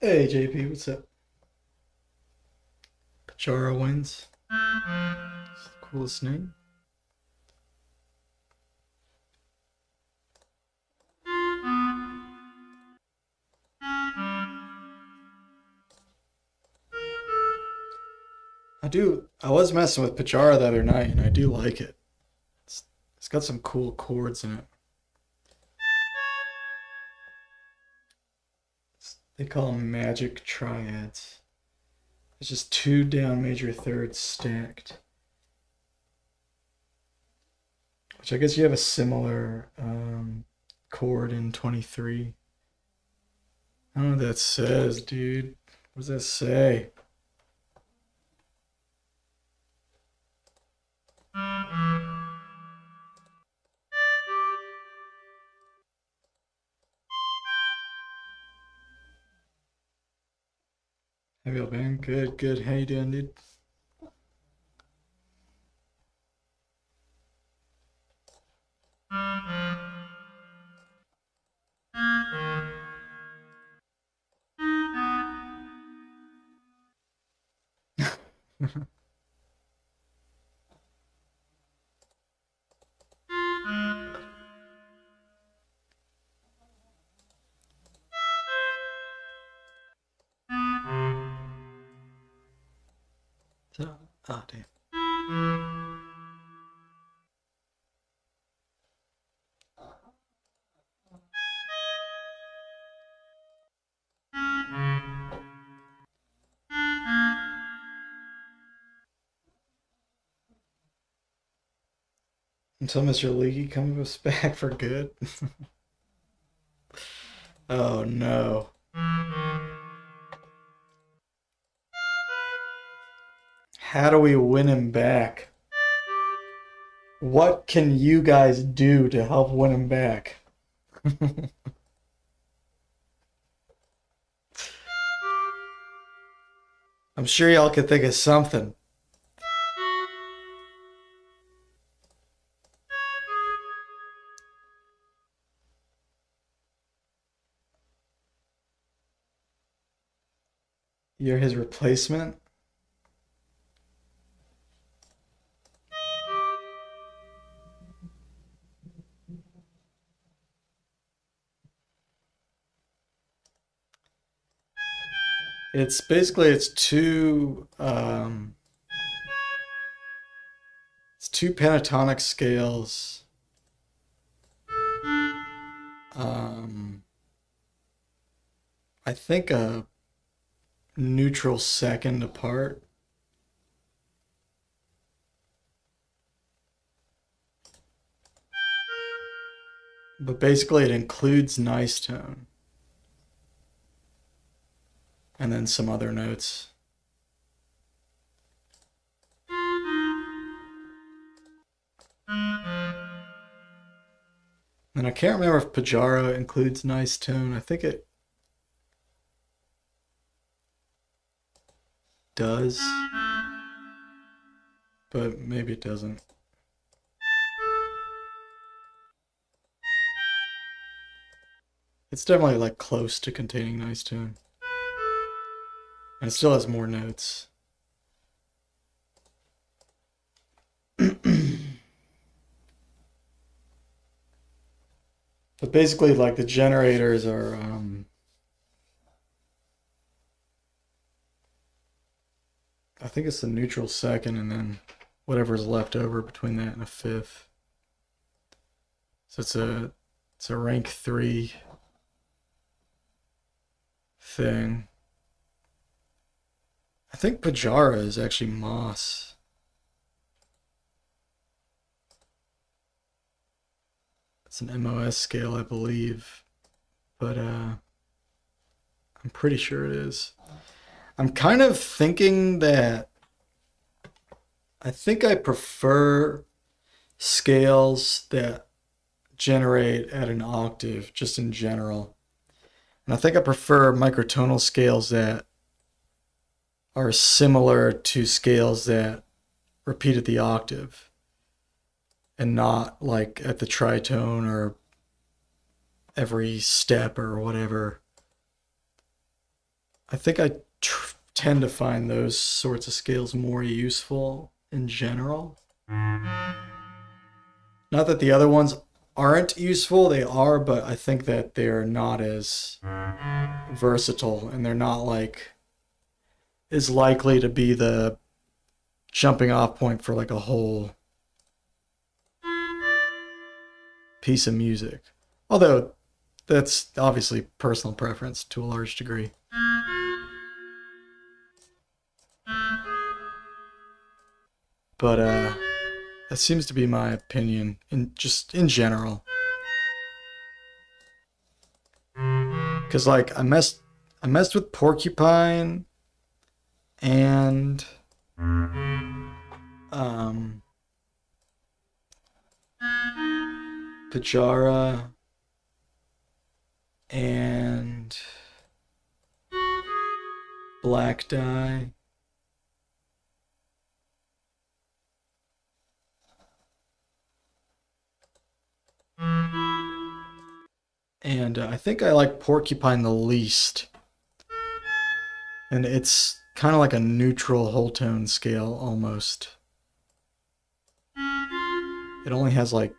Hey JP, what's up? Pajara wins. It's the coolest name. I was messing with Pajara the other night and I do like it. It's, it's got some cool chords in it. They call them magic triads. It's just two down major thirds stacked. Which I guess you have a similar chord in 23. I don't know what that says, dude. What does that say? How you been? Good, good. How you doing, dude? So, oh, damn. Until Mr. Leaky comes back for good. Oh no. How do we win him back? What can you guys do to help win him back? I'm sure y'all could think of something. You're his replacement? It's basically it's two pentatonic scales. Um I think a neutral second apart. But basically it includes nicetone and then some other notes. And I can't remember if Pajara includes nicetone. I think it does, but maybe it doesn't. It's definitely like close to containing nicetone. And it still has more notes. But basically, like the generators are, I think it's the neutral second and then whatever's left over between that and a fifth. So it's a rank 3 thing. I think Pajara is actually Moss. It's an MOS scale, I believe, but I'm pretty sure it is. I'm kind of thinking that I think I prefer scales that generate at an octave, just in general. And I think I prefer microtonal scales that are similar to scales that repeat at the octave and not like at the tritone or every step or whatever. I think I tend to find those sorts of scales more useful in general. Not that the other ones aren't useful, they are, but I think that they're not as versatile and they're not like as likely to be the jumping off point for like a whole piece of music. Although that's obviously personal preference to a large degree. But that seems to be my opinion in just in general. Cause like I messed with Porcupine and pajara and blackdye. And I think I like Porcupine the least. And it's kind of like a neutral whole tone scale almost. It only has like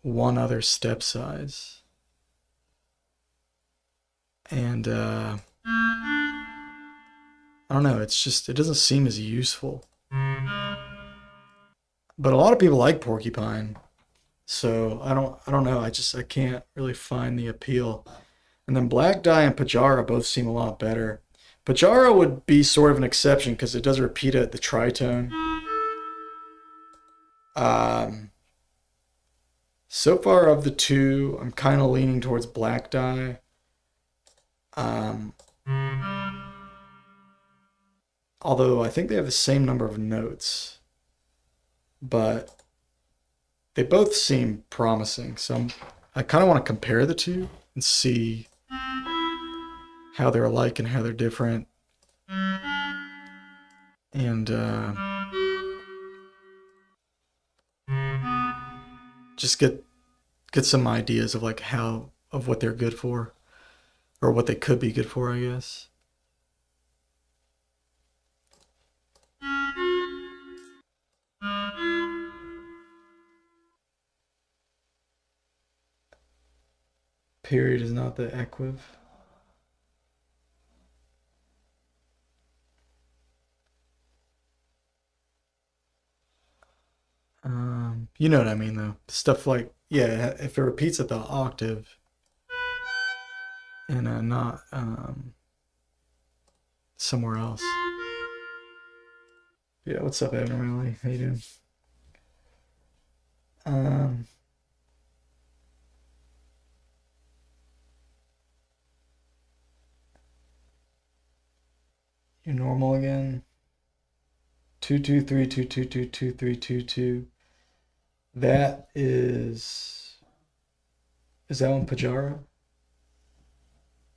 one other step size. And I don't know, it's just, it doesn't seem as useful. But a lot of people like Porcupine. So I don't know, I can't really find the appeal. And then blackdye and pajara both seem a lot better. Pajara would be sort of an exception because it does repeat at the tritone. So far of the two, I'm kind of leaning towards blackdye. Although I think they have the same number of notes, but they both seem promising. So I kind of want to compare the two and see how they're alike and how they're different. And just get some ideas of like of what they're good for, or what they could be good for, I guess. Period is not the equiv. You know what I mean, though. Stuff like, yeah, if it repeats at the octave and not somewhere else. Yeah, what's up, Abnormality? How you doing? You're normal again. 223222232. That is that one pajara?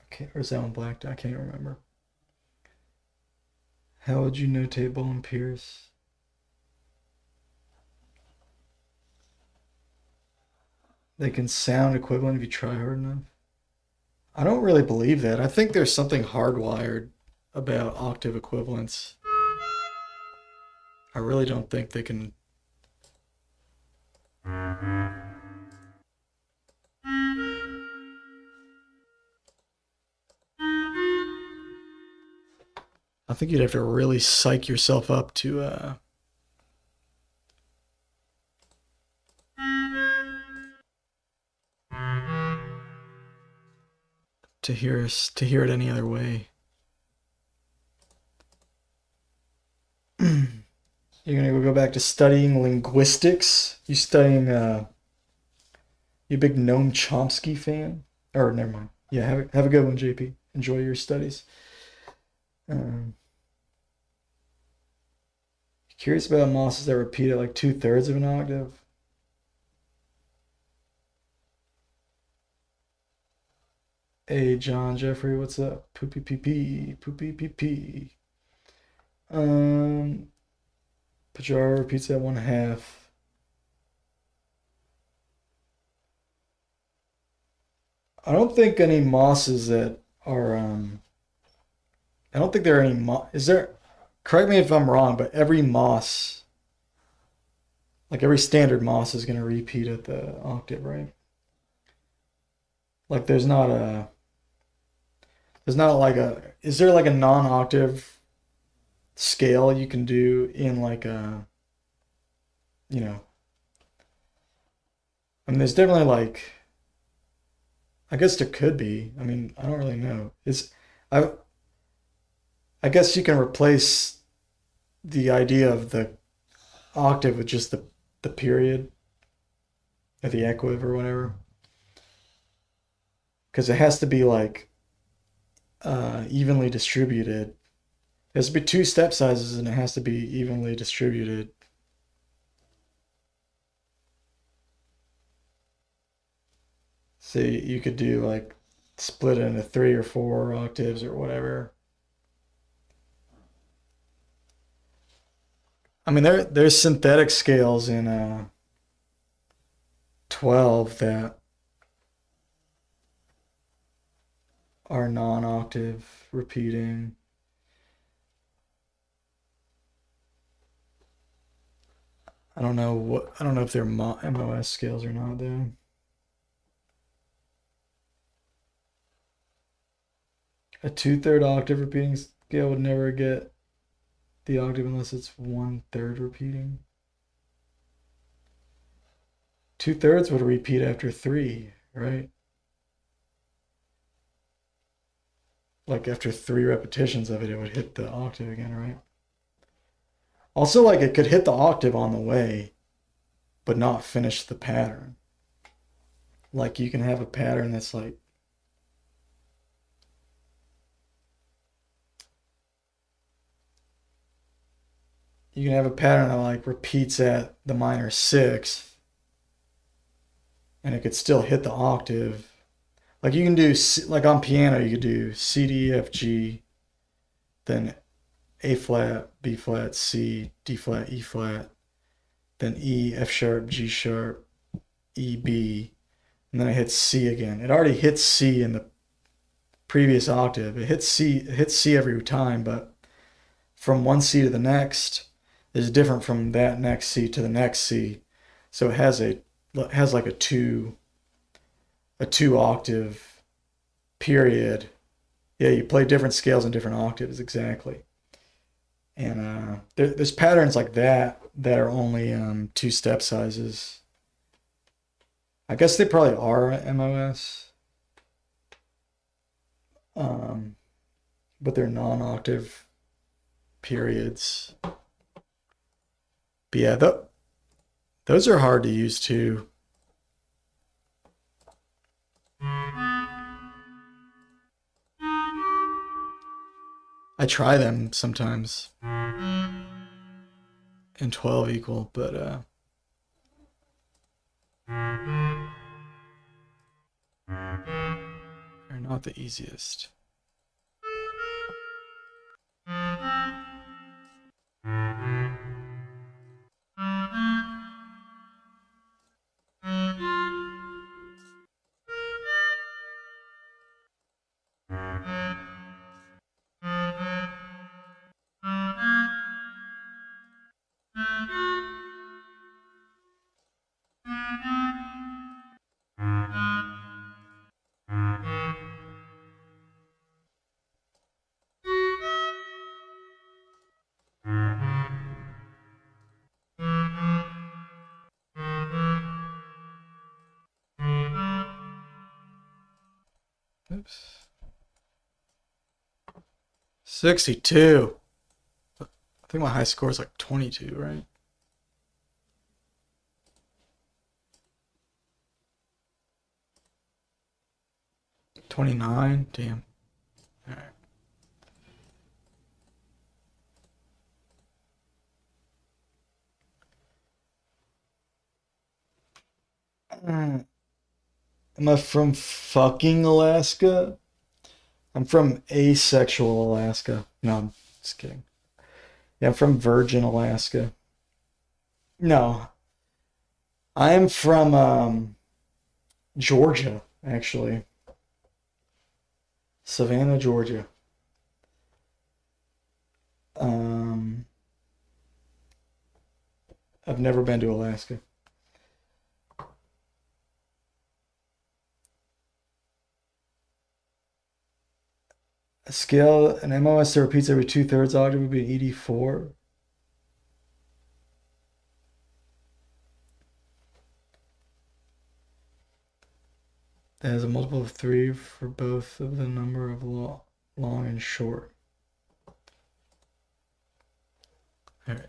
Okay, or is that one black? I can't remember. How would you notate Bowl and Pierce? They can sound equivalent if you try hard enough. I don't really believe that. I think there's something hardwired about octave equivalence. I really don't think they can. I think you'd have to really psych yourself up to hear it any other way. You're gonna go back to studying linguistics? You studying you a big Noam Chomsky fan? Or never mind. Yeah, have a good one, JP. Enjoy your studies. Curious about mosses that repeat at like 2/3 of an octave. Hey, John Jeffrey, what's up? Poopy pee pee, poopy pee pee. Pajara repeats at 1/2. I don't think any mosses that are I don't think there are any is there, correct me if I'm wrong, but every Moss, like every standard Moss is going to repeat at the octave, right? Like there's not like is there like a non-octave scale you can do in like a, you know, I mean, there's definitely like, I guess there could be. I mean, I don't really know. I I guess you can replace the idea of the octave with just the period or the octave or whatever, because it has to be like evenly distributed. It has to be two step sizes and it has to be evenly distributed. So you could do like split it into 3 or 4 octaves or whatever. I mean, there's synthetic scales in 12 that are non-octave repeating. I don't know if they're MOS scales or not though. A 2/3 octave repeating scale would never get the octave unless it's 1/3 repeating. 2/3 would repeat after 3, right? Like after 3 repetitions of it, it would hit the octave again, right? Also, like it could hit the octave on the way, but not finish the pattern. Like you can have a pattern that's like, you can have a pattern that like repeats at the minor 6th, and it could still hit the octave. Like you can do, like on piano, you could do C, D, F, G, then A flat, B flat, C, D flat, E flat, then E, F sharp, G sharp, E, B, and then it hits C again. It already hits C in the previous octave. It hits C every time, but from one C to the next is different from that next C to the next C. So it has like a two octave period. Yeah, you play different scales in different octaves, exactly. And there's patterns like that that are only 2 step sizes. I guess they probably are MOS, but they're non-octave periods. But yeah, those are hard to use too. I try them sometimes in 12 equal, but they're not the easiest. Oops. 62. I think my high score is like 22, right? $29? Damn. All right. Am I from fucking Alaska? I'm from asexual Alaska. No, I'm just kidding. Yeah, I'm from Virgin, Alaska. No, I am from Georgia, actually. Savannah, Georgia. Um, I've never been to Alaska. A scale, an MOS that repeats every 2/3 octave would be an ED4. That has a multiple of 3 for both of the number of long and short. All right.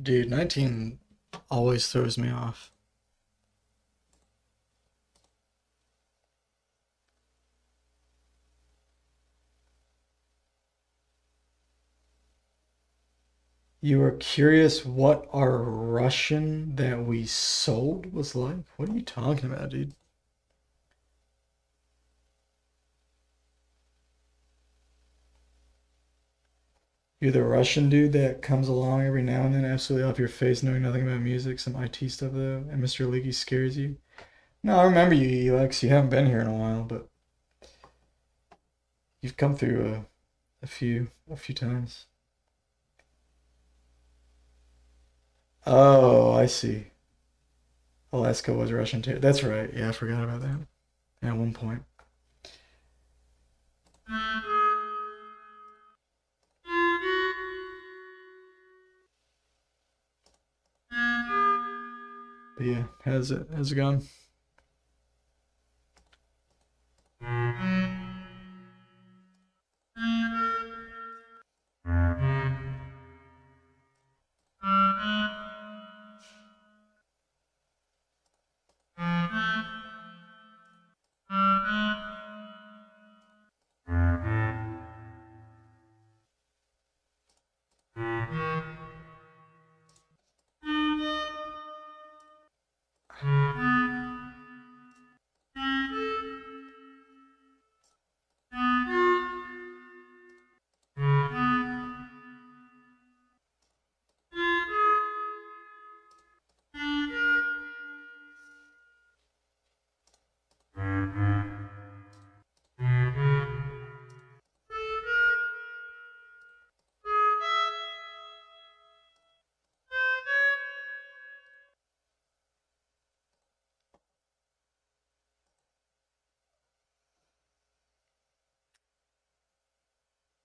Dude, 19 always throws me off. You were curious what our Russian that we sold was like? What are you talking about, dude? You're the Russian dude that comes along every now and then, absolutely off your face, knowing nothing about music, some IT stuff though, and Mr. Leaky scares you. No, I remember you, Alex. You haven't been here in a while, but you've come through a few times. Oh, I see. Alaska was Russian too. That's right. Yeah, I forgot about that. At one point. But yeah, how's it going?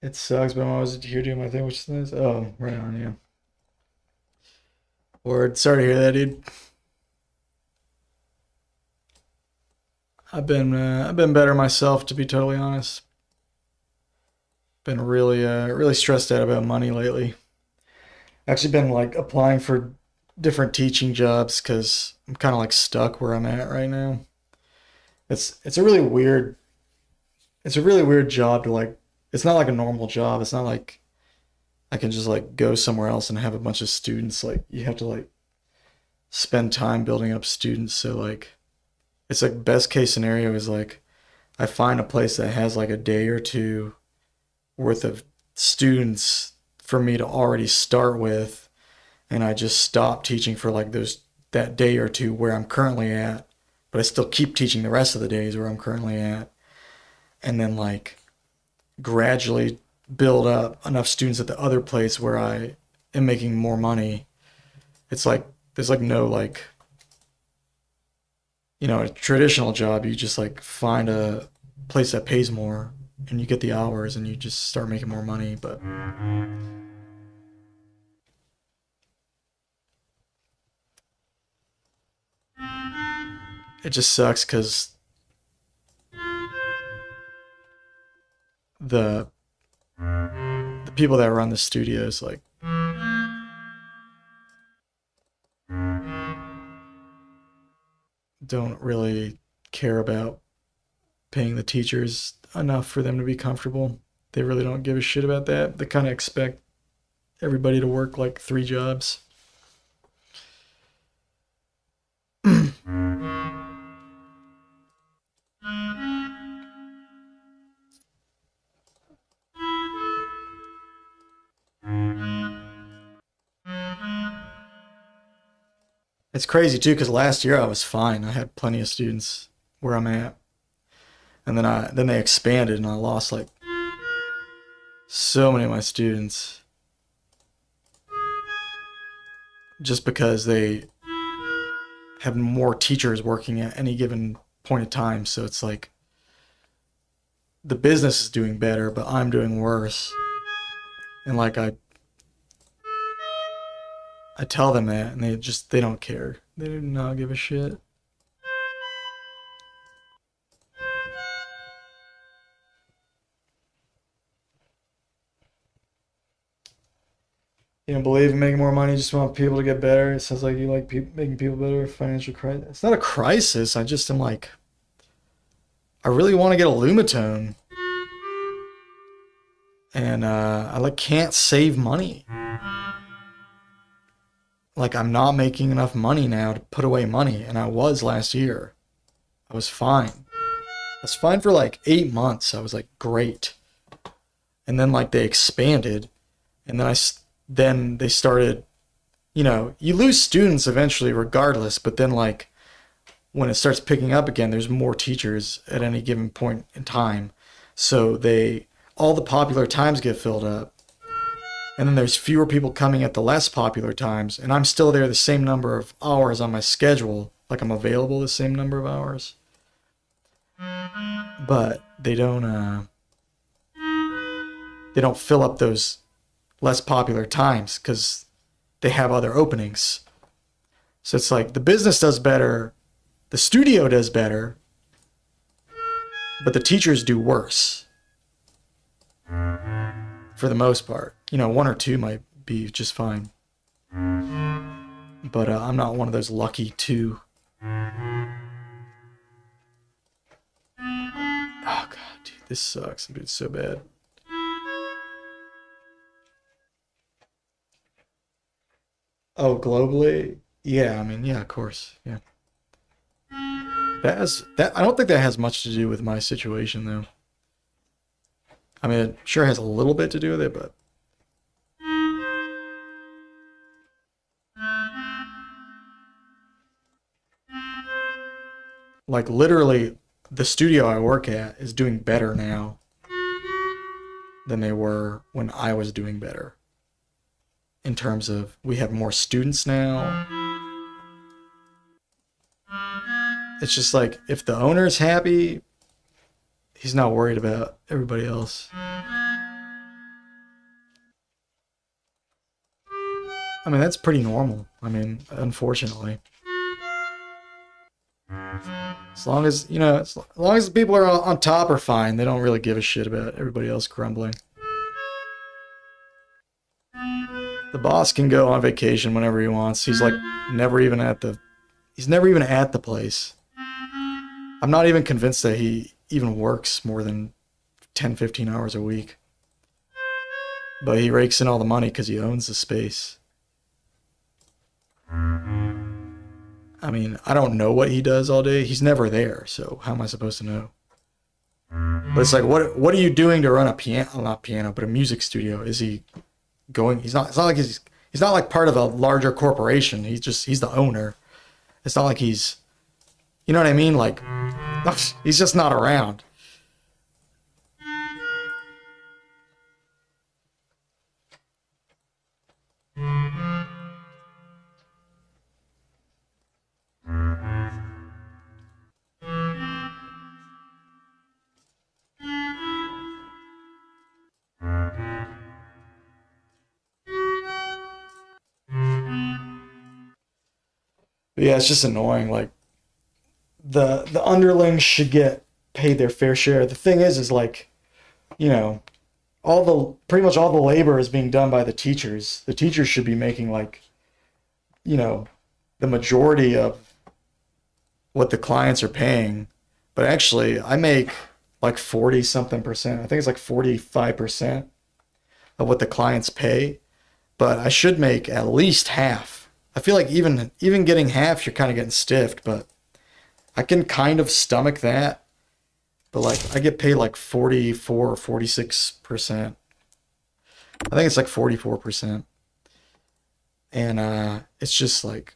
It sucks, but I'm always here doing my thing, which is nice. Oh, right on, yeah. Word. Sorry to hear that, dude. I've been better myself, to be totally honest. Been really stressed out about money lately. Actually, been like applying for different teaching jobs because I'm kind of like stuck where I'm at right now. It's a really weird it's a really weird job to like. It's not like a normal job. It's not like I can just like go somewhere else and have a bunch of students. Like you have to like spend time building up students. So like it's like best case scenario is like I find a place that has like a day or two worth of students for me to already start with, and I just stop teaching for like those that day or two where I'm currently at, but I still keep teaching the rest of the days where I'm currently at, and then like gradually build up enough students at the other place where I am making more money It's like there's like no like, you know, a traditional job. You just like find a place that pays more and you get the hours and you just start making more money. But it just sucks because the the people that run the studios like don't really care about paying the teachers enough for them to be comfortable. They really don't give a shit about that. They kind of expect everybody to work like 3 jobs. It's crazy too because last year I was fine. I had plenty of students where I'm at, and then they expanded and I lost like so many of my students just because they have more teachers working at any given point of time. So it's like the business is doing better, but I'm doing worse. And like I tell them that, and they don't care. They do not give a shit. You don't believe in making more money. You just want people to get better. It sounds like you like making people better. Financial crisis. It's not a crisis. I just am like, I really want to get a Lumitone, and I like can't save money. Like I'm not making enough money now to put away money, and I was last year. I was fine. I was fine for like 8 months. I was like great, and then like they expanded, and then they started. You know, you lose students eventually, regardless. But then like when it starts picking up again, there's more teachers at any given point in time, so all the popular times get filled up. And then there's fewer people coming at the less popular times, and I'm still there the same number of hours on my schedule, like I'm available the same number of hours. But they don't fill up those less popular times because they have other openings. So it's like the business does better, the studio does better, but the teachers do worse for the most part. You know, 1 or 2 might be just fine. But I'm not one of those lucky 2. Oh god, dude, this sucks. Dude, it's so bad. Oh, globally? Yeah, I mean, yeah, of course. Yeah. I don't think that has much to do with my situation though. I mean, it sure has a little bit to do with it, but like literally the studio I work at is doing better now than they were when I was doing better. In terms of we have more students now. It's just like if the owner's happy, he's not worried about everybody else. I mean, that's pretty normal. I mean, unfortunately. As long as, you know, as long as the people are on top are fine, they don't really give a shit about everybody else grumbling. The boss can go on vacation whenever he wants. He's like he's never even at the place. I'm not even convinced that he even works more than 10, 15 hours a week. But he rakes in all the money because he owns the space. I mean, I don't know what he does all day. He's never there, so how am I supposed to know? But it's like, what are you doing to run a piano? Well, not piano, but a music studio? Is he going? He's not. It's not like he's not like part of a larger corporation. He's the owner. It's not like he's, you know what I mean? Like, he's just not around. yeah, it's just annoying. Like the underlings should get paid their fair share. The thing is like, you know, pretty much all the labor is being done by the teachers. The teachers should be making like, you know, the majority of what the clients are paying. But actually, I make like 40 something percent. I think it's like 45% of what the clients pay, but I should make at least half. I feel like even getting half, you're kind of getting stiffed, but I can kind of stomach that. But like I get paid like 44 or 46%. I think it's like 44%. And it's just like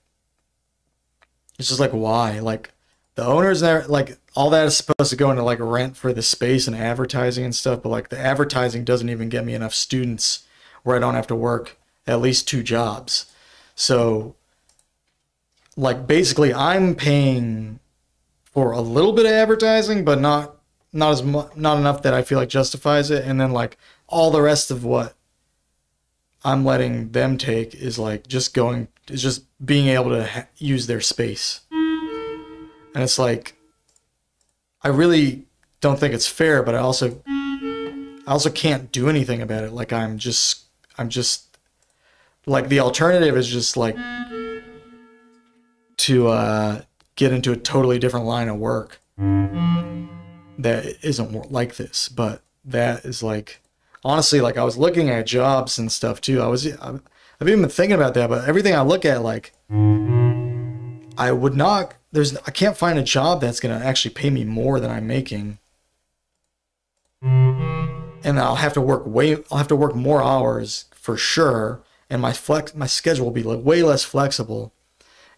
why? Like the owners there, like all that is supposed to go into like rent for the space and advertising and stuff, but like the advertising doesn't even get me enough students where I don't have to work at least 2 jobs. So like basically I'm paying for a little bit of advertising, but not enough that I feel like justifies it. And then like all the rest of what I'm letting them take is like just being able to use their space. And it's like, I really don't think it's fair, but I also can't do anything about it. Like I'm just like the alternative is just like to get into a totally different line of work that isn't like this. But that is like, honestly, like I was looking at jobs and stuff too. I've even been thinking about that, but everything I look at, like I can't find a job that's going to actually pay me more than I'm making. And I'll have to work more hours for sure. And my schedule will be like way less flexible.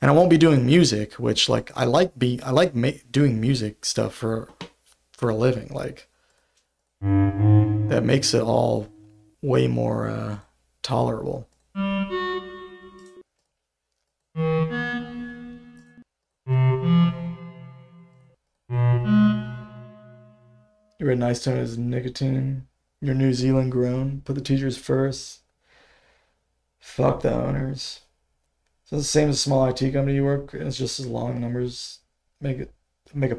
And I won't be doing music, which like I like doing music stuff for a living. Like that makes it all way more tolerable. You read nicetone as nicotine. You're New Zealand grown. Put the teachers first. Fuck the owners. So it's the same as a small IT company you work, and it's just as long numbers make it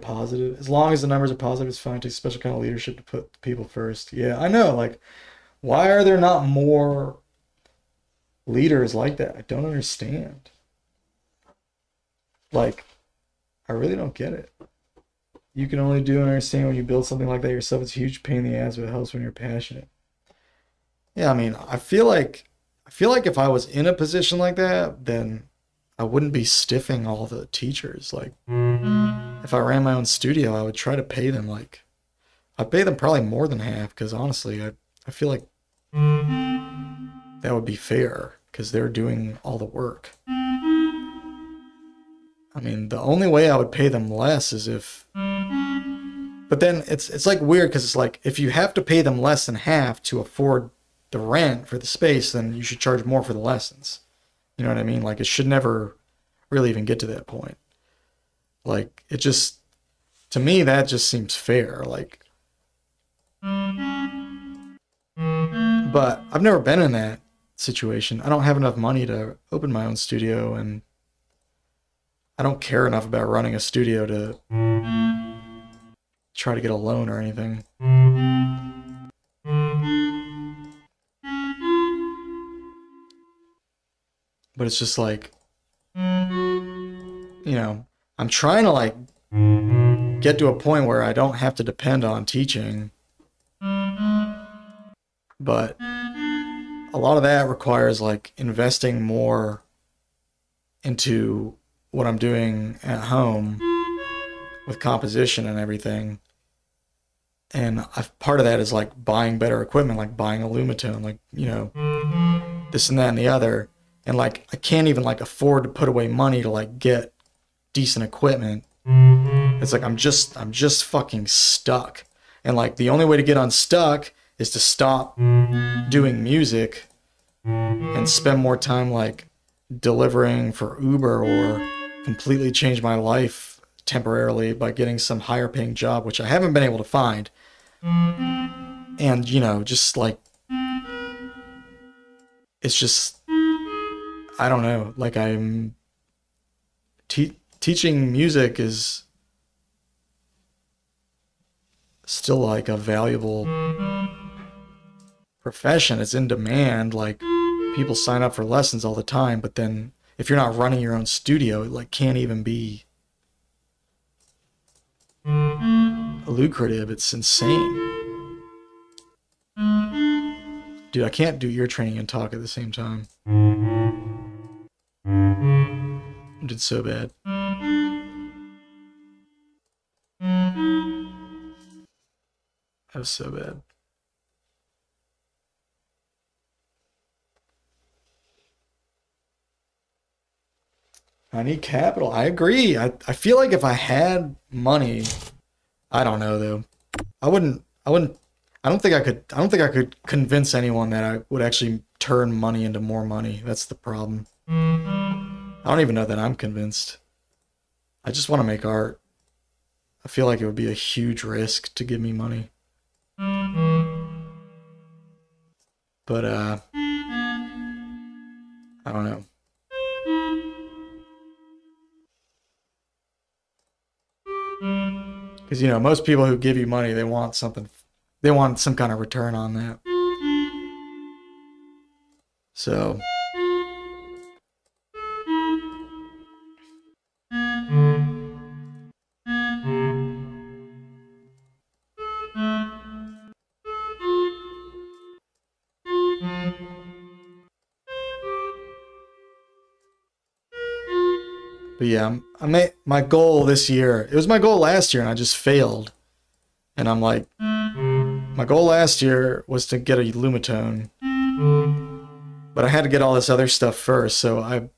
positive. As long as the numbers are positive, it's fine. It takes special kind of leadership to put people first. Yeah, I know. Like, why are there not more leaders like that? I don't understand. Like, I really don't get it. You can only do and understand when you build something like that yourself. It's a huge pain in the ass, but it helps when you're passionate. Yeah, I mean, I feel like if I was in a position like that, then I wouldn't be stiffing all the teachers. Like, if I ran my own studio, I would try to pay them like, I'd pay them probably more than half, because honestly, I feel like that would be fair, because they're doing all the work. I mean, the only way I would pay them less is if... But then it's like weird, because it's like, if you have to pay them less than half to afford the rent for the space, then you should charge more for the lessons. You know what I mean? Like, it should never really even get to that point. Like, it just... To me, that just seems fair. Like... But I've never been in that situation. I don't have enough money to open my own studio, and I don't care enough about running a studio to try to get a loan or anything. But it's just like, you know, I'm trying to like get to a point where I don't have to depend on teaching. But a lot of that requires like investing more into what I'm doing at home with composition and everything. And part of that is like buying better equipment, like buying a linnstrument, like, you know, this and that and the other. And like, I can't even like afford to put away money to like get decent equipment. It's like, I'm just fucking stuck. And like, the only way to get unstuck is to stop doing music and spend more time like delivering for Uber, or completely change my life temporarily by getting some higher paying job, which I haven't been able to find. And, you know, just like, it's just, I don't know, like I'm teaching music is still like a valuable profession. It's in demand. Like, people sign up for lessons all the time, but then if you're not running your own studio, it like can't even be lucrative. It's insane. Dude, I can't do ear training and talk at the same time. I did so bad. That was so bad. I need capital. I agree. I feel like if I had money, I don't know though. I don't think I could convince anyone that I would actually turn money into more money. That's the problem. I don't even know that I'm convinced. I just want to make art. I feel like it would be a huge risk to give me money. But I don't know. Because, you know, most people who give you money, they want something, they want some kind of return on that. So, but yeah, I made my goal this year. It was my goal last year and I just failed. And I'm like, my goal last year was to get a Lumitone, but I had to get all this other stuff first. So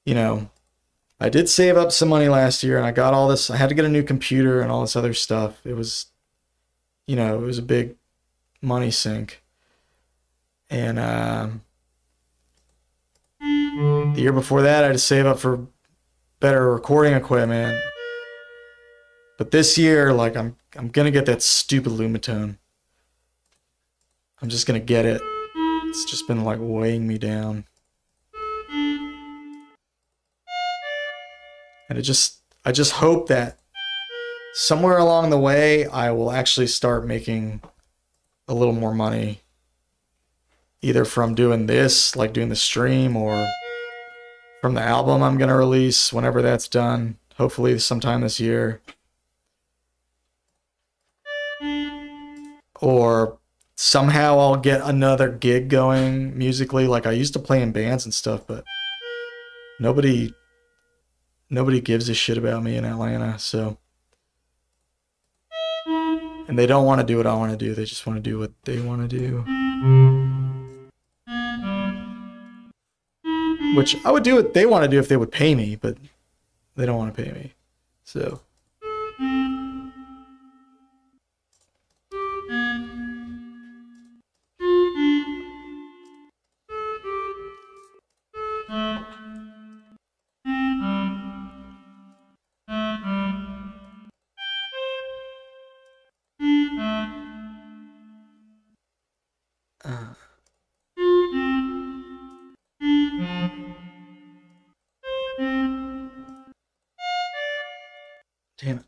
you know, I did save up some money last year and I got all this. I had to get a new computer and all this other stuff. It was, you know, it was a big money sink. And the year before that, I had to save up for better recording equipment. But this year, like, I'm gonna get that stupid Lumitone. I'm just gonna get it. It's just been like weighing me down. And I just hope that somewhere along the way I will actually start making a little more money. Either from doing this, like doing the stream, or from the album I'm gonna release whenever that's done. Hopefully sometime this year. Or somehow I'll get another gig going musically. Like, I used to play in bands and stuff, but nobody gives a shit about me in Atlanta, so. And they don't want to do what I want to do. They just want to do what they want to do. Which I would do what they want to do if they would pay me, but they don't want to pay me. So. Damn it.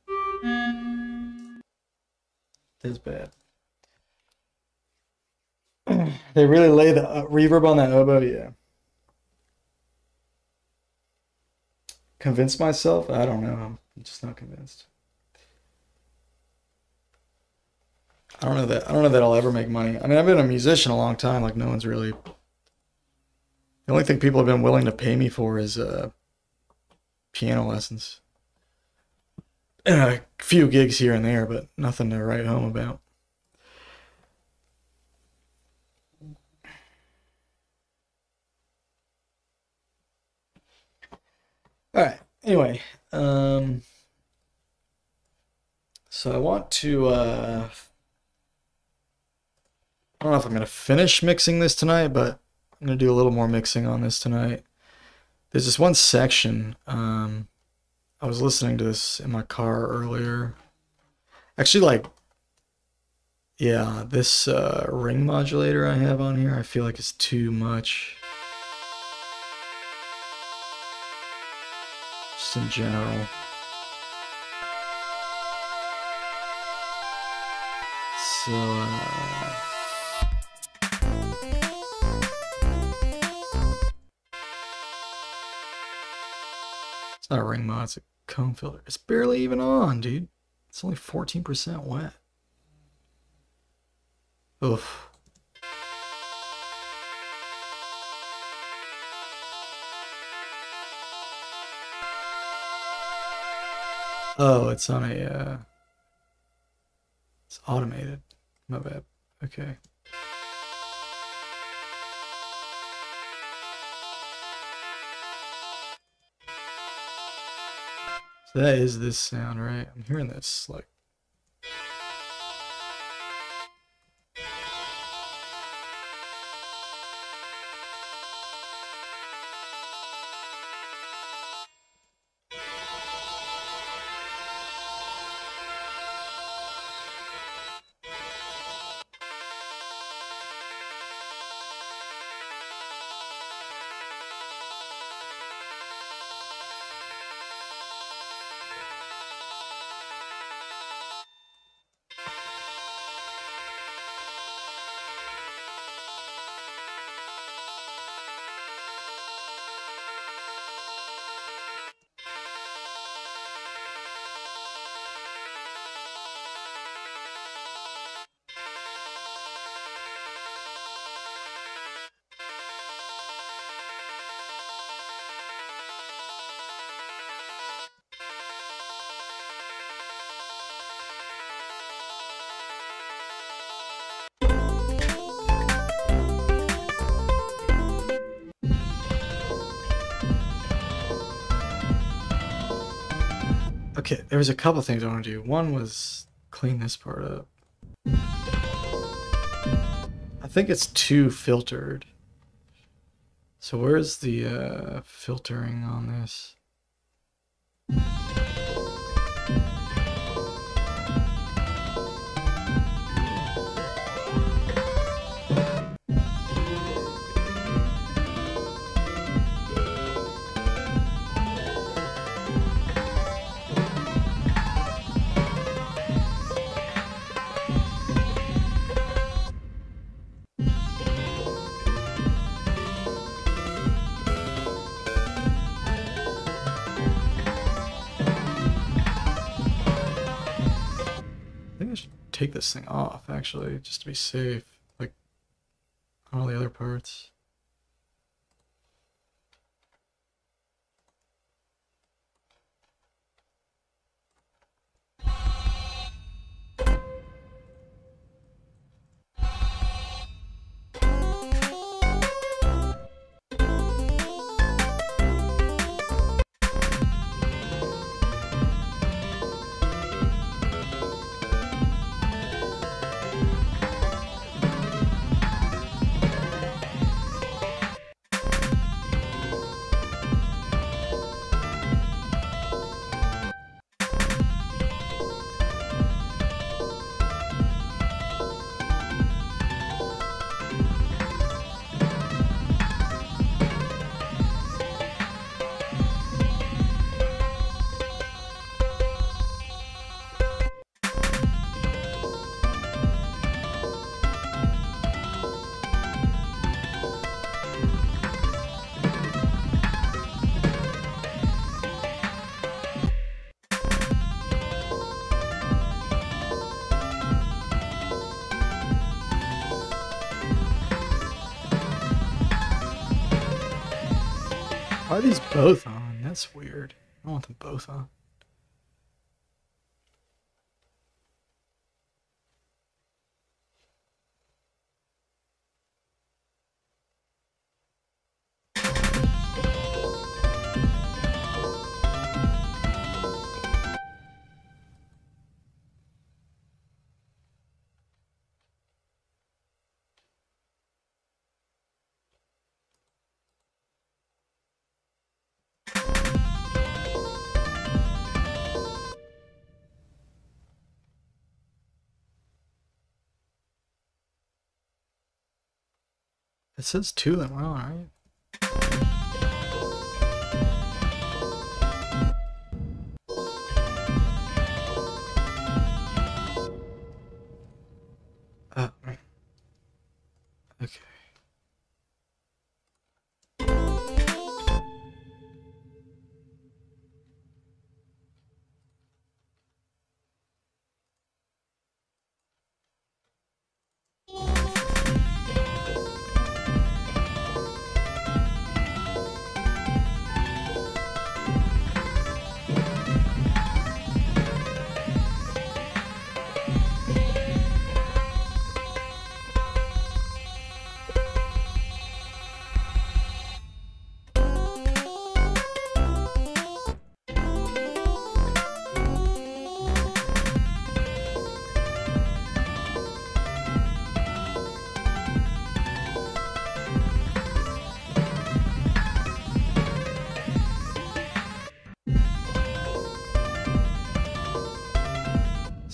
That's bad. They really lay the reverb on that oboe, yeah. Convince myself? I don't know. I'm just not convinced. I don't know that I'll ever make money. I mean, I've been a musician a long time. Like, no one's really. The only thing people have been willing to pay me for is piano lessons. And a few gigs here and there, but nothing to write home about. All right. Anyway, so I want to. I don't know if I'm gonna finish mixing this tonight, but I'm gonna do a little more mixing on this tonight. There's this one section. I was listening to this in my car earlier. Actually, like, yeah, this ring modulator I have on here, I feel like it's too much. just in general. So, it's not a ring mod, it's a comb filter. It's barely even on, dude. It's only 14% wet. Oof. Oh, it's on a, it's automated. My bad. Okay. So that is this sound, right? I'm hearing this, like... Okay, there was a couple things I want to do. One was clean this part up. I think it's too filtered. So where's the filtering on this? Take this thing off, actually, just to be safe, like all the other parts. Why are these both on? That's weird. I don't want them both on. It says two of them are on, right?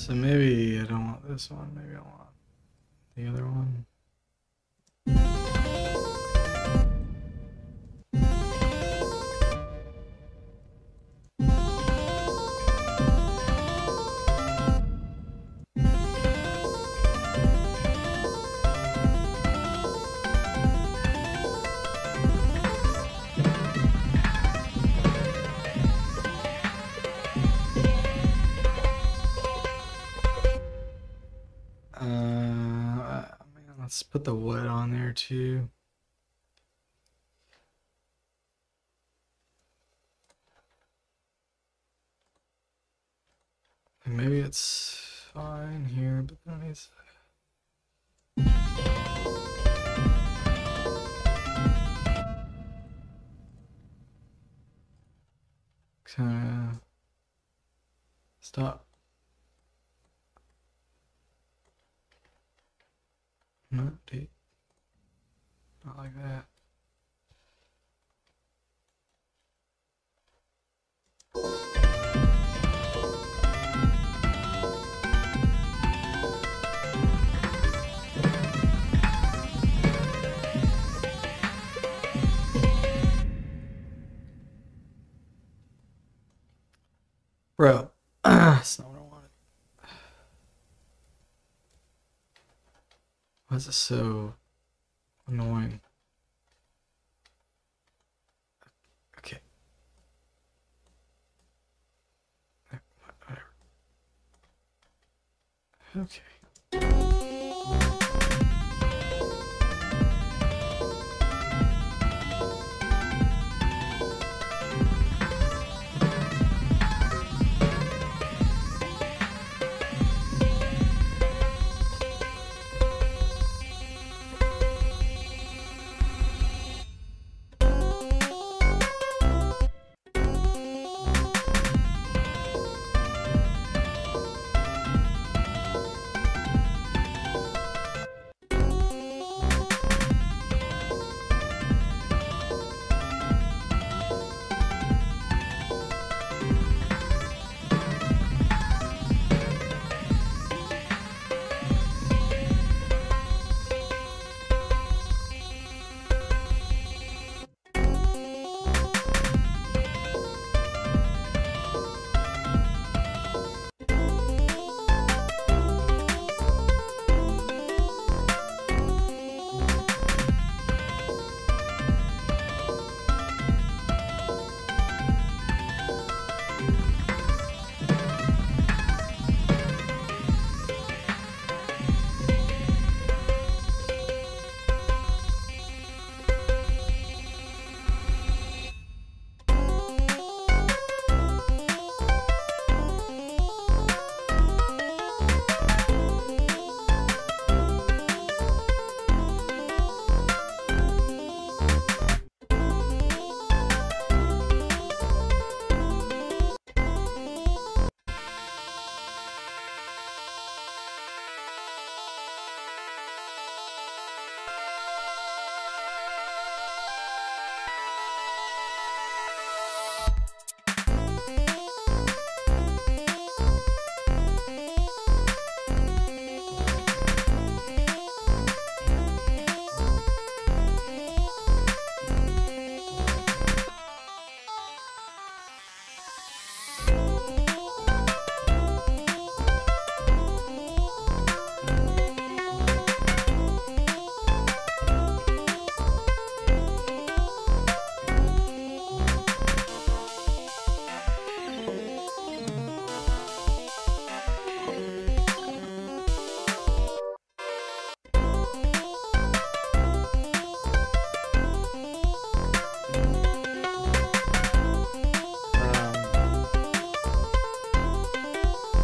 So maybe I don't want this one. Maybe I want the other one. Let's put the wet on there too. And maybe it's fine here, but then it's kind of stop. No, dude. Not like that. Bro, that's not what I wanted. Why is it so annoying? Okay. Whatever. Okay.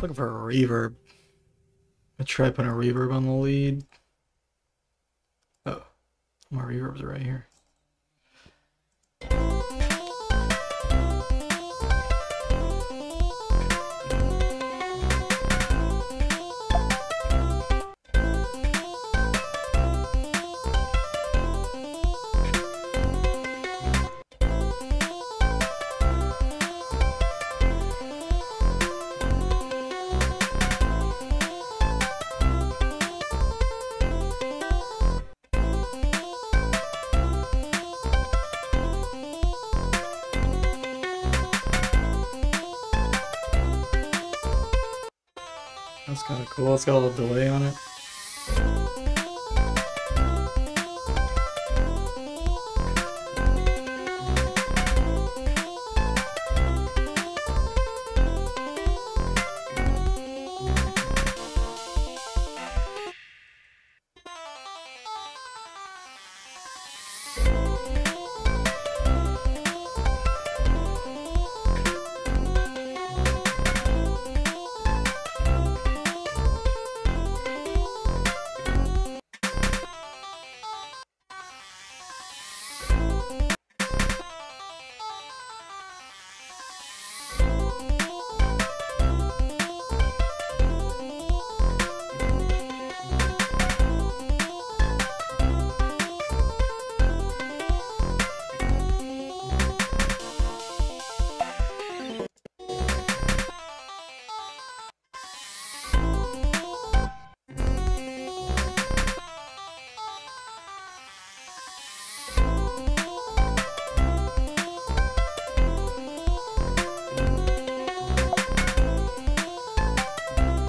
Looking for a reverb. I try putting a reverb on the lead. Oh, my reverbs are right here. That's kind of cool. It's got a little delay on it.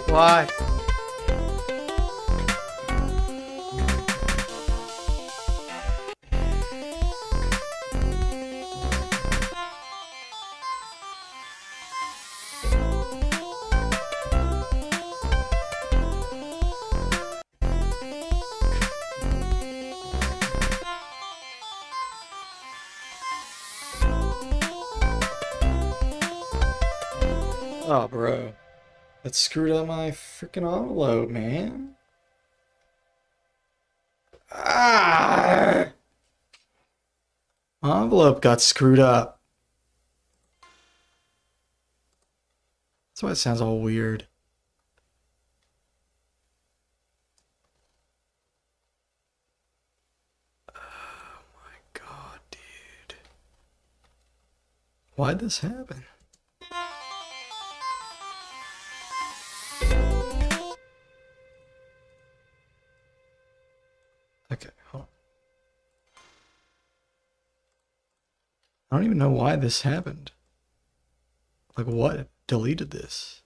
Why? Oh, bro. That screwed up my freaking envelope, man. Ah! My envelope got screwed up. That's why it sounds all weird. Oh my god, dude. Why'd this happen? Okay, hold on. I don't even know why this happened. Like, what deleted this?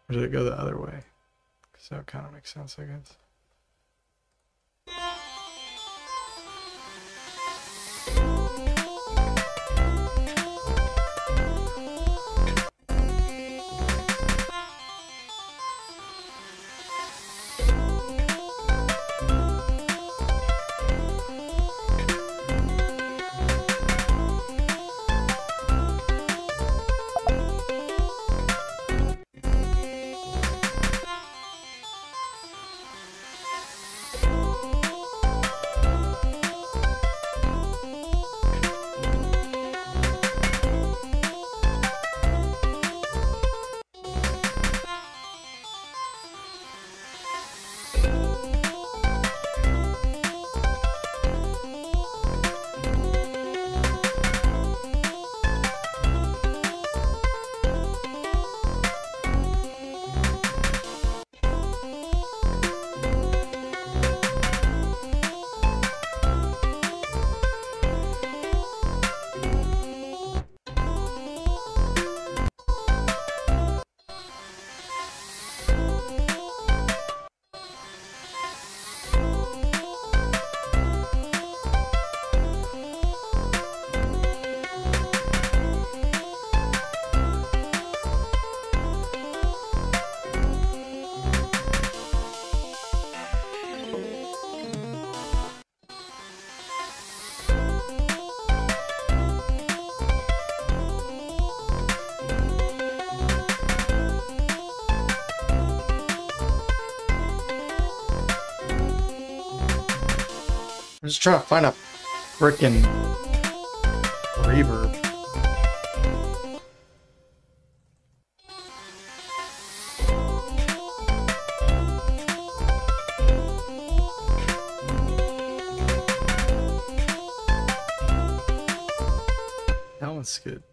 Or did it go the other way? Because that kind of makes sense, I guess. I'm just trying to find a frickin' reverb. That one's good.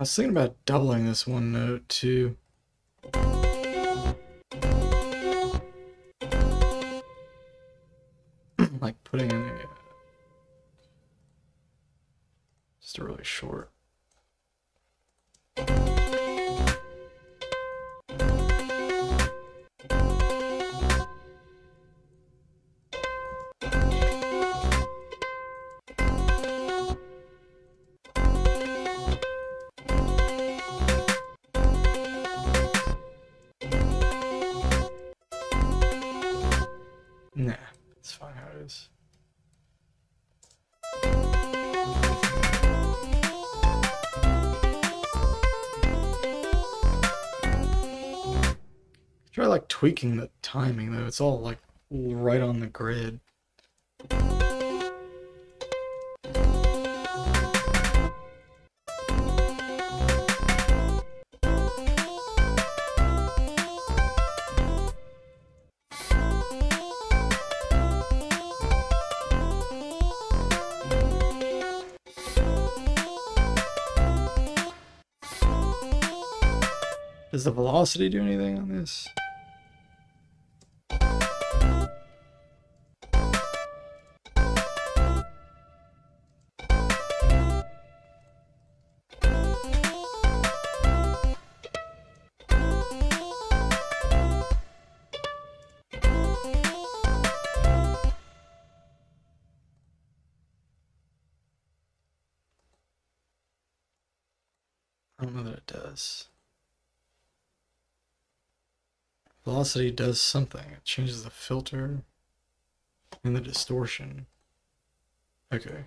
was thinking about doubling this one note too. Like putting in a just a really short. Nah, it's fine how it is. Try like tweaking the timing though. It's all like right on the grid. Does the velocity do anything on this? I don't know that it does. Velocity does something. It changes the filter and the distortion. Okay.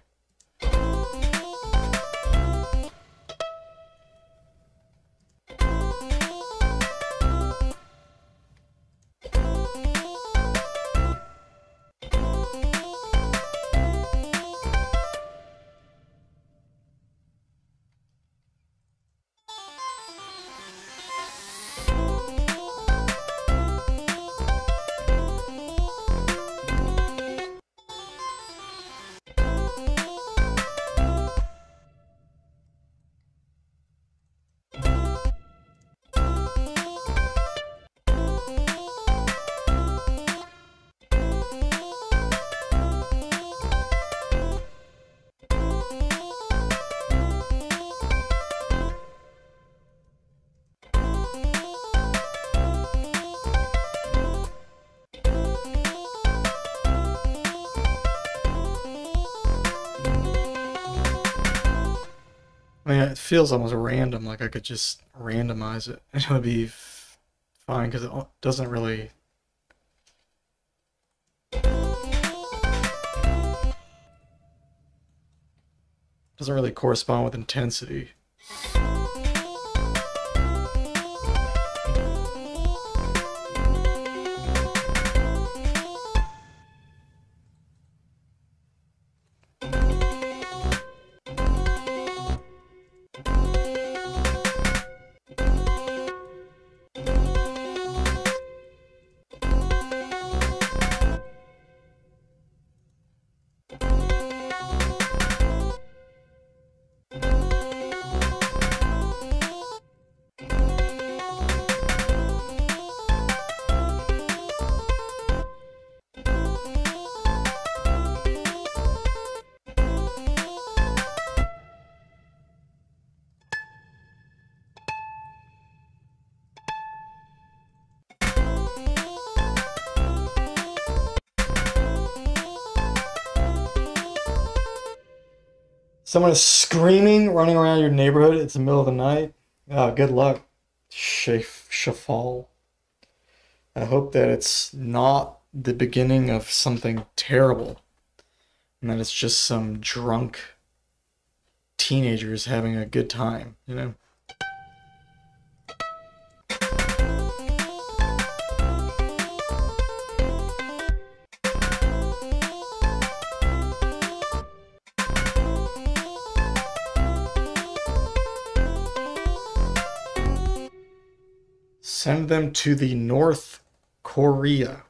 I mean, it feels almost random, like I could just randomize it and it would be fine because it doesn't really... doesn't really correspond with intensity. Someone is screaming, running around your neighborhood. It's the middle of the night. Oh, good luck, Shafal. I hope that it's not the beginning of something terrible, and that it's just some drunk teenagers having a good time, you know? Send them to the North Korea.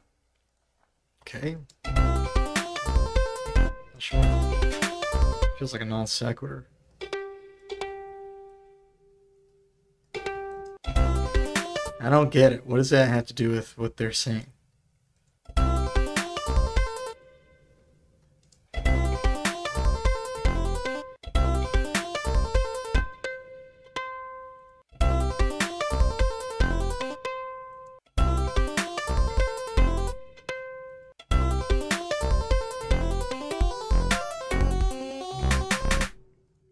Okay. Not sure. Feels like a non sequitur. I don't get it. What does that have to do with what they're saying?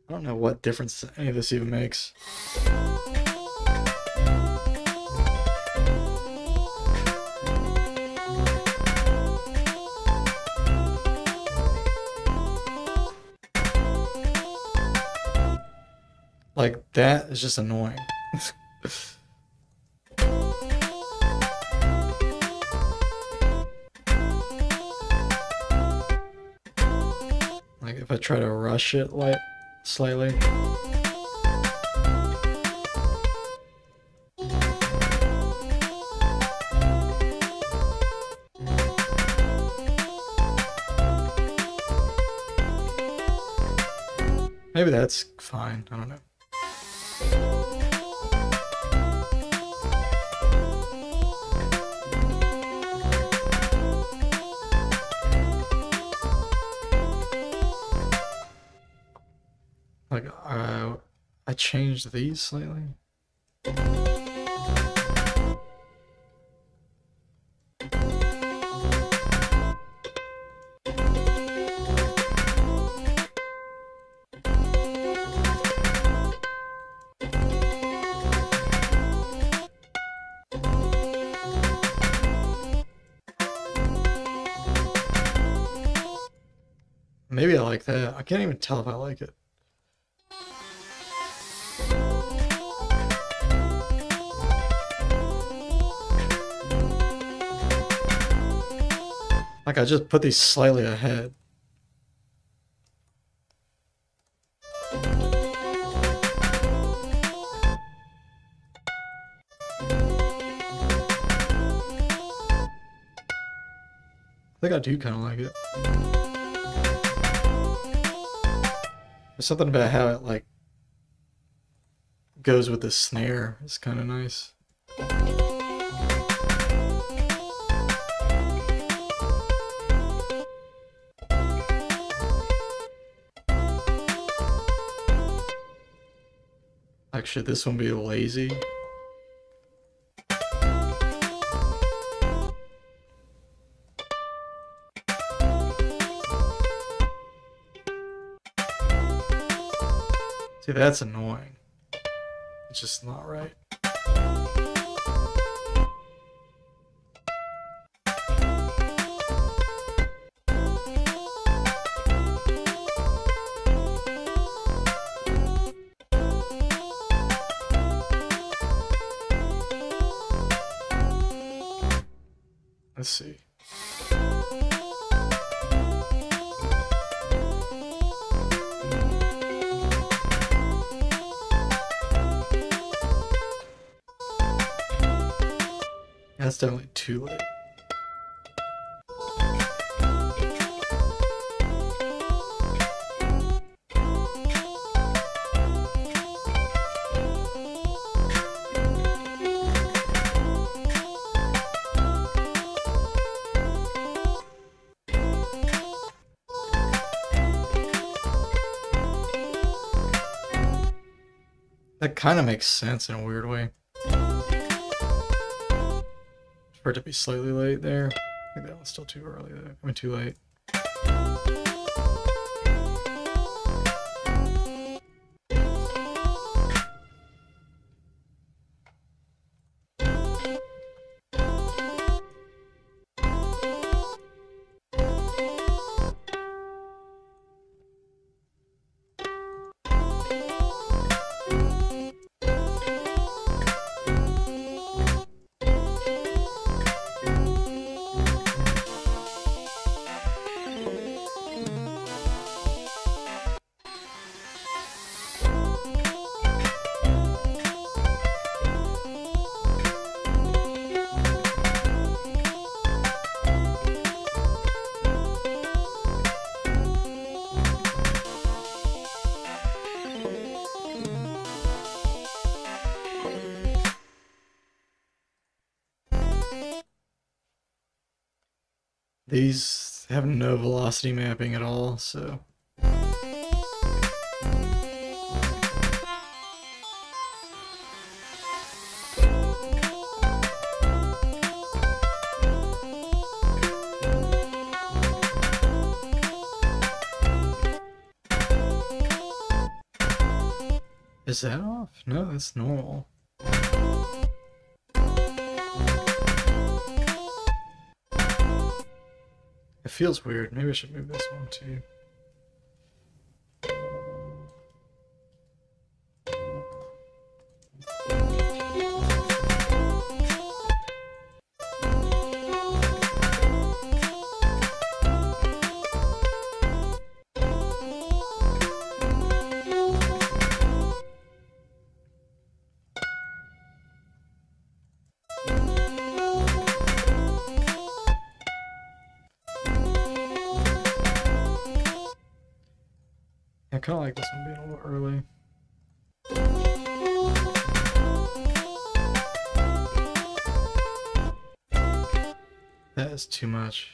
I don't know what difference any of this even makes. Like, that is just annoying. Like, if I try to rush it, like, slightly. Maybe that's fine. I don't know. Like, I changed these slightly. Maybe I like that. I can't even tell if I like it. Like, I just put these slightly ahead. I think I do kind of like it. There's something about how it, like, goes with the snare. It's kind of nice. Like, should this one be lazy? See, that's annoying. It's just not right. Let's see. That's definitely too late. That kind of makes sense in a weird way. For it to be slightly late there. I think that one's still too early. I mean, too late. These have no velocity mapping at all, so. Is that off? No, that's normal. It feels weird. Maybe I should move this one too. I kind of like this one being a little early. That is too much.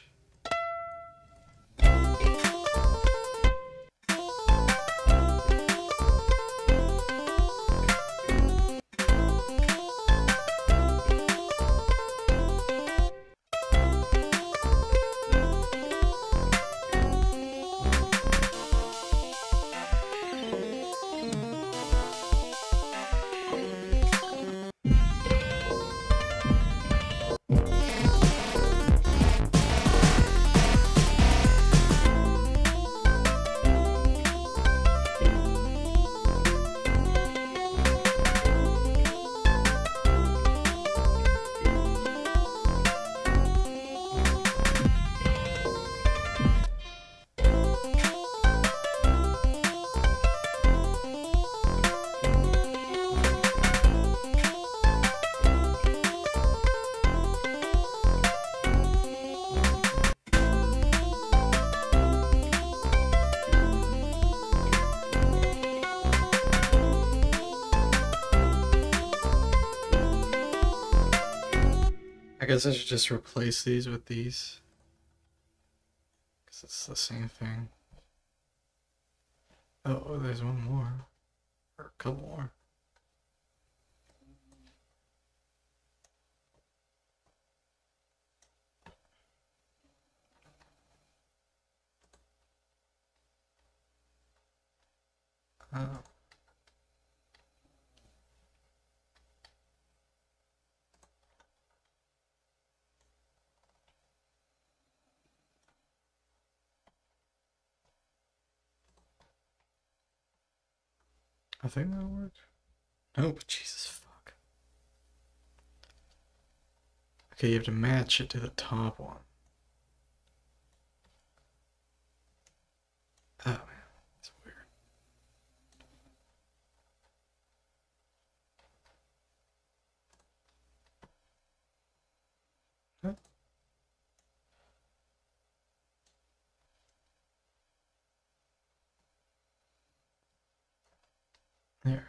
I guess I should just replace these with these, because it's the same thing. Oh, there's one more, or a couple more. Oh. I think that'll work. Nope, Jesus fuck. Okay, you have to match it to the top one. Oh man, that's weird. Huh? There.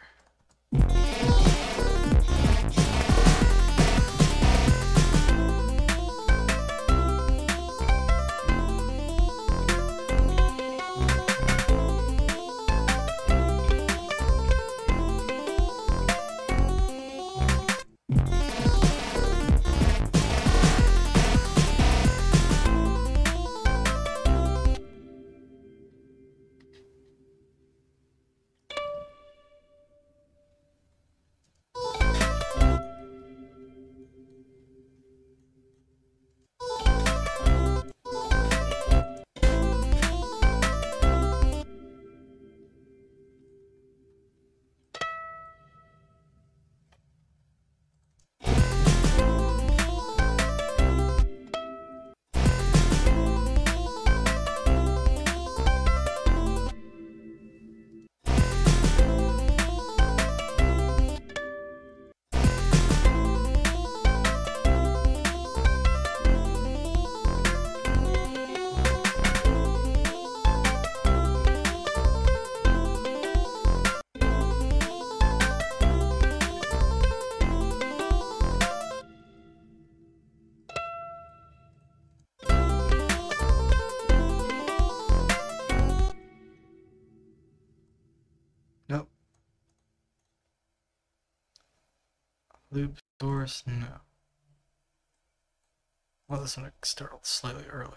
Loop source, no. Well, this one started slightly early.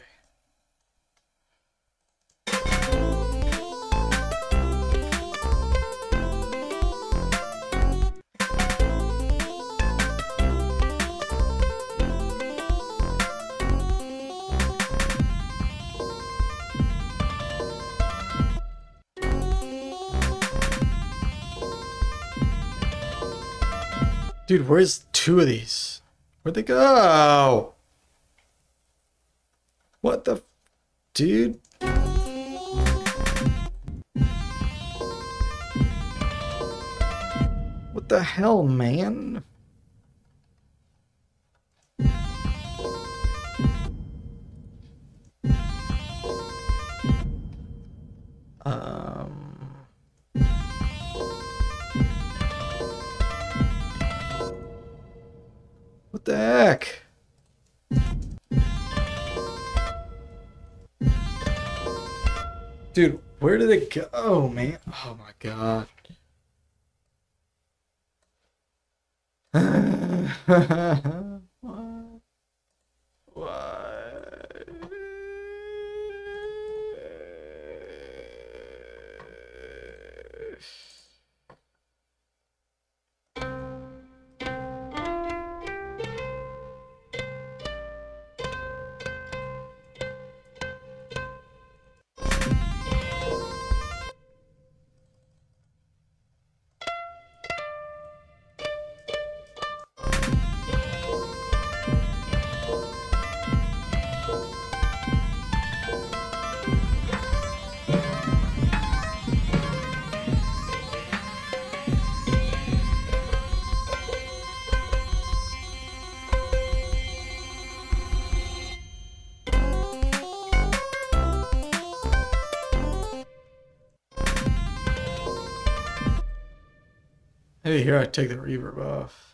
Dude, where's two of these? Where'd they go? What the... Dude? What the hell, man? What the heck? Dude, where did it go, man? Oh my god. What? What? Maybe here I take the reverb off.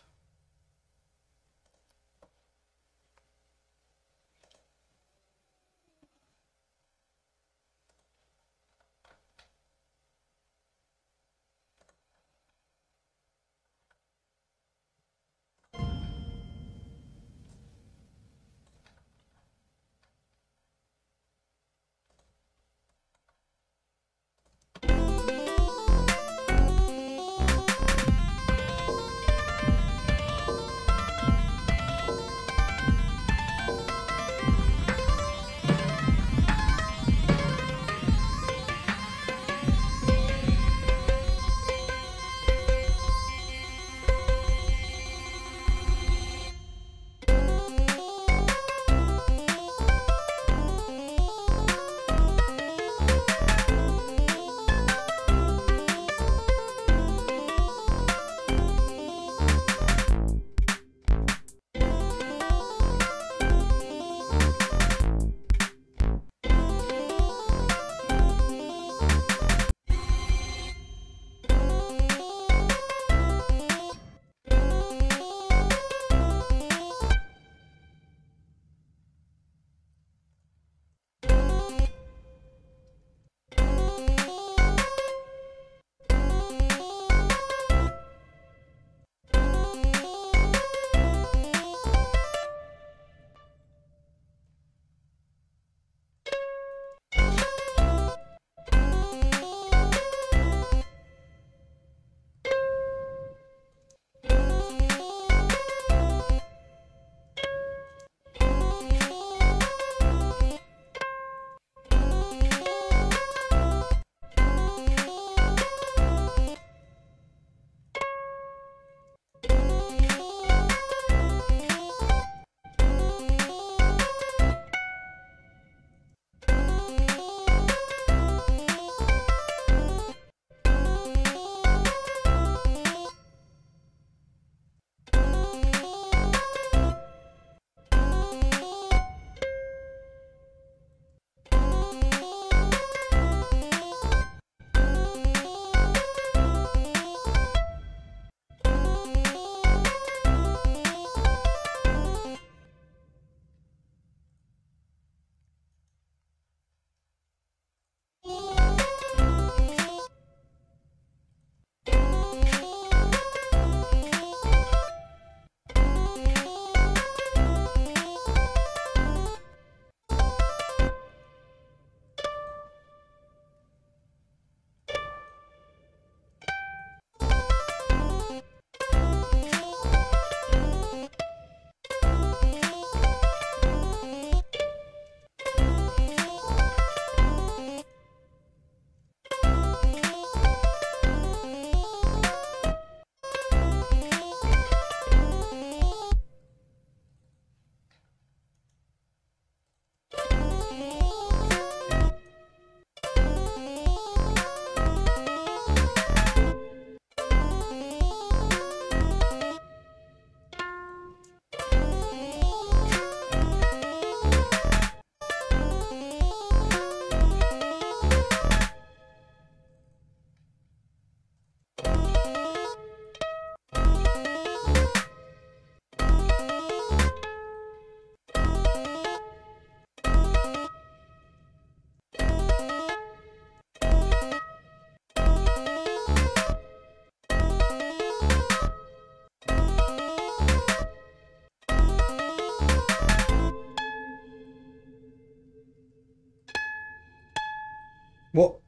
Well,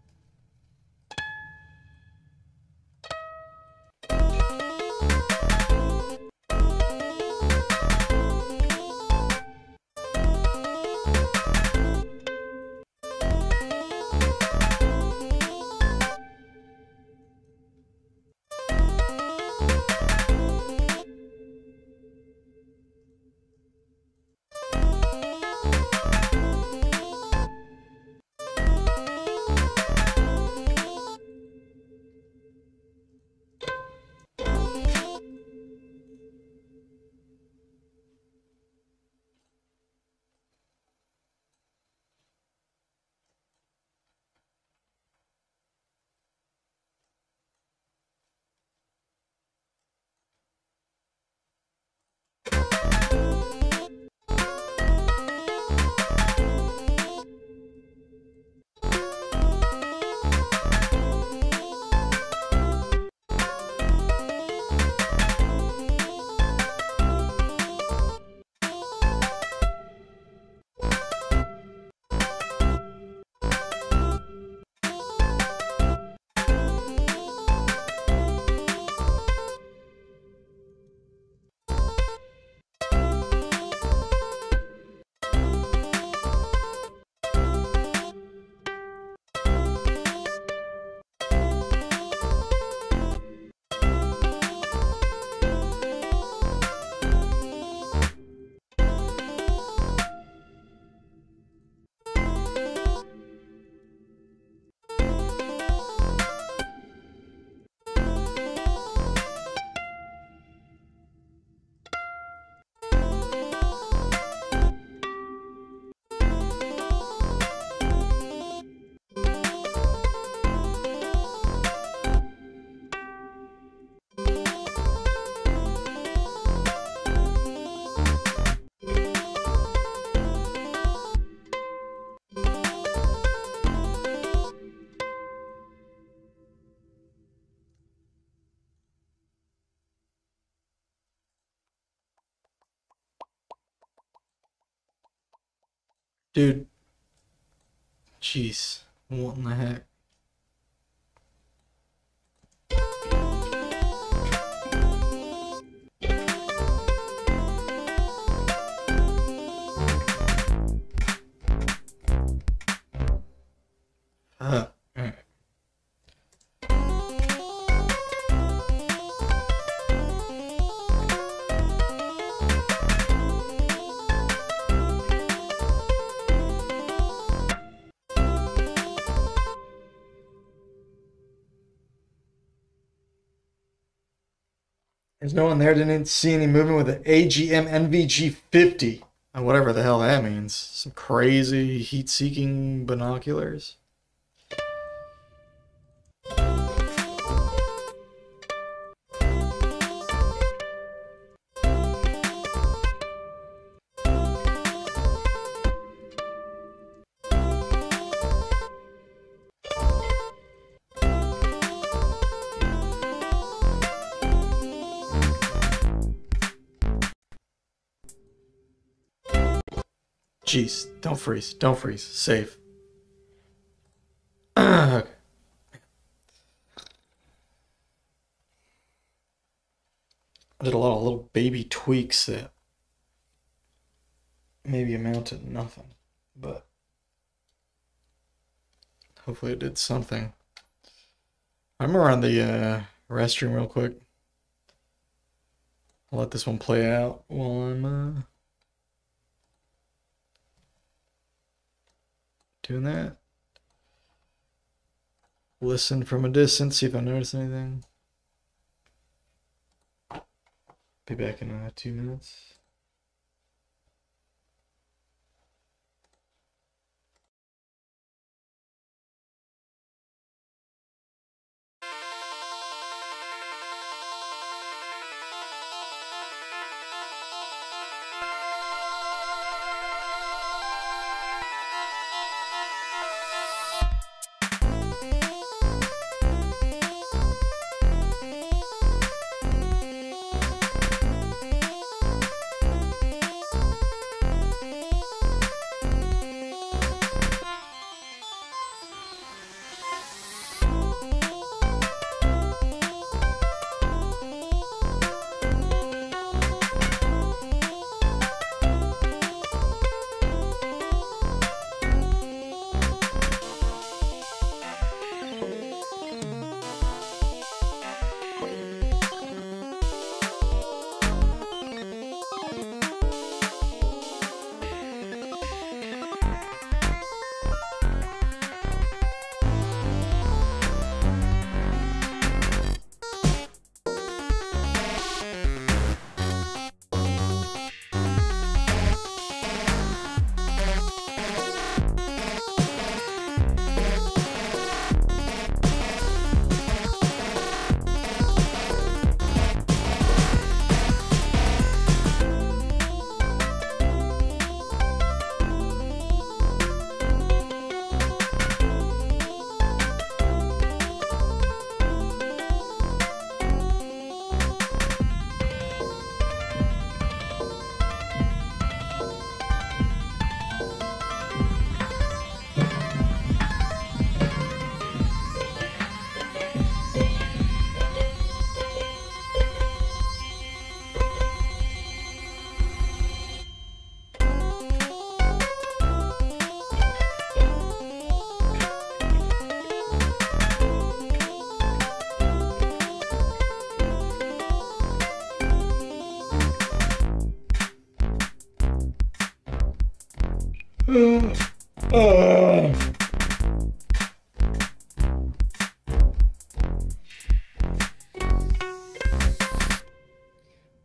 dude, jeez, what in the heck? Alright. There's no one there. Didn't see any movement with an AGM NVG50. Whatever the hell that means. Some crazy heat-seeking binoculars. Jeez, don't freeze. Don't freeze. Safe. Okay. I did a lot of little baby tweaks that maybe amount to nothing, but hopefully it did something. I'm around the restroom real quick. I'll let this one play out while I'm doing that. Listen from a distance, see if I notice anything. Be back in 2 minutes. That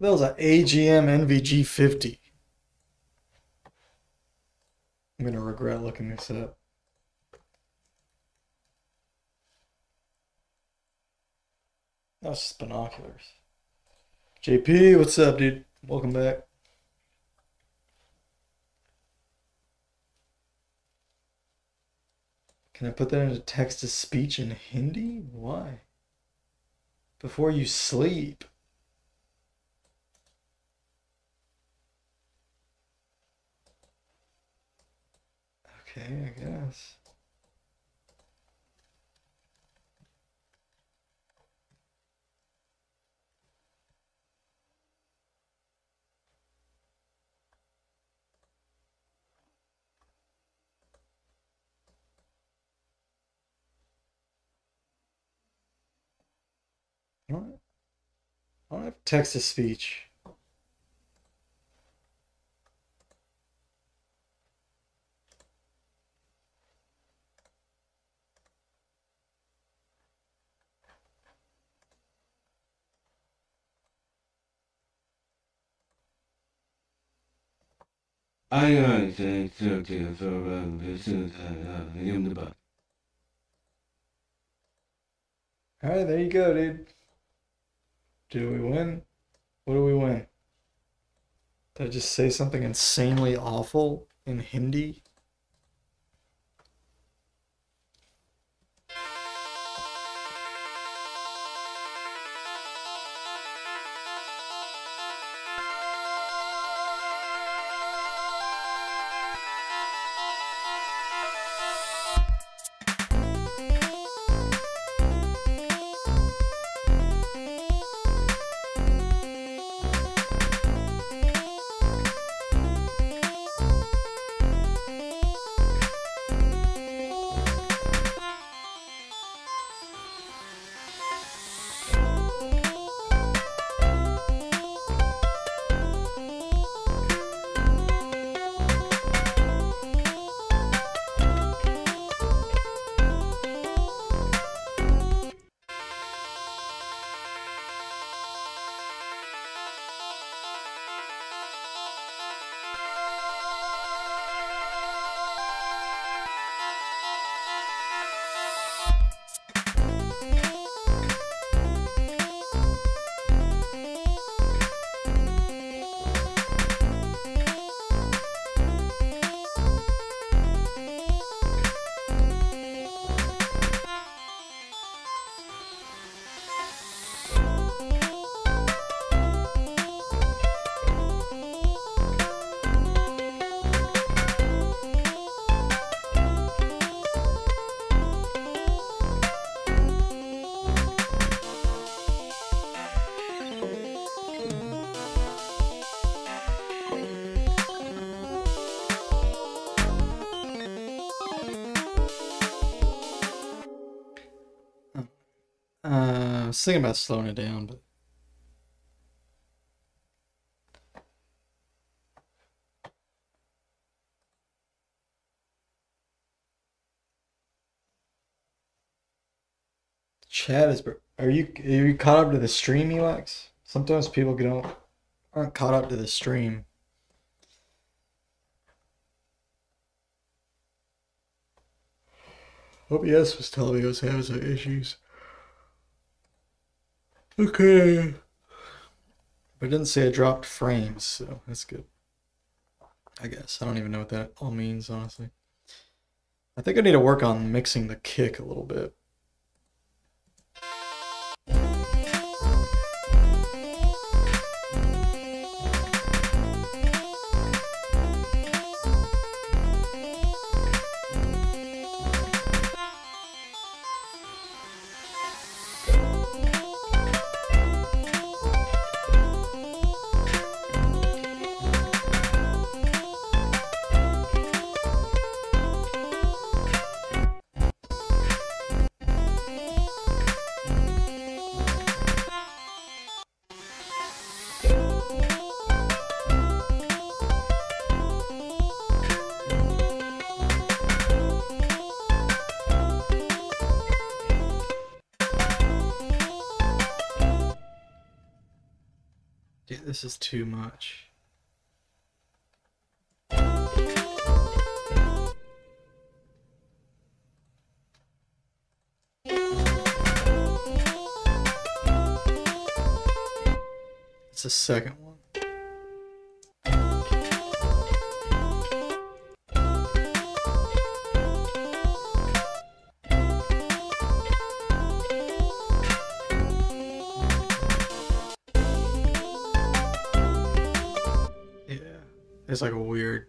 was an AGM NVG 50. I'm gonna regret looking this up. That's just binoculars. JP, what's up, dude? Welcome back. Can I put that into text to speech in Hindi? Why? Before you sleep. Okay, I guess. I don't have text to speech. Alright, okay, so this is in the butt. Alright, there you go, dude. Did we win? What do we win? Did I just say something insanely awful in Hindi? I was thinking about slowing it down, but chat is. Are you caught up to the stream, Elax? Sometimes people aren't caught up to the stream. OBS was telling me I was having some issues. Okay. But it didn't say I dropped frames, so that's good. I guess. I don't even know what that all means, honestly. I think I need to work on mixing the kick a little bit. Yeah, this is too much. It's the second one. Yeah, it's like a weird.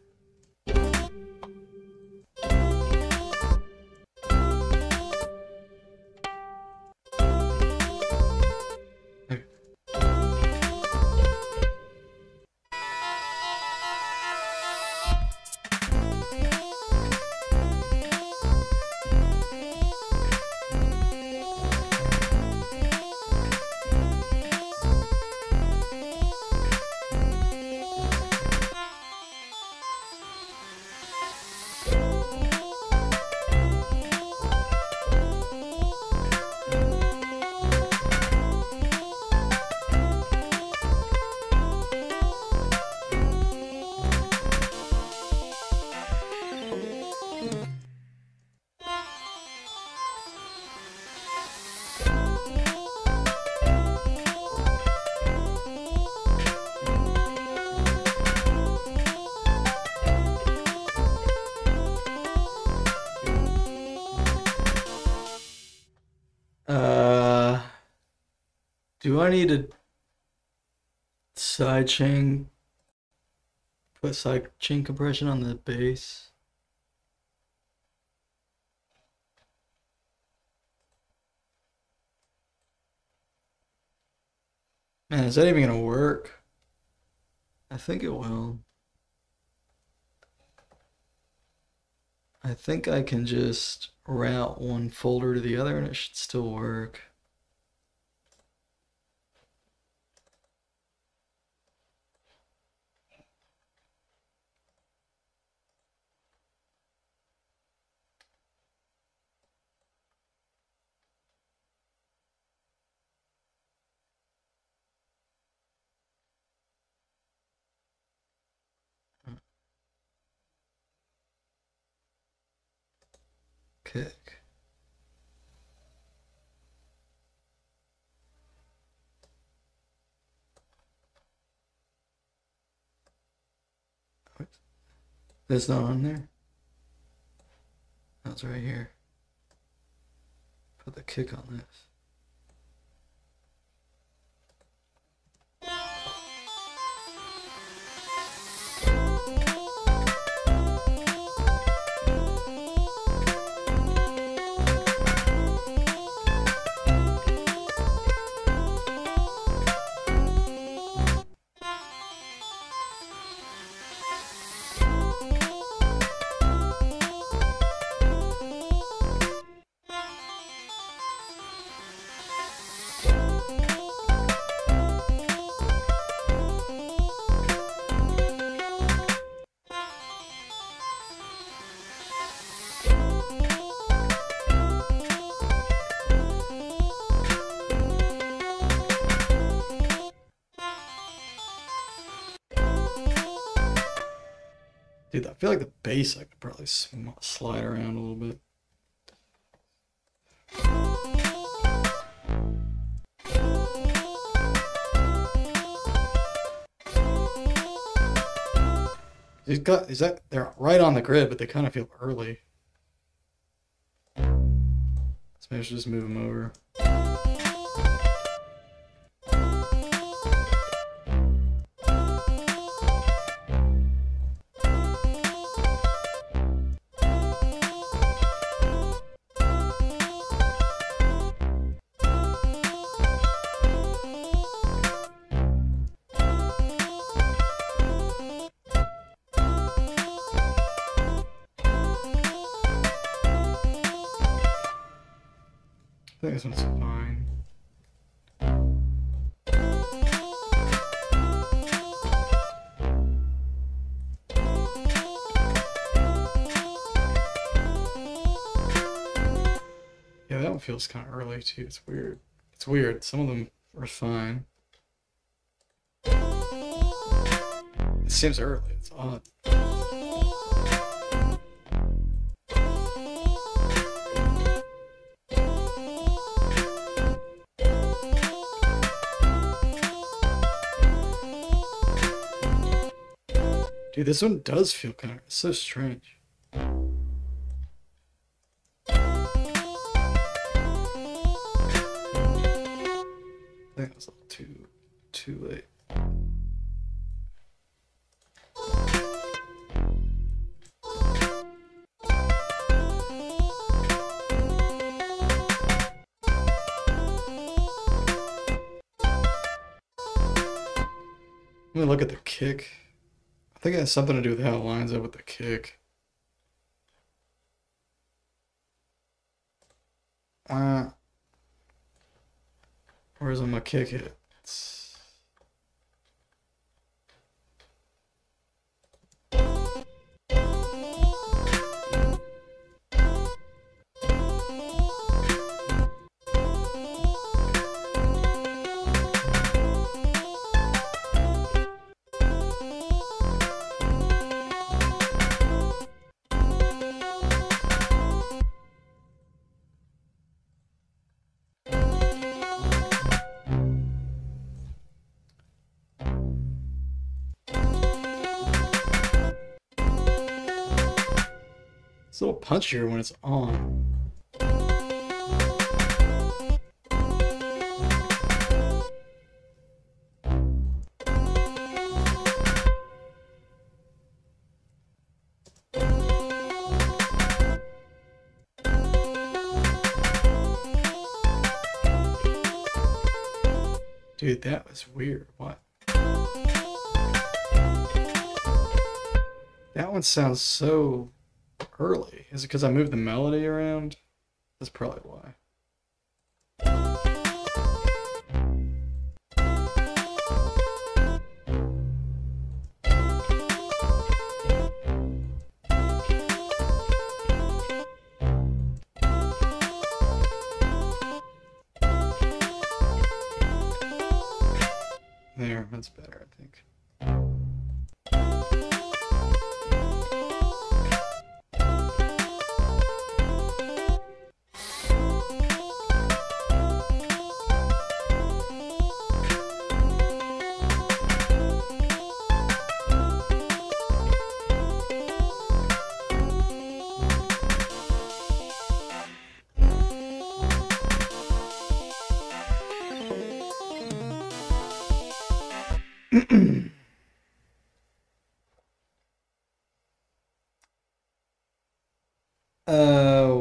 Do I need a sidechain? Put sidechain compression on the bass? Man, is that even gonna work? I think it will. I think I can just route one folder to the other and it should still work. Kick. That's not on there. That's right here. Put the kick on this. Dude, I feel like the bass I could probably slide around a little bit. They're right on the grid, but they kind of feel early. So maybe I should just move them over. I think this one's fine. Yeah, that one feels kind of early too. It's weird. It's weird. Some of them are fine. seems early. It's odd. Dude, this one does feel kind of so strange. I think it was a little too late. Let me look at the kick. I think it has something to do with how it lines up with the kick. Where's my kick hit? It's a little punchier when it's on. Dude, that was weird. What? That one sounds so early. Is it because I moved the melody around? That's probably why. There, that's better, I think.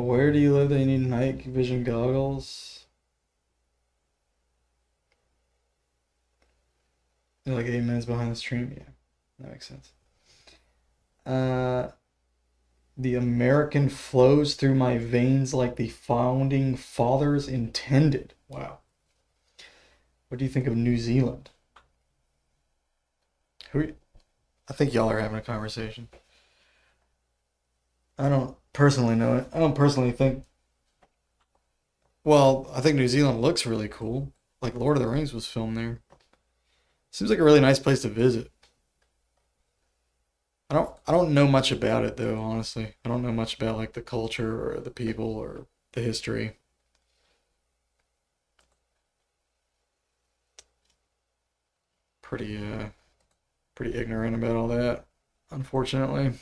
Where do you live that you need night vision goggles? You're like 8 minutes behind the stream. Yeah, that makes sense. The American flows through my veins like the founding fathers intended. Wow. What do you think of New Zealand? I think y'all are having a conversation. I don't personally know it. I don't personally think. Well, I think New Zealand looks really cool. Like Lord of the Rings was filmed there. Seems like a really nice place to visit. I don't know much about it though, honestly. I don't know much about like the culture or the people or the history. Pretty ignorant about all that, unfortunately.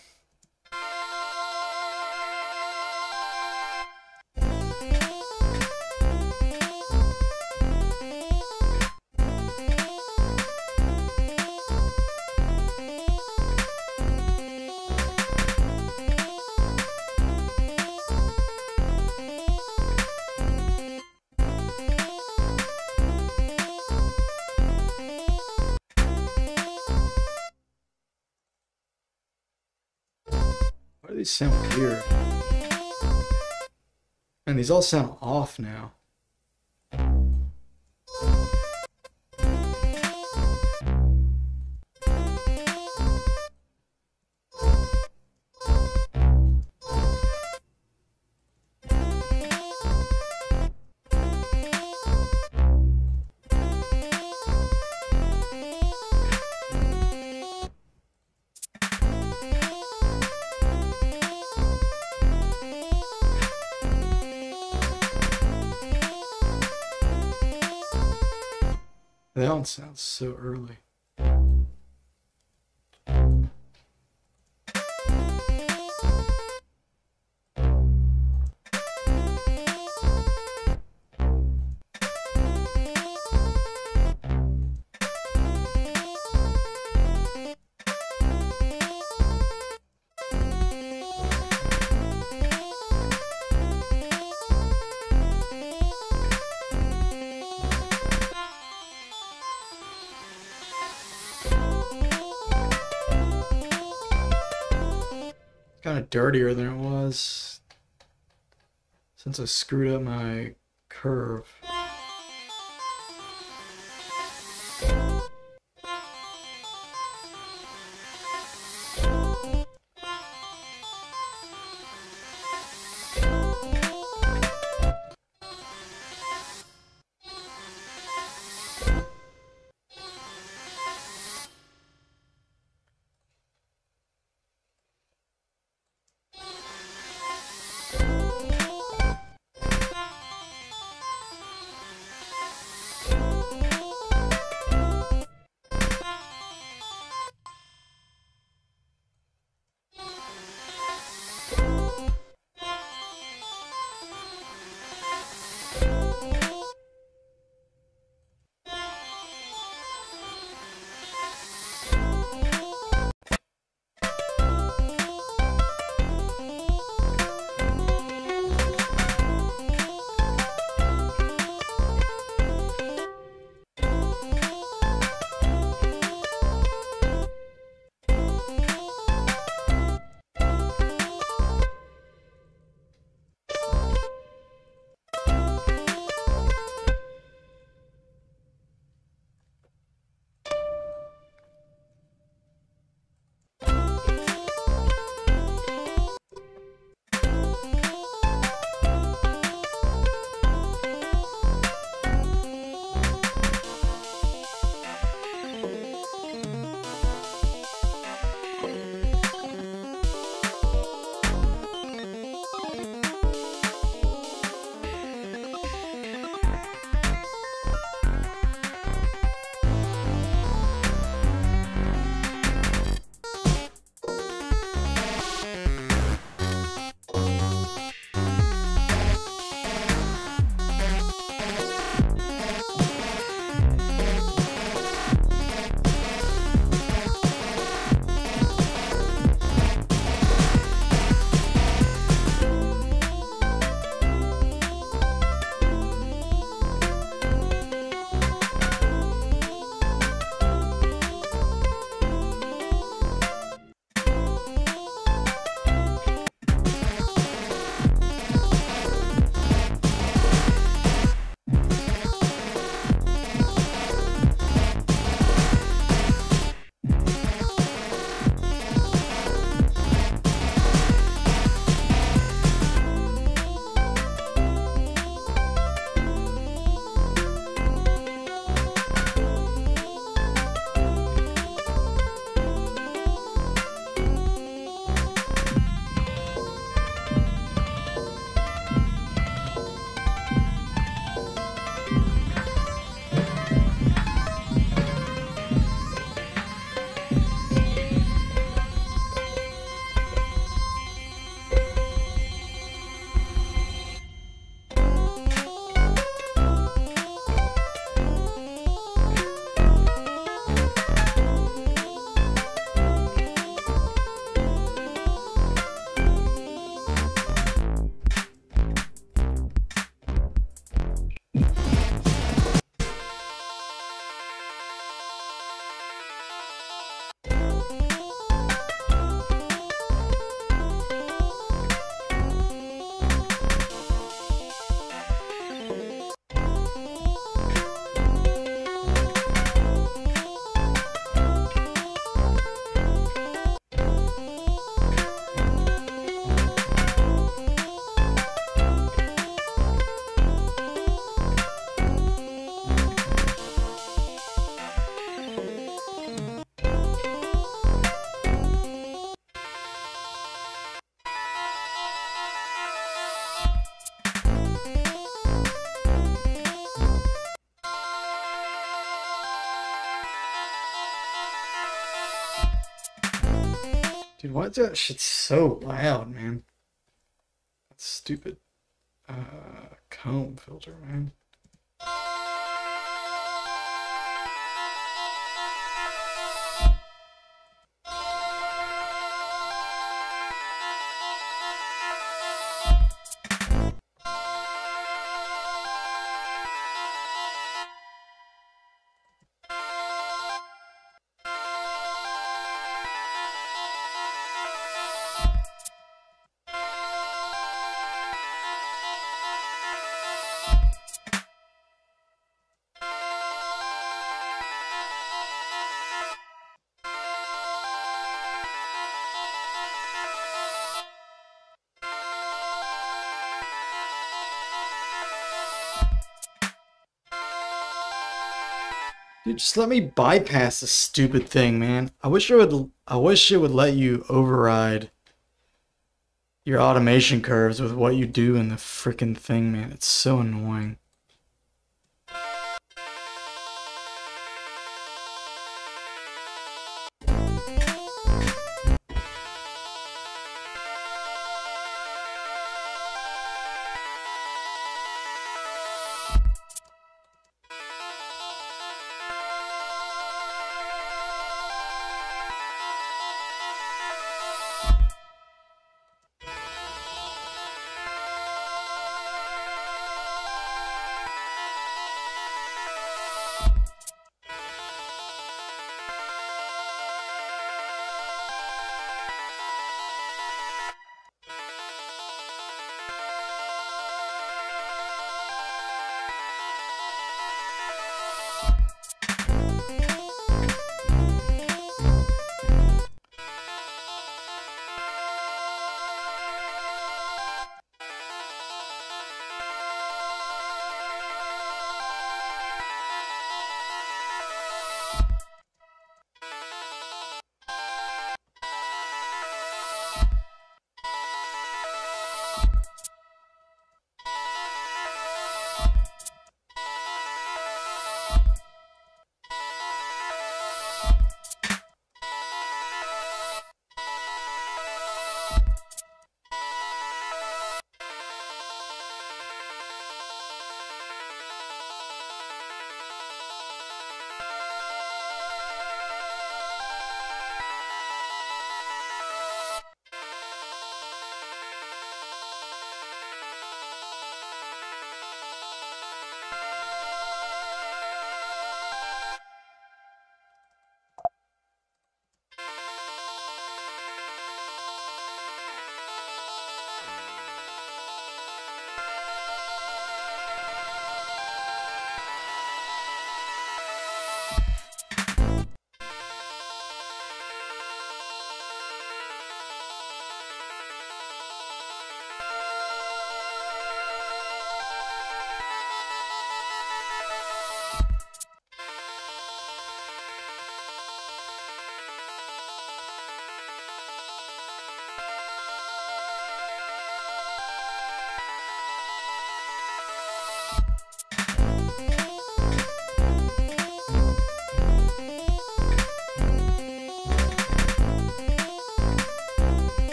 Why do these sound weird? And these all sound off now. That one sounds so early. Kind of dirtier than it was since I screwed up my curve. Why's that shit so loud, man? That's stupid. Comb filter, man. Dude, just let me bypass this stupid thing, man. I wish it would let you override your automation curves with what you do in the freaking thing, man. It's so annoying.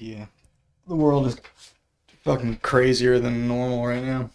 Yeah. The world is fucking crazier than normal right now.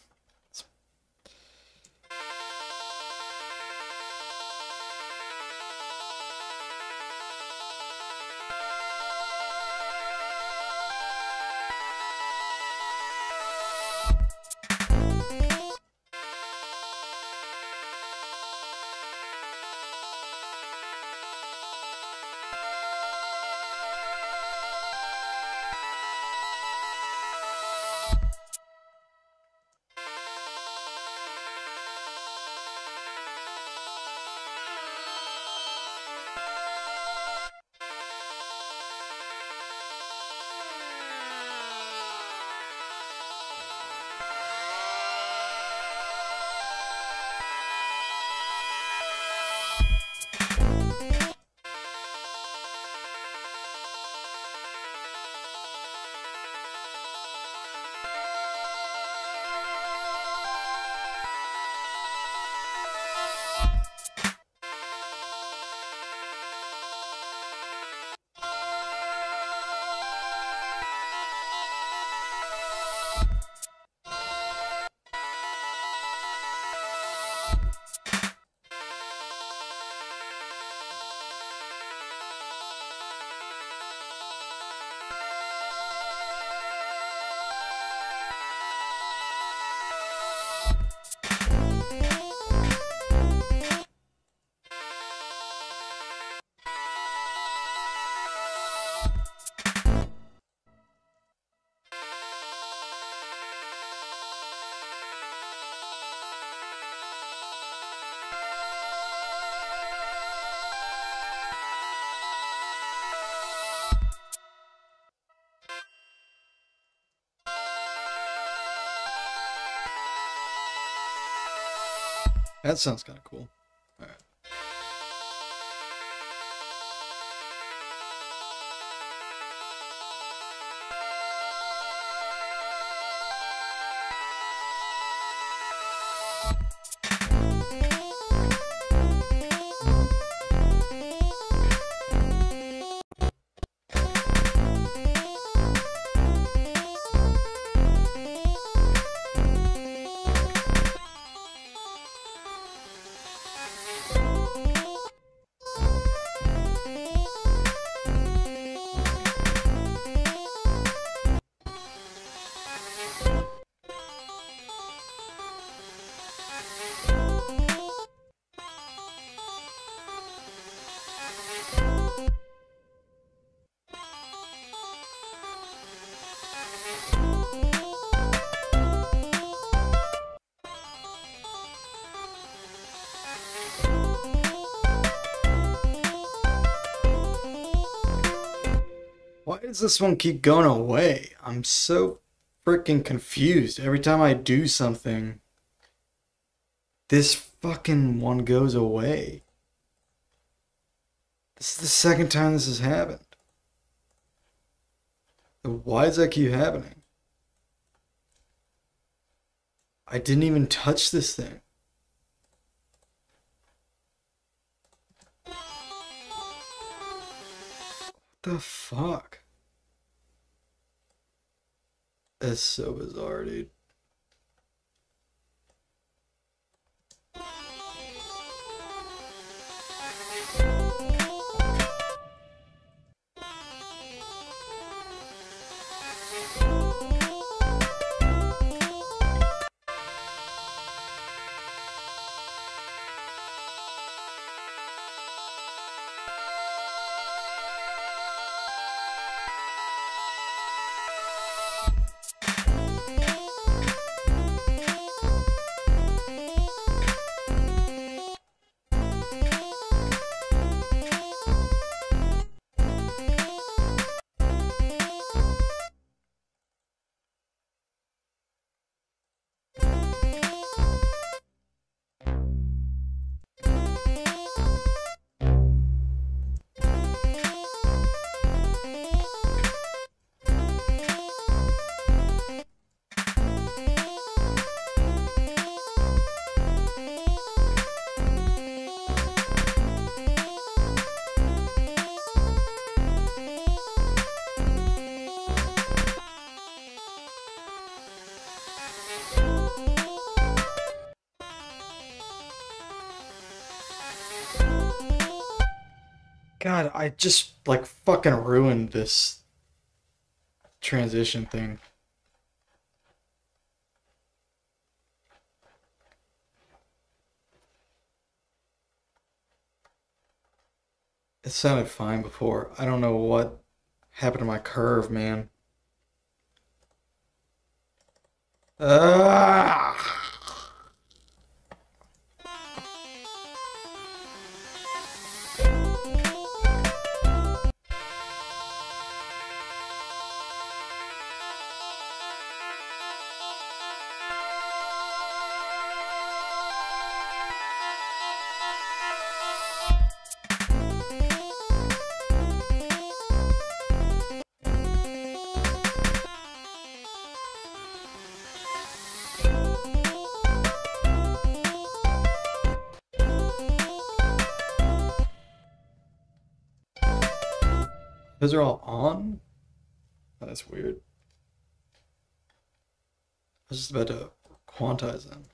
That sounds kind of cool. All right. Why does this one keep going away? I'm so freaking confused. Every time I do something, this fucking one goes away. This is the second time this has happened. Why does that keep happening? I didn't even touch this thing. What the fuck? That's so bizarre, dude. God, I just like fucking ruined this transition thing. It sounded fine before. I don't know what happened to my curve, man. Ah! Those are all on? Oh, that's weird. I was just about to quantize them.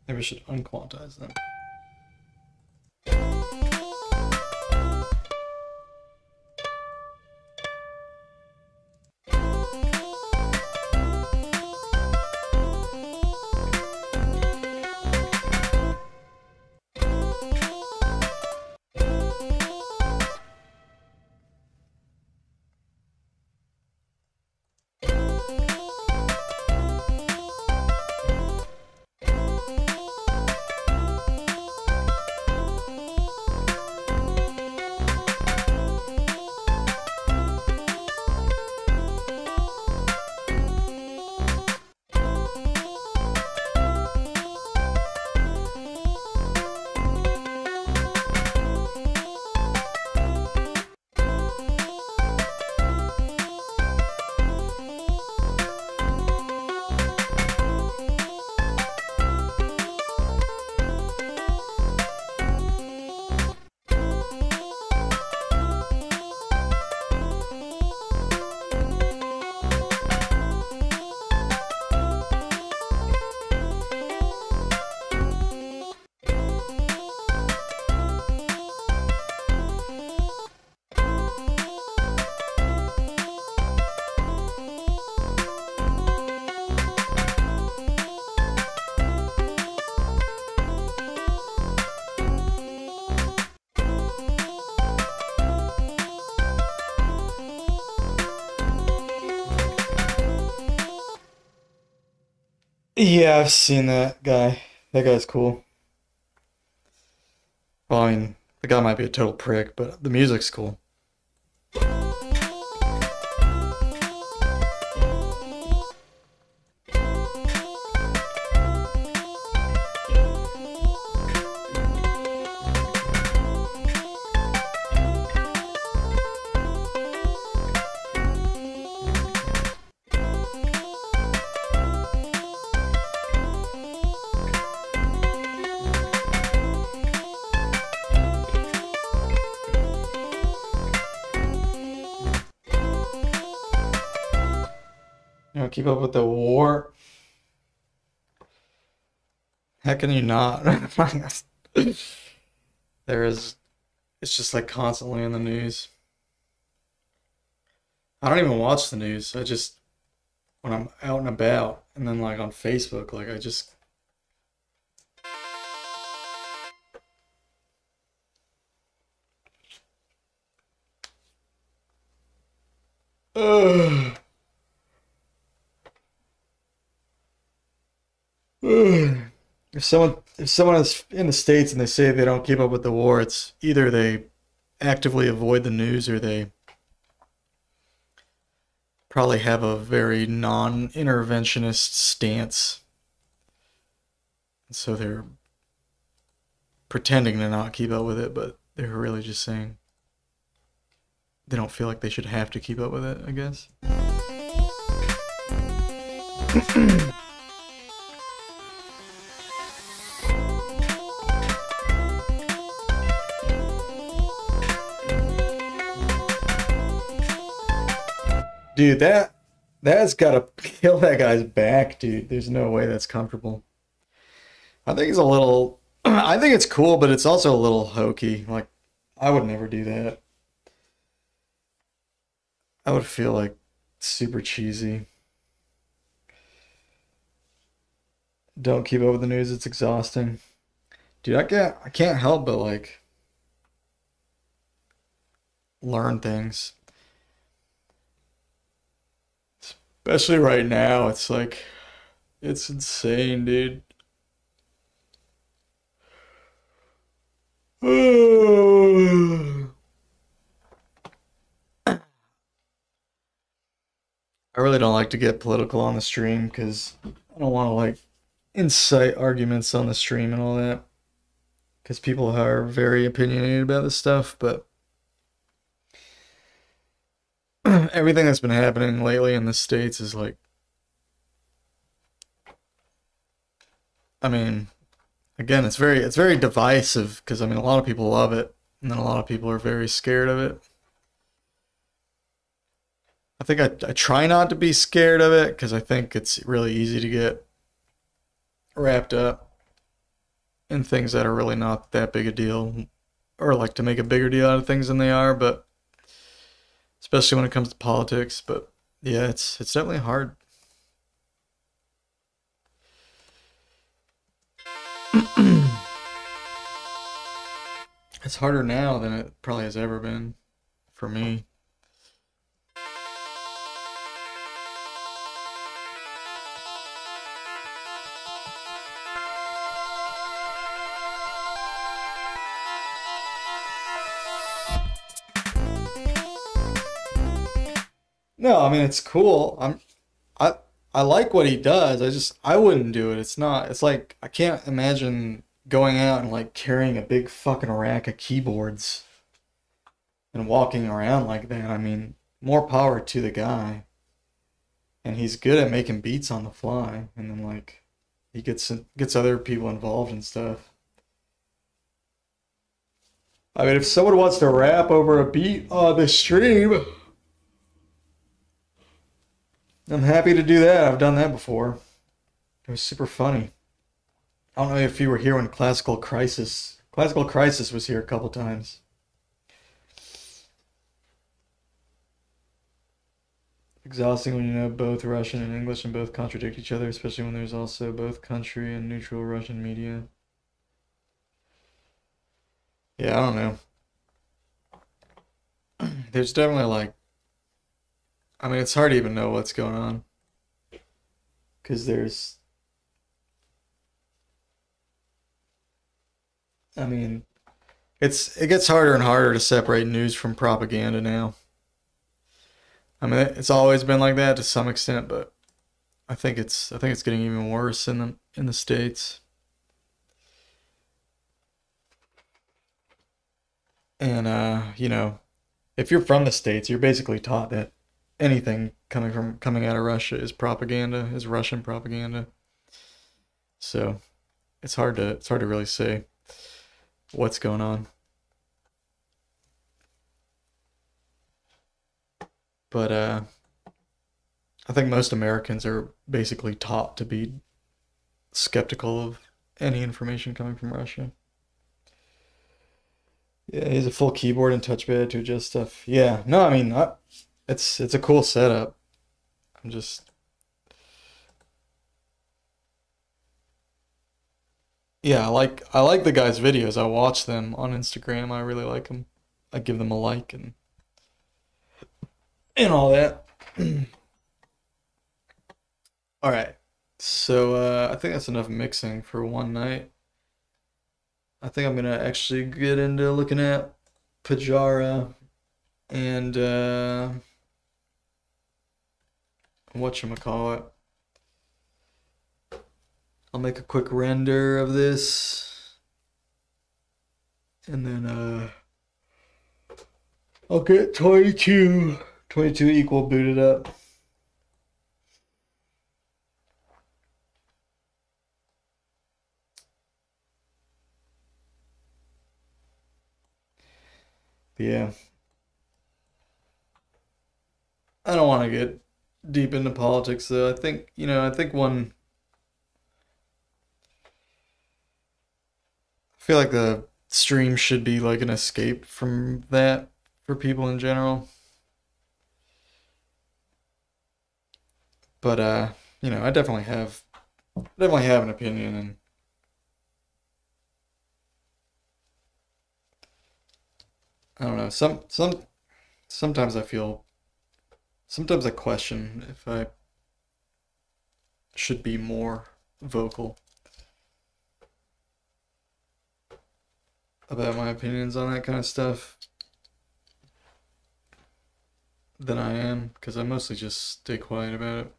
Maybe I should unquantize them. Yeah, I've seen that guy. That guy's cool. Well, I mean, the guy might be a total prick, but the music's cool. You know, keep up with the war. How can you not? There is, it's just like constantly in the news. I don't even watch the news. I just, when I'm out and about, and then like on Facebook, like I just, ugh, ugh. If someone is in the States and they say they don't keep up with the war, it's either they actively avoid the news or they probably have a very non-interventionist stance. So they're pretending to not keep up with it, but they're really just saying they don't feel like they should have to keep up with it, I guess. Dude, that's gotta kill that guy's back, dude. There's no way that's comfortable. I think it's a little I think it's cool, but it's also a little hokey. Like I would never do that. I would feel like super cheesy. Don't keep up with the news, it's exhausting. Dude, I can't help but like learn things. Especially right now, it's like it's insane, dude. I really don't like to get political on the stream because I don't want to like incite arguments on the stream and all that because people are very opinionated about this stuff. But everything that's been happening lately in the States is like, I mean, again, it's very divisive because I mean a lot of people love it and then a lot of people are very scared of it. I think I try not to be scared of it because I think it's really easy to get wrapped up in things that are really not that big a deal, or like to make a bigger deal out of things than they are, but especially when it comes to politics. But yeah, it's definitely hard. It's harder now than it probably has ever been for me. No, I mean it's cool. I I like what he does. I wouldn't do it. It's not. It's like I can't imagine going out and like carrying a big fucking rack of keyboards and walking around like that. I mean, more power to the guy. And he's good at making beats on the fly. And then like he gets other people involved and stuff. I mean, if someone wants to rap over a beat on the stream, I'm happy to do that. I've done that before. It was super funny. I don't know if you were here when Classical Crisis was here a couple times. Exhausting when you know both Russian and English and both contradict each other, especially when there's also both country and neutral Russian media. Yeah, I don't know. There's definitely like, I mean, it's hard to even know what's going on because there's I mean, it gets harder and harder to separate news from propaganda now. I mean, it's always been like that to some extent, but I think it's getting even worse in the States. And you know, if you're from the States, you're basically taught that anything coming out of Russia is propaganda, is Russian propaganda. So it's hard to really say what's going on. But I think most Americans are basically taught to be skeptical of any information coming from Russia. Yeah, he has a full keyboard and touchpad to adjust stuff. Yeah, no, I mean, it's a cool setup. I'm just yeah, I like the guy's videos. I watch them on Instagram. I really like them. I give them a like and all that. All right. So I think that's enough mixing for one night. I think I'm gonna actually get into looking at Pajara and whatchamacallit. I'll make a quick render of this and then I'll get 22 equal booted up. But yeah, I don't want to get deep into politics though. I think, I think I feel like the stream should be like an escape from that for people in general. But I definitely have an opinion and I don't know. Sometimes sometimes I question if I should be more vocal about my opinions on that kind of stuff than I am because I mostly just stay quiet about it.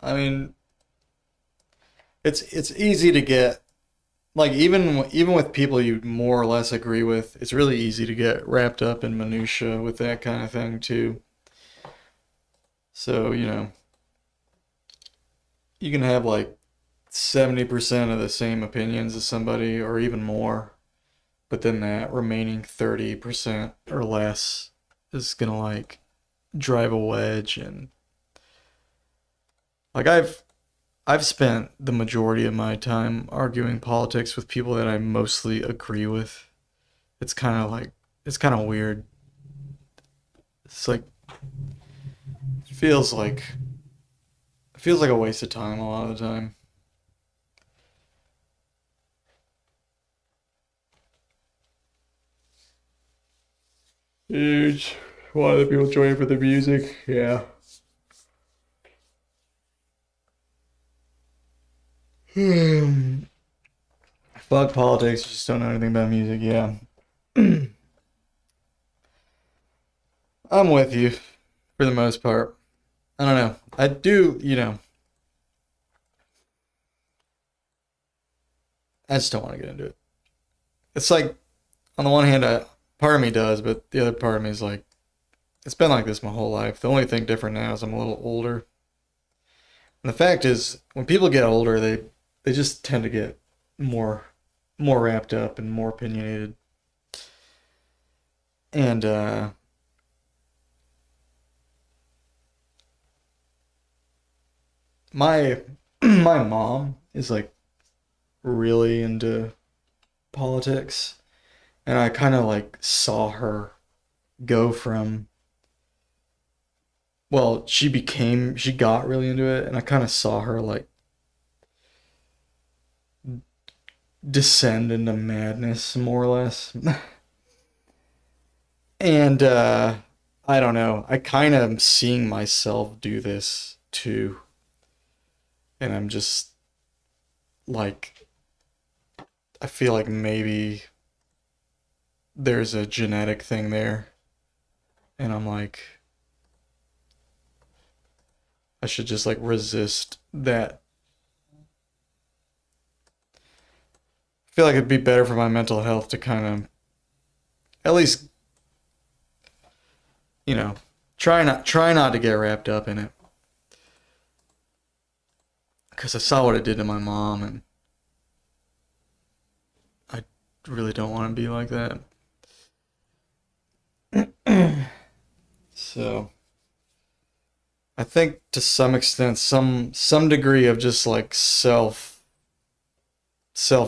I mean, it's easy to get like even with people you more or less agree with, it's really easy to get wrapped up in minutia with that kind of thing too. So, you can have like 70% of the same opinions as somebody or even more, but then that remaining 30% or less is gonna like drive a wedge and like I've spent the majority of my time arguing politics with people that I mostly agree with. It's kind of like it's kind of weird. It's like feels like feels like a waste of time a lot of the time. Huge. A lot of the people join for the music. Yeah. Fuck politics. Just don't know anything about music. Yeah. I'm with you for the most part. I don't know. I do, I just don't want to get into it. It's like, on the one hand, part of me does, but the other part of me is like, it's been like this my whole life. The only thing different now is I'm a little older. And the fact is, when people get older, they just tend to get more more wrapped up and more opinionated. And my my mom is like really into politics, and I kind of like saw her go from, well, she got really into it, and I kind of saw her like descend into madness more or less. And I don't know. I kind of am seeing myself do this too. And I'm just like, I feel like maybe there's a genetic thing there. And I'm like, I should just like resist that. I feel like it'd be better for my mental health to kind of at least, try not to get wrapped up in it. Because I saw what it did to my mom, and I really don't want to be like that. So I think to some extent, some degree of just like self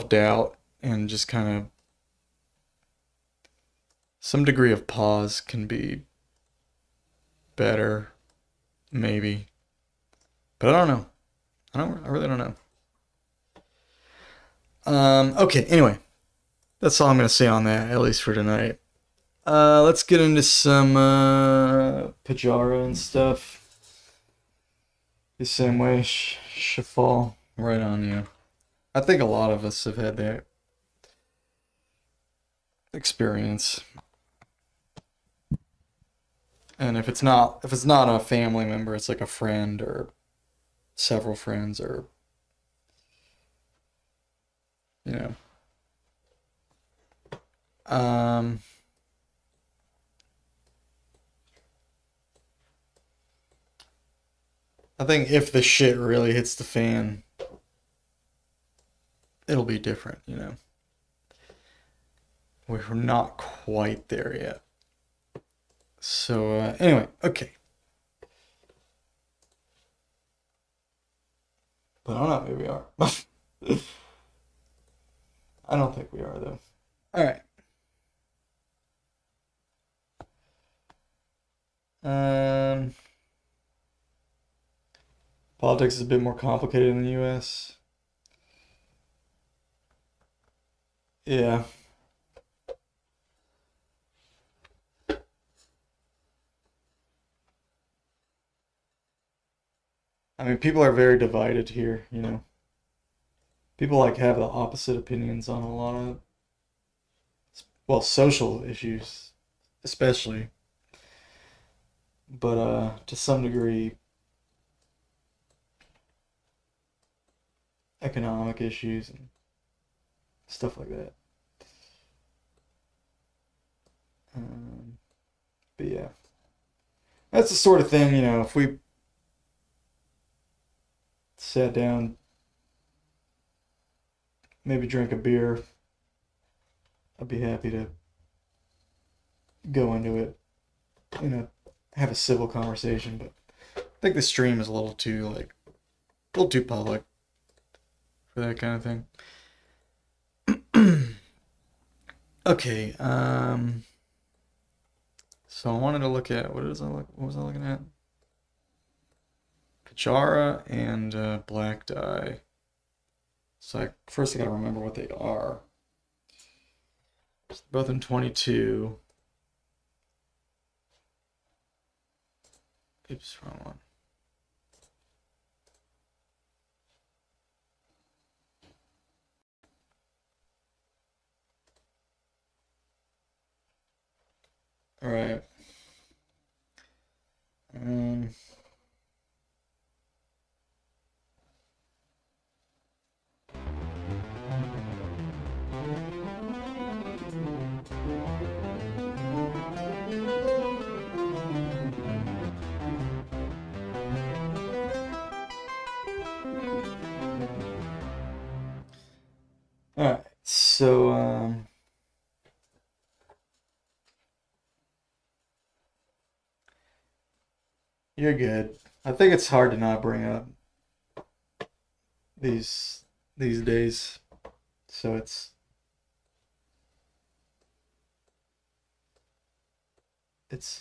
doubt and just kind of some degree of pause can be better, maybe. But I don't know. I really don't know. Okay, anyway, that's all I'm gonna say on that, at least for tonight. Let's get into some pajara and stuff. The same way, shafal, right on you. I think a lot of us have had that experience. And if it's not a family member, it's like a friend or several friends or you know. Um I think if the shit really hits the fan, it'll be different, you know. We're not quite there yet. So anyway, okay. But I don't know, maybe we are. I don't think we are though. All right. Um, Politics is a bit more complicated in the U.S. Yeah. I mean, people are very divided here, you know. People like have the opposite opinions on a lot of, well, social issues, especially. But to some degree, economic issues and stuff like that. Um, but yeah, that's the sort of thing, you know, if we sat down, maybe drink a beer, I'd be happy to go into it, you know, have a civil conversation. But I think the stream is a little too, like, a little too public for that kind of thing. Okay, so I wanted to look at, what was I looking at? Pajara and blackdye. So first I gotta remember what they are. Both in 22. Oops, wrong one. All right. Um, all right. So you're good. I think it's hard to not bring up these days. So it's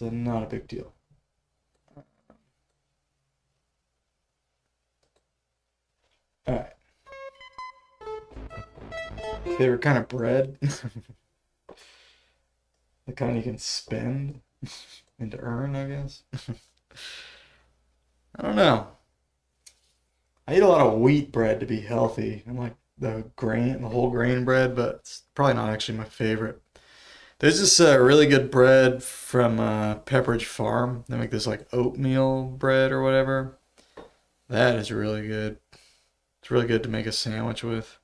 not a big deal. All right. Favorite kind of bread? The kind you can spend and earn, I guess. I don't know. I eat a lot of wheat bread to be healthy, and like the whole grain bread, but it's probably not actually my favorite. There's this really good bread from Pepperidge Farm. They make this like oatmeal bread or whatever. That is really good. It's really good to make a sandwich with.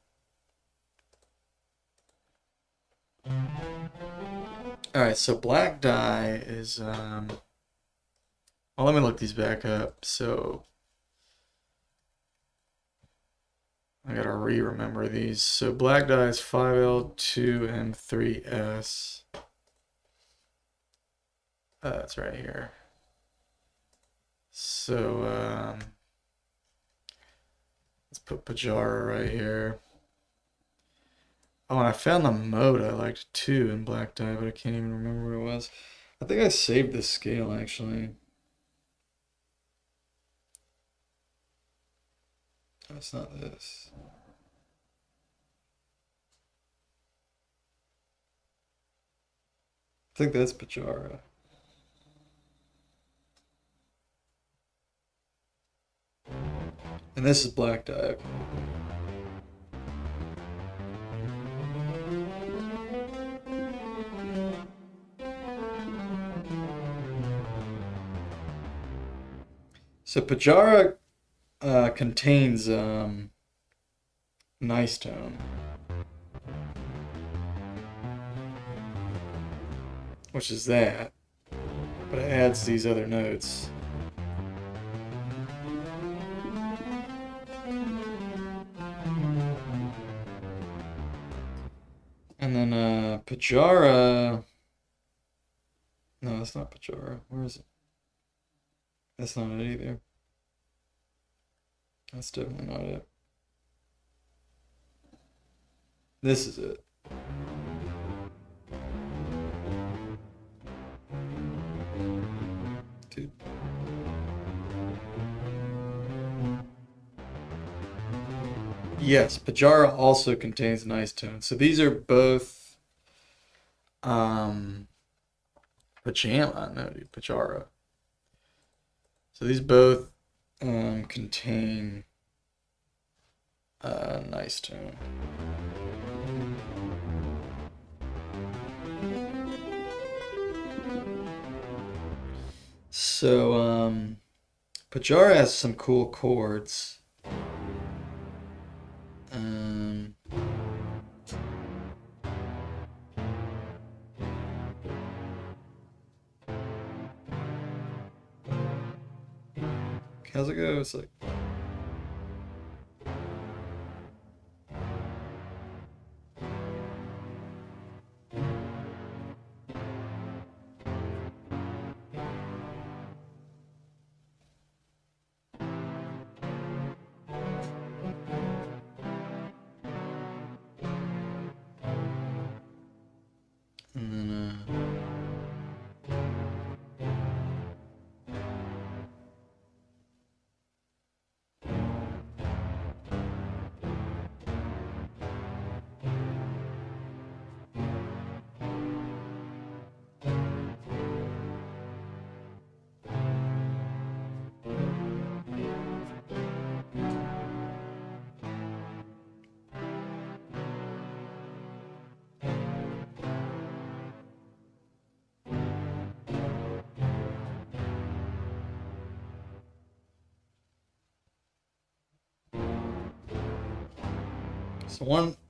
All right, so black dye is well, let me look these back up. So I gotta remember these. So black dye is 5L2M3S. That's right here. So let's put pajara right here. Oh, and I found the mode I liked too in black dye, but I can't even remember what it was. I think I saved this scale actually. Oh, it's not this. I think that's pajara. And this is black dye. So pajara contains nicetone, which is that, but it adds these other notes. And then pajara. No, that's not pajara. Where is it? That's not it either. That's definitely not it. This is it. Dude. Yes, pajara also contains nicetone. So these are both pajama, no dude, pajara. So these both contain nicetone. So pajara has some cool chords. How's it go? It's like. And then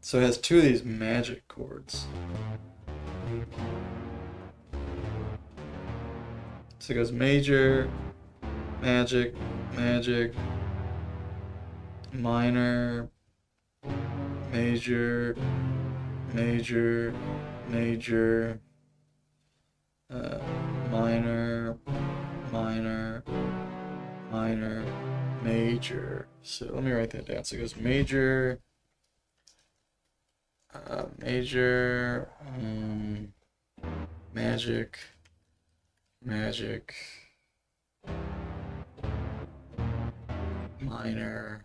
so it has two of these magic chords. So it goes major, magic, magic, minor, major, major, major, minor, minor, minor, major. So let me write that down. So it goes major, Major, magic, magic, minor,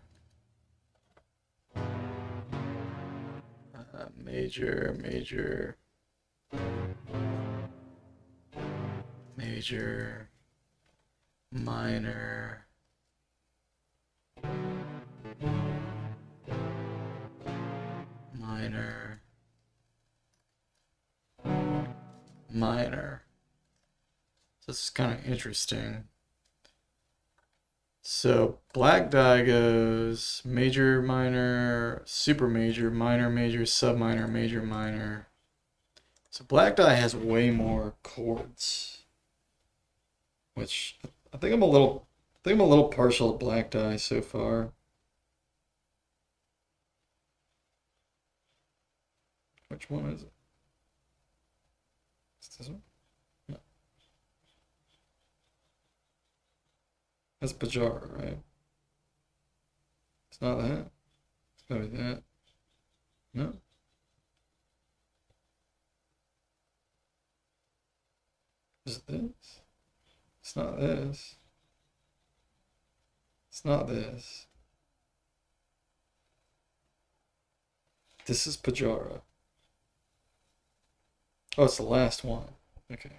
major, major, major, minor, minor, minor. So this is kind of interesting. So black die goes major, minor, super major, minor, major, sub minor, major, minor. So black die has way more chords, which I think I'm a little partial to black die so far. Which one is it? Is this one? No. That's pajara, right? It's not that. It's gotta be that. No. Is it this? It's not this. It's not this. This is pajara. Oh, it's the last one. Okay.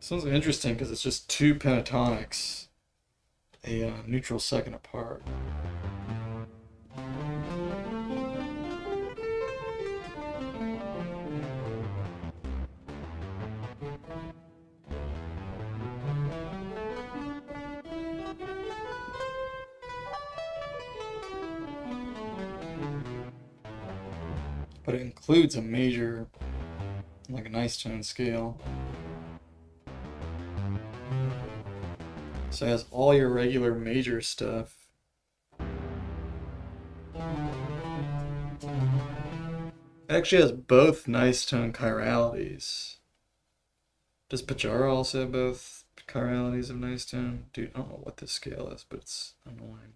This one's interesting because it's just two pentatonics, a neutral second apart. But it includes a major, like a nicetone scale. So it has all your regular major stuff. It actually has both nicetone chiralities. Does pajara also have both chiralities of nicetone? Dude, I don't know what this scale is, but it's annoying.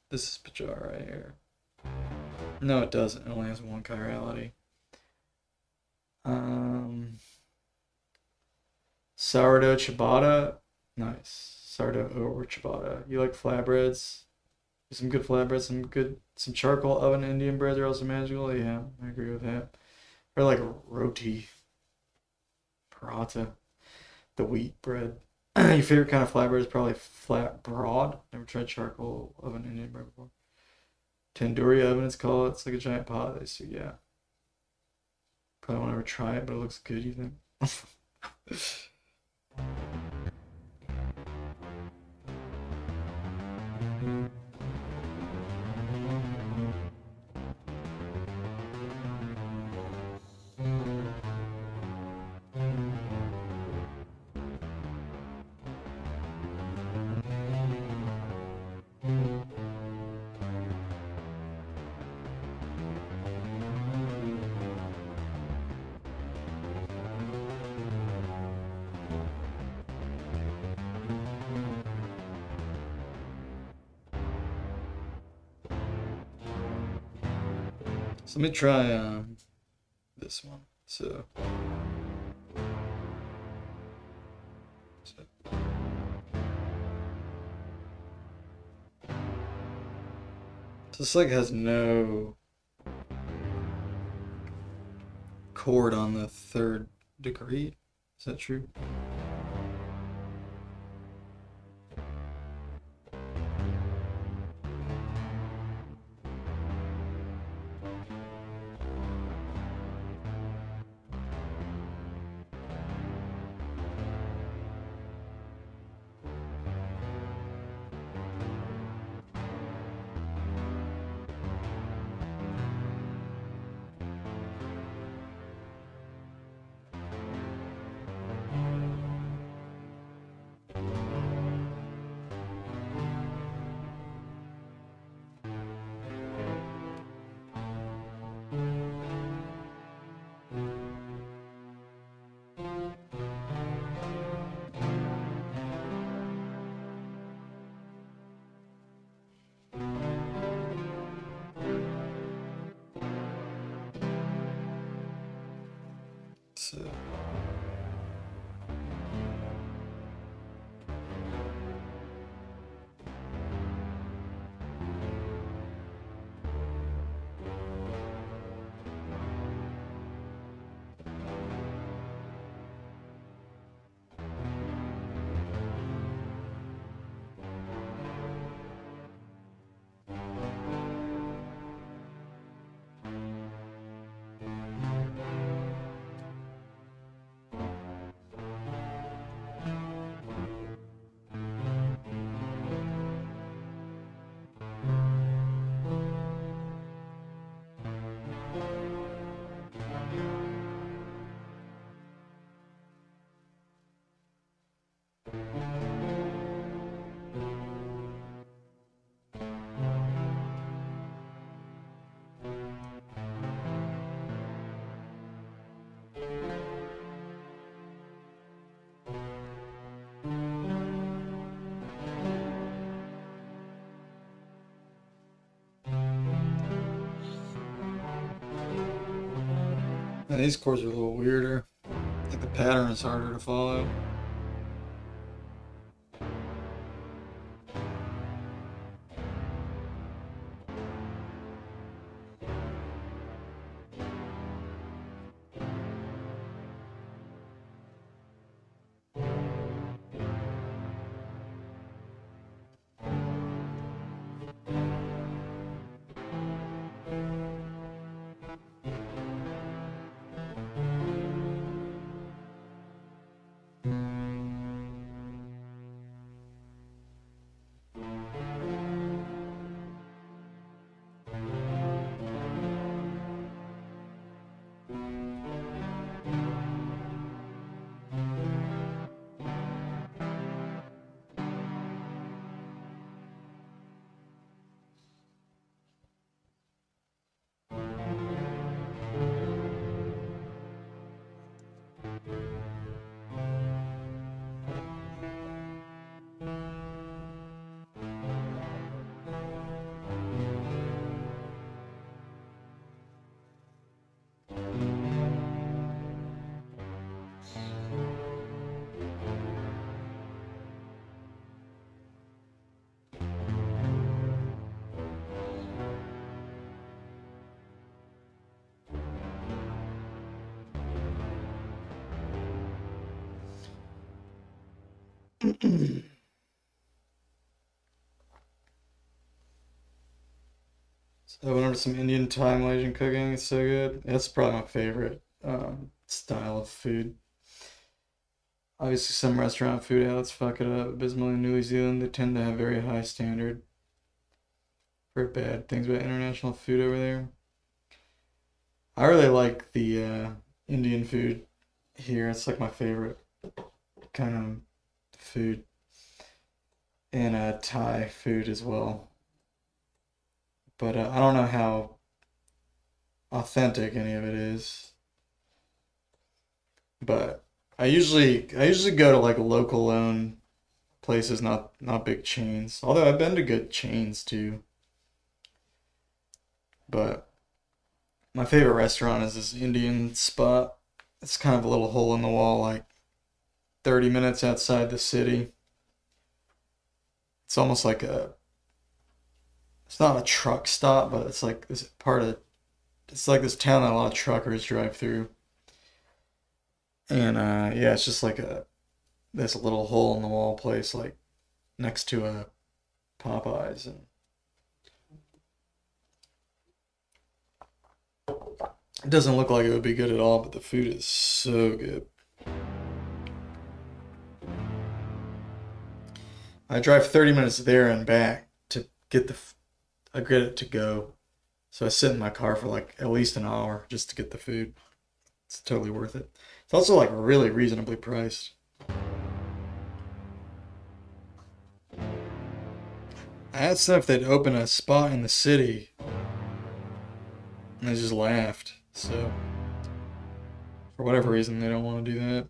This is pajara right here. No, it doesn't. It only has one chirality. Sourdough ciabatta. Nice. Sourdough or ciabatta. You like flatbreads? Some good flatbreads, some charcoal oven Indian breads are also magical. Yeah, I agree with that. Or like roti. Paratha. The wheat bread. Your favorite kind of flatbread is probably flat broad. Never tried charcoal oven Indian bread before. Tandoori oven, it's called. It's like a giant pot. They say, yeah. Probably won't ever try it, but it looks good, you think? So let me try this one. So this like has no chord on the third degree. Is that true? these chords are a little weirder. I think the pattern is harder to follow. So I went over to some Indian Thai Malaysian cooking. It's so good. That's probably my favorite style of food. Obviously, some restaurant food outlets fuck it up abysmally in New Zealand. They tend to have very high standard for bad things about international food over there. I really like the Indian food here. It's like my favorite kind of food. And Thai food as well. But I don't know how authentic any of it is. But I usually go to like local owned places, not big chains. Although I've been to good chains too. But my favorite restaurant is this Indian spot. It's kind of a little hole in the wall, like 30 minutes outside the city. It's almost like it's not a truck stop, but it's like it's like this town that a lot of truckers drive through. And yeah, it's just like this little hole in the wall place, like next to a Popeyes, and it doesn't look like it would be good at all, but the food is so good. I drive 30 minutes there and back to get I get it to go. So I sit in my car for like at least an hour just to get the food. It's totally worth it. It's also like really reasonably priced. I asked them if they'd open a spot in the city, and they just laughed. So for whatever reason, they don't want to do that.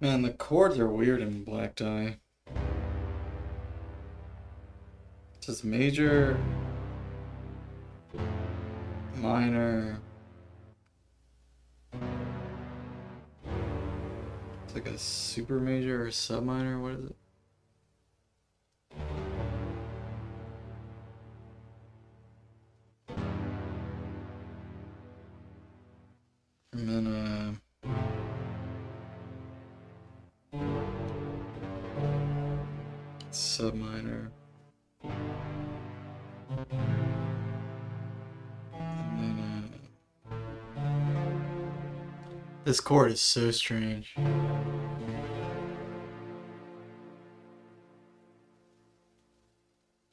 Man, the chords are weird in blackdye. It says major, minor. It's like a super major or sub minor. What is it? And then sub minor. And then this chord is so strange.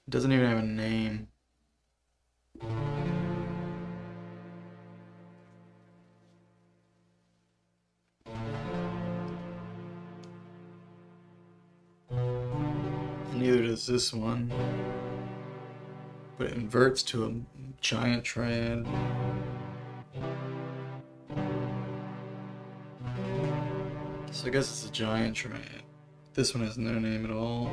It doesn't even have a name. Neither does this one. But it inverts to a giant triad. So I guess it's a giant triad. This one has no name at all.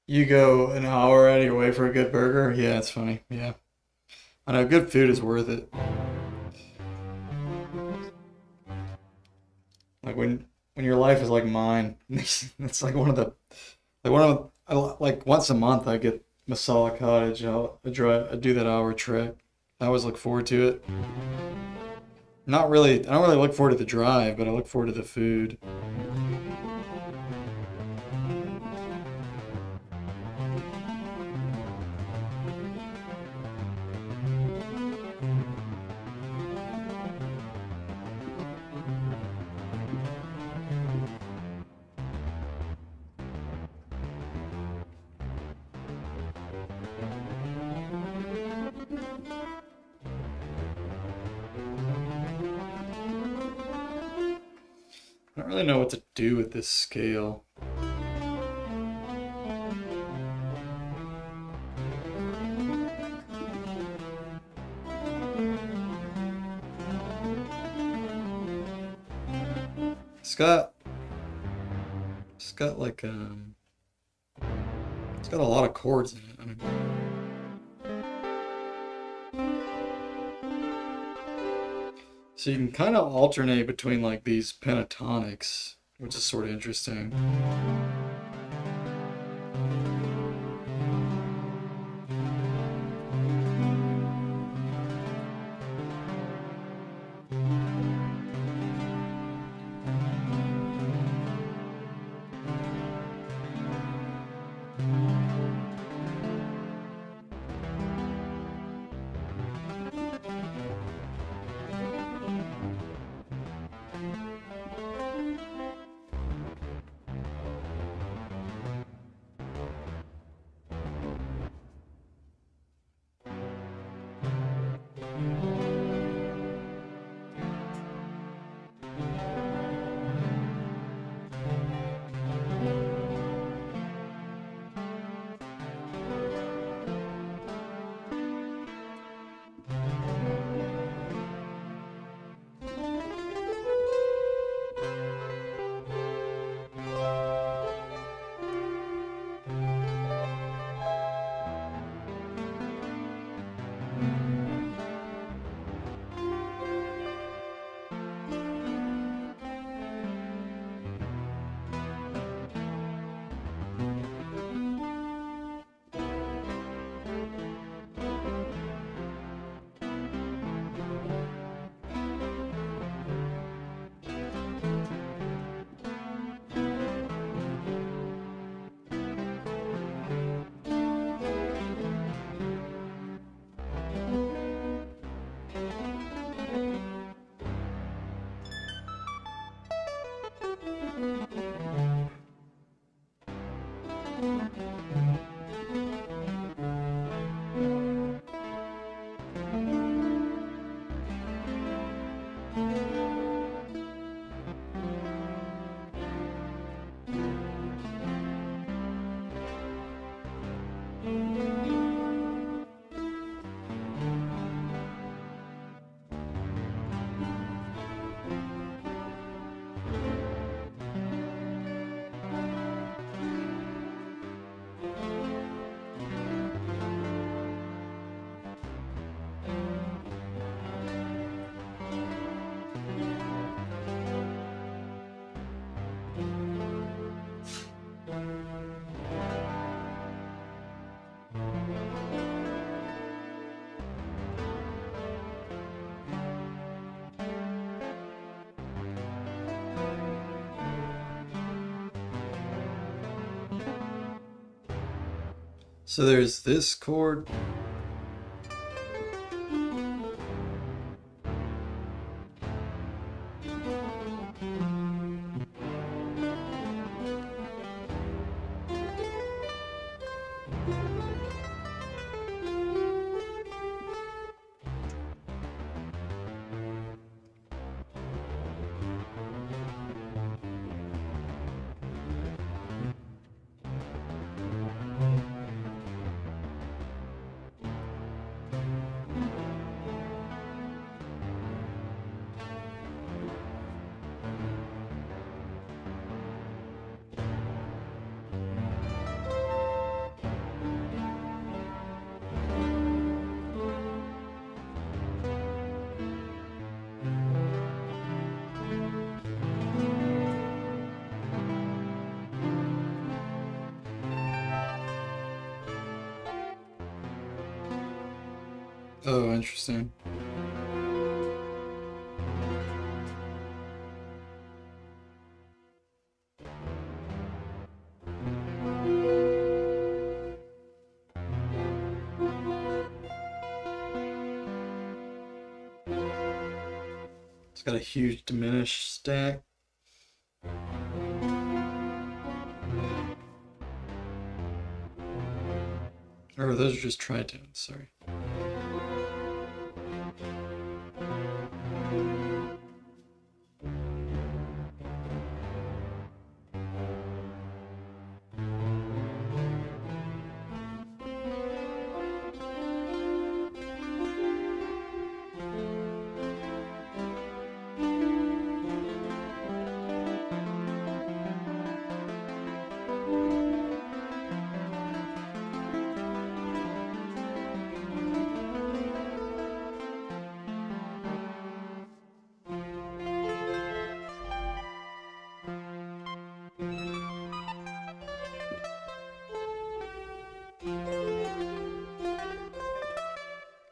You go an hour out of your way for a good burger? Yeah, it's funny. Yeah. I know, good food is worth it. Like when your life is like mine, it's like like once a month I get Masala Cottage. I do that hour trek. I always look forward to it. Not really, I don't really look forward to the drive, but I look forward to the food. I don't really know what to do with this scale. It's got like it's got a lot of chords in it. I mean, so you can kind of alternate between like these pentatonics, which is sort of interesting. So there's this chord. Oh, interesting. It's got a huge diminished stack. Or those are just tritones, sorry.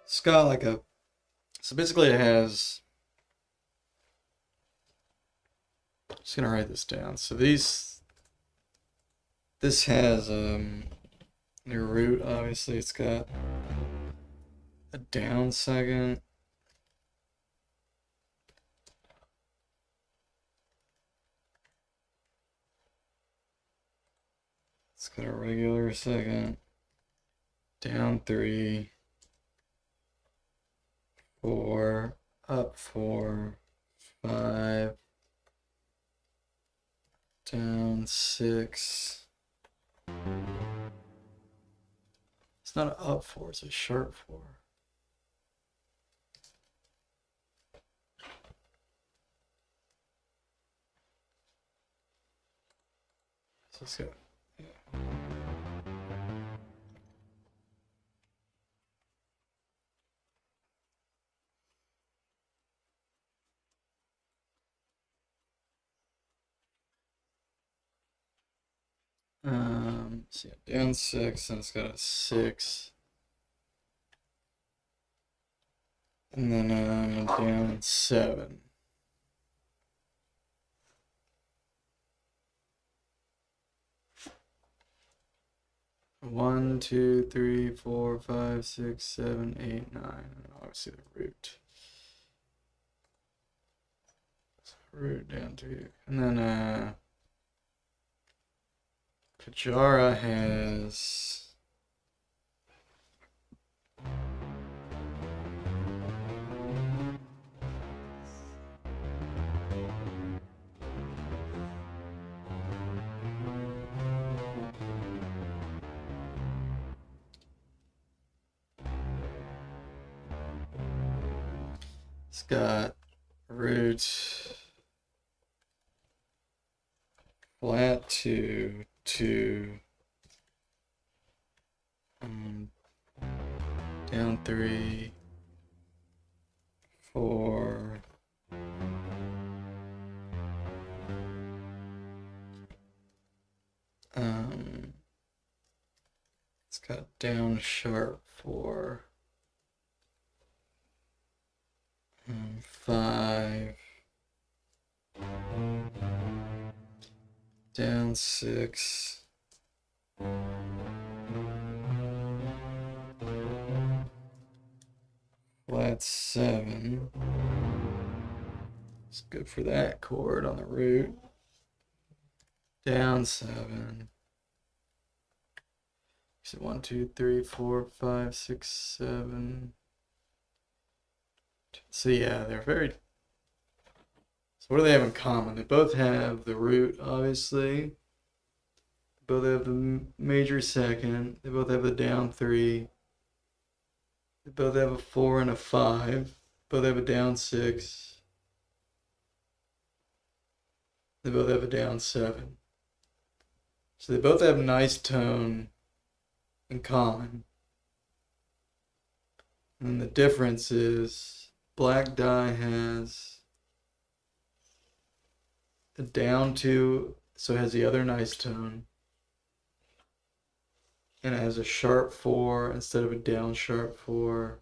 It's got like a, so basically it has, I'm just gonna write this down. So this has your root, obviously it's got a down second. It's got a regular second, down 3, 4, up 4, 5, down 6. It's not an up 4, it's a sharp 4. So let's go. So yeah, down 6, and it's got a 6. And then down 7. One, 2, 3, 4, 5, 6, 7, 8, 9. And obviously the root. So root down 2. And then Pajara has it's got root flat two, down 3, 4, it's got down sharp 4, 5, down 6, flat 7. It's good for that chord on the root. Down 7. So 1, 2, 3, 4, 5, 6, 7. So yeah, they're very. So what do they have in common? They both have the root, obviously. They both have the major second. They both have the down 3. They both have a 4 and a 5. Both have a down 6. They both have a down 7. So they both have nicetone in common. And the difference is blackdye has a down 2, so it has the other nicetone. And it has a sharp 4 instead of a down sharp 4.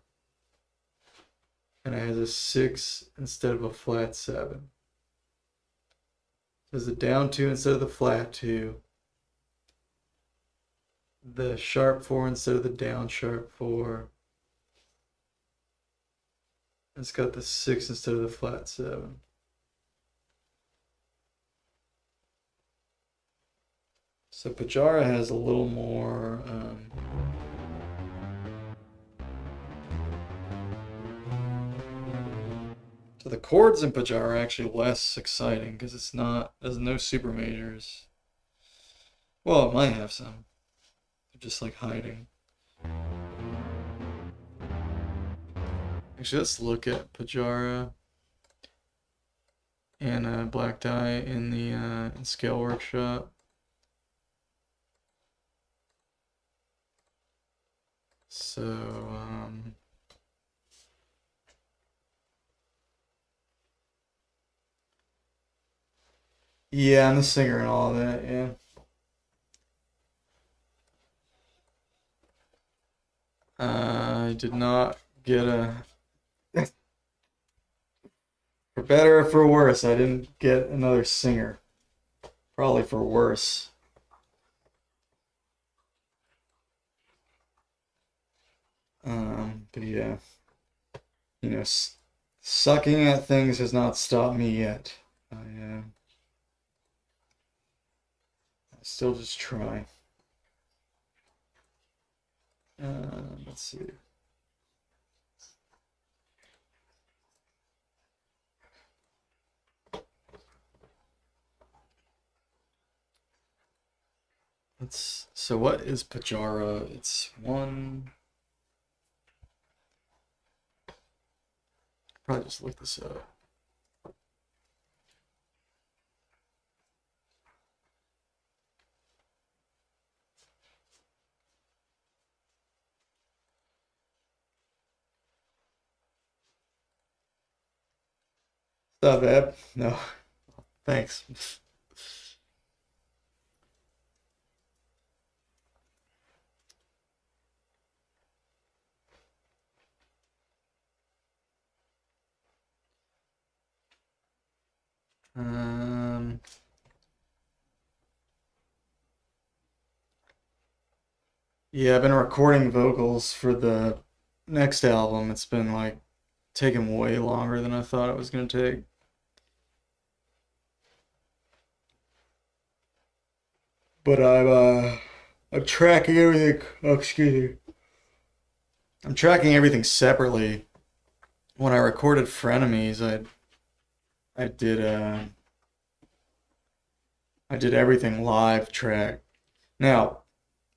And it has a 6 instead of a flat 7. So it's a down 2 instead of the flat 2. The sharp 4 instead of the down sharp 4. It's got the 6 instead of the flat 7. So Pajara has a little more so the chords in Pajara are actually less exciting because there's no super majors. Well, it might have some. They're just like hiding. Actually, let's look at Pajara and blackdye in the in scale workshop. So, yeah, and the singer and all that, yeah. I did not get a, for better or for worse, I didn't get another singer. Probably for worse. But yeah, you know, sucking at things has not stopped me yet. I still just try. Let's see. So what is Pajara? It's one. Probably just look this up. Stop, Eb. No. Thanks. Yeah, I've been recording vocals for the next album. It's been like taking way longer than I thought it was gonna take. But I'm tracking everything. Oh, excuse me. I'm tracking everything separately. When I recorded Frenemies, I did I did everything live track. Now,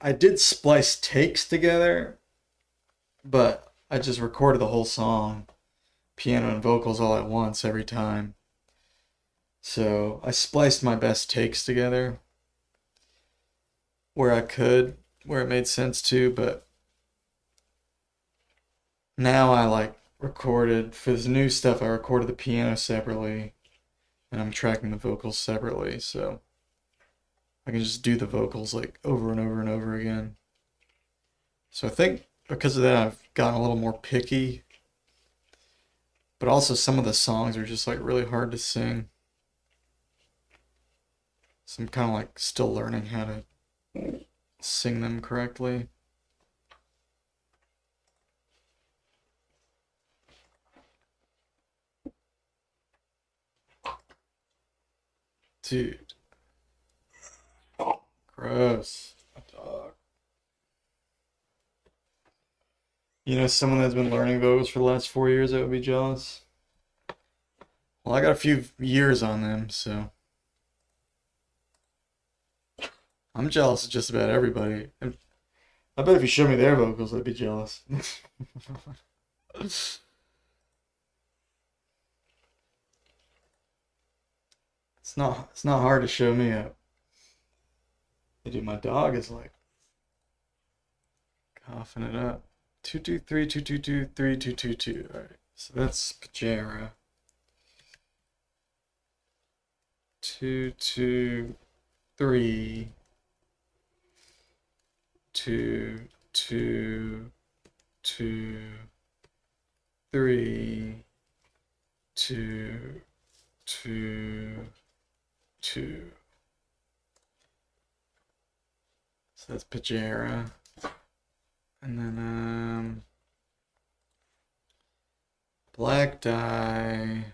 I did splice takes together, but I just recorded the whole song, piano and vocals all at once every time. So I spliced my best takes together where I could, where it made sense to, but now I like recorded for this new stuff. I recorded the piano separately, and I'm tracking the vocals separately, so I can just do the vocals like over and over and over again. So I think because of that, I've gotten a little more picky, but also some of the songs are just like really hard to sing. So I'm kind of like still learning how to sing them correctly. Dude. Gross. A dog. You know, someone that's been learning vocals for the last 4 years, I would be jealous. Well, I got a few years on them, so I'm jealous of just about everybody. I bet if you showed me their vocals, I'd be jealous. It's not hard to show me up. Dude, my dog is like coughing it up. 223 222 3222. All right, so that's pajara. 223 222 222. So that's pajara. And then black dye.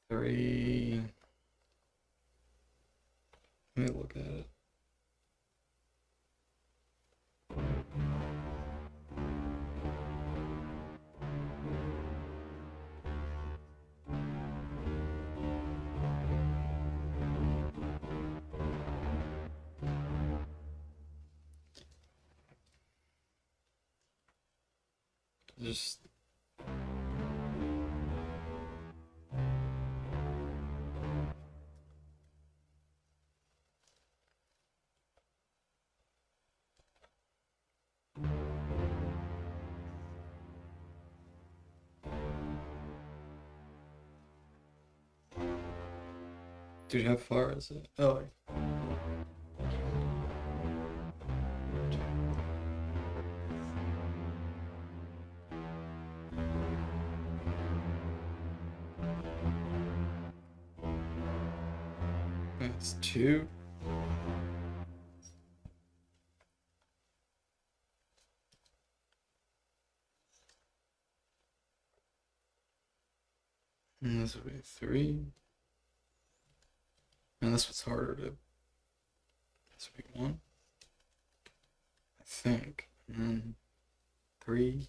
Three. Let me look at it. Just dude, how far is it? Oh, that's two. And this would be three. And this one's harder to. This would be one. I think. And then three.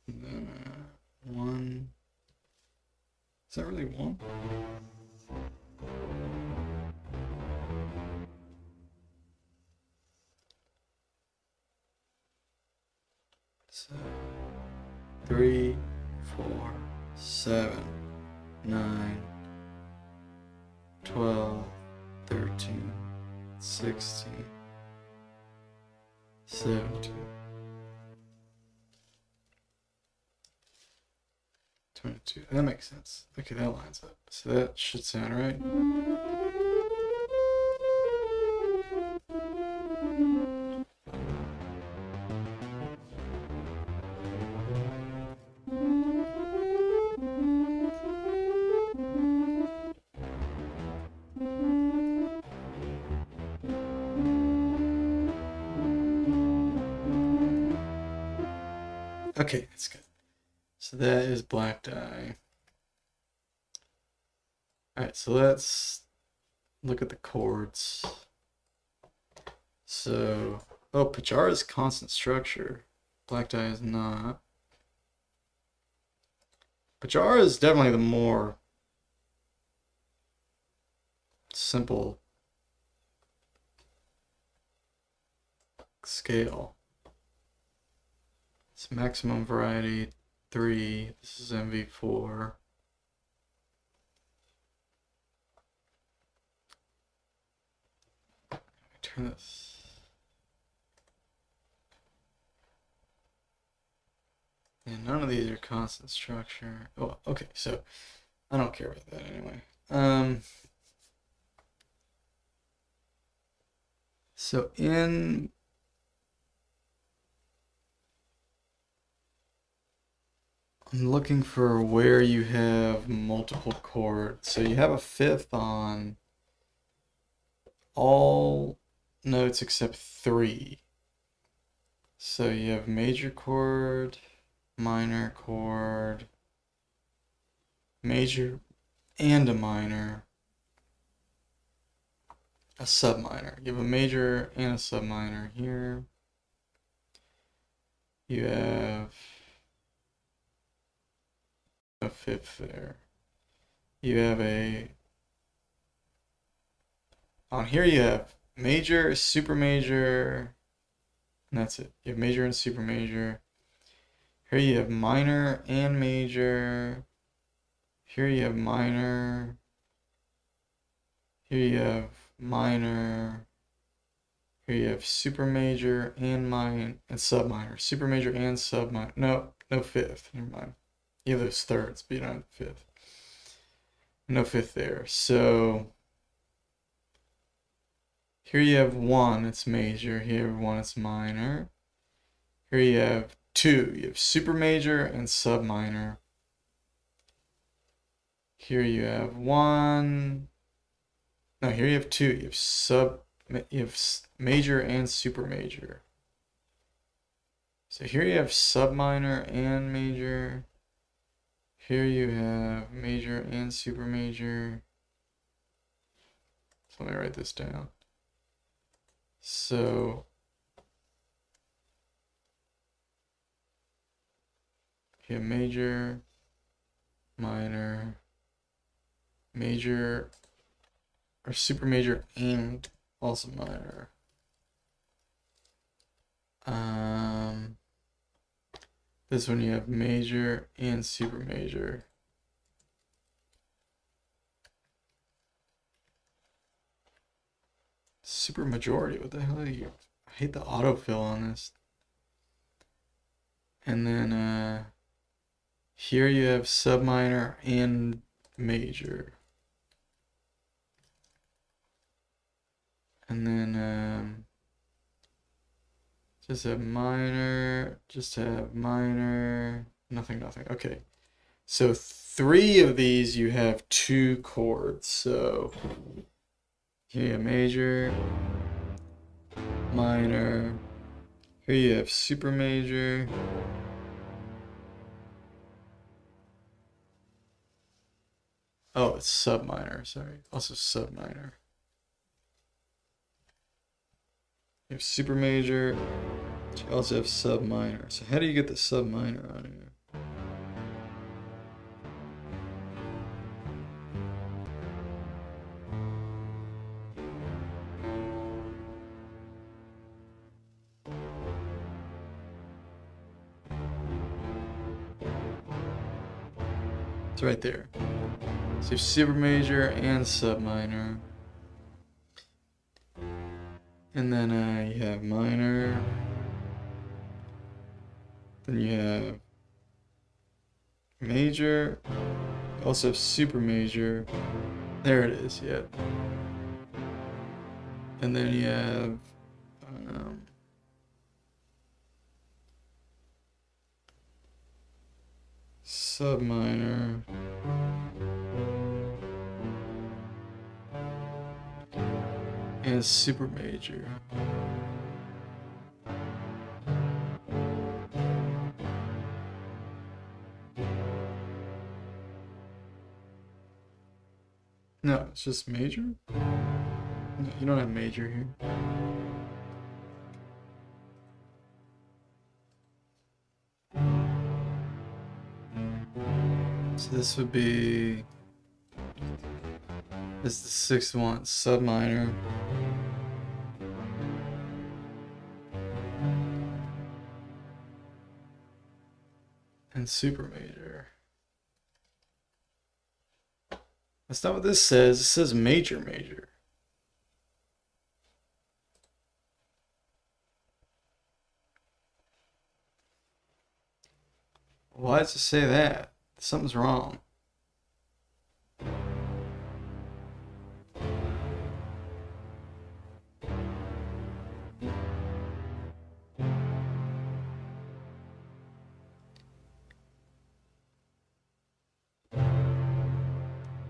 And then one. Is that really one? So 3, 4, 7, 9, 12, 13, 16, 17, 22. That makes sense. Okay, that lines up. So that should sound right. Okay, that's good. So that is black dye. Alright, so let's look at the chords. So, oh, pajara is constant structure. Black dye is not. Pajara is definitely the more simple scale. It's maximum variety 3. This is MV4. Let me turn this. And none of these are constant structure. Oh, okay, so I don't care about that anyway. So I'm looking for where you have multiple chords. So you have a fifth on all notes except 3. So you have major chord, minor chord, major and a minor, a subminor. You have a major and a subminor here. You have a fifth there. You have on here you have major, super major, and that's it. You have major and super major. Here you have minor and major. Here you have minor. Here you have minor. Here you have super major and subminor. Super major and subminor. No fifth. Never mind. You have those thirds, but you don't have fifth. No fifth there. So here you have 1, it's major. Here you have 1, it's minor. Here you have 2, you have super major and subminor. Here you have 1. No, here you have 2. You have major and super major. So here you have subminor and major. Here you have major and super major. So let me write this down. So you have major, minor, major, or super major and also minor. This one you have major and super major. Super majority, what the hell are you? I hate the autofill on this. And then here you have subminor and major. And then just have minor, nothing. Okay. So 3 of these you have 2 chords. So here you have major, minor. Here you have super major. Oh, it's subminor, sorry. Also subminor. You have super major. You also have subminor. So how do you get the subminor on here? It's right there. So you have super major and subminor. And then you have minor. Then you have major. You also have super major. There it is, yeah. And then you have subminor. And super major. No, it's just major? No, you don't have major here. So this would be... This is the sixth one, sub minor. And super major. That's not what this says. It says major major. Why does it say that? Something's wrong.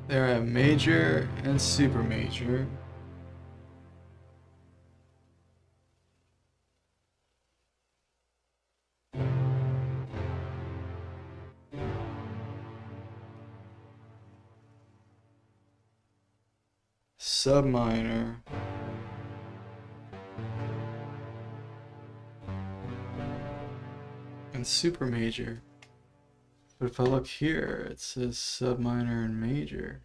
There are major and super major. Sub minor. And super major. But if I look here, it says sub minor and major.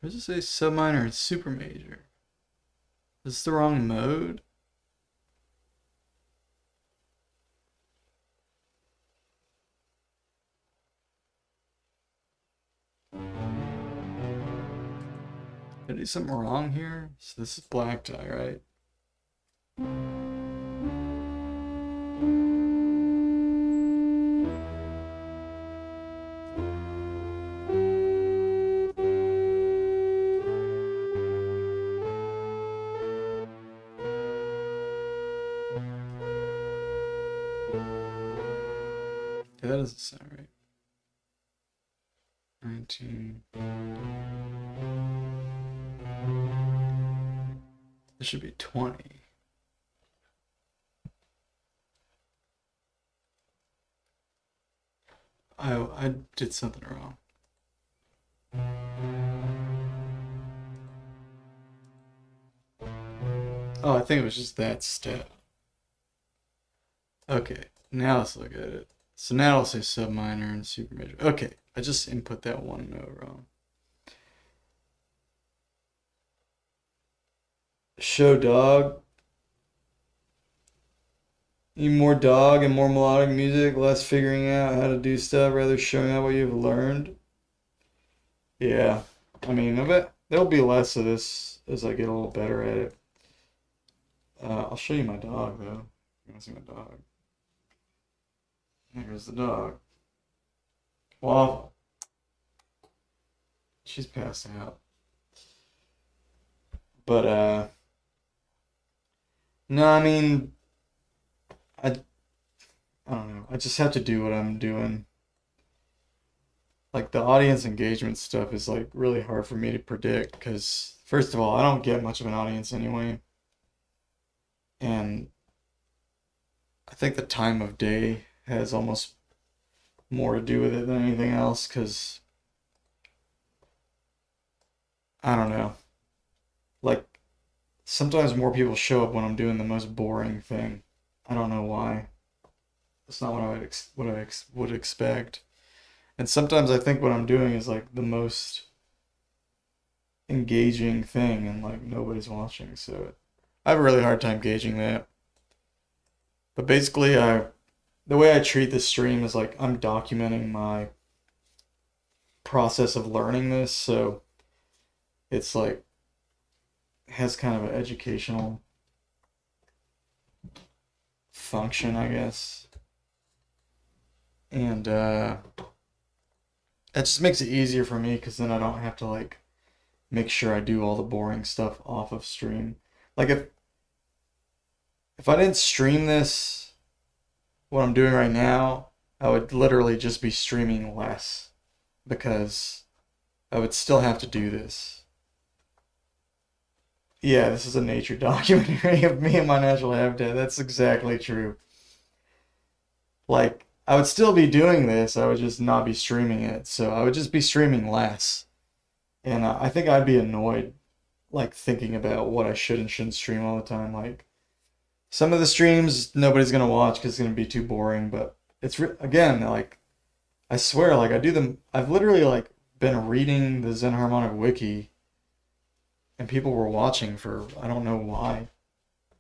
Where does it say sub minor and super major? Is this the wrong mode? Did I do something wrong here? So this is blackdye, right? Yeah, that doesn't sound right. 19. This should be 20. I did something wrong. Oh, I think it was just that step. Okay, now let's look at it. So now I'll say sub minor and super major. Okay, I just input that one note wrong. Show dog. Need more dog and more melodic music, less figuring out how to do stuff, rather showing out what you've learned. Yeah, I mean, I bet there'll be less of this as I get a little better at it. I'll show you my dog, though. You want to see my dog? Here's the dog. Waffle. She's passed out. But, no, I mean, I don't know. I just have to do what I'm doing. Like, the audience engagement stuff is, like, really hard for me to predict because, first of all, I don't get much of an audience anyway. And I think the time of day has almost more to do with it than anything else because, I don't know. Like, sometimes more people show up when I'm doing the most boring thing. I don't know why. That's not what I would expect. And sometimes I think what I'm doing is like the most engaging thing and like nobody's watching. So I have a really hard time gauging that. But basically the way I treat this stream is like I'm documenting my process of learning this. So it's like has kind of an educational function, I guess. And it just makes it easier for me because then I don't have to like make sure I do all the boring stuff off of stream. Like if I didn't stream this, what I'm doing right now, I would literally just be streaming less because I would still have to do this. Yeah, this is a nature documentary of me and my natural habitat. That's exactly true. Like, I would still be doing this. I would just not be streaming it. So I would just be streaming less. And I think I'd be annoyed, like thinking about what I should and shouldn't stream all the time. Like some of the streams nobody's gonna watch because it's gonna be too boring. But again, like I swear, like I do them. I've literally like been reading the xenharmonic wiki, and people were watching for I don't know why.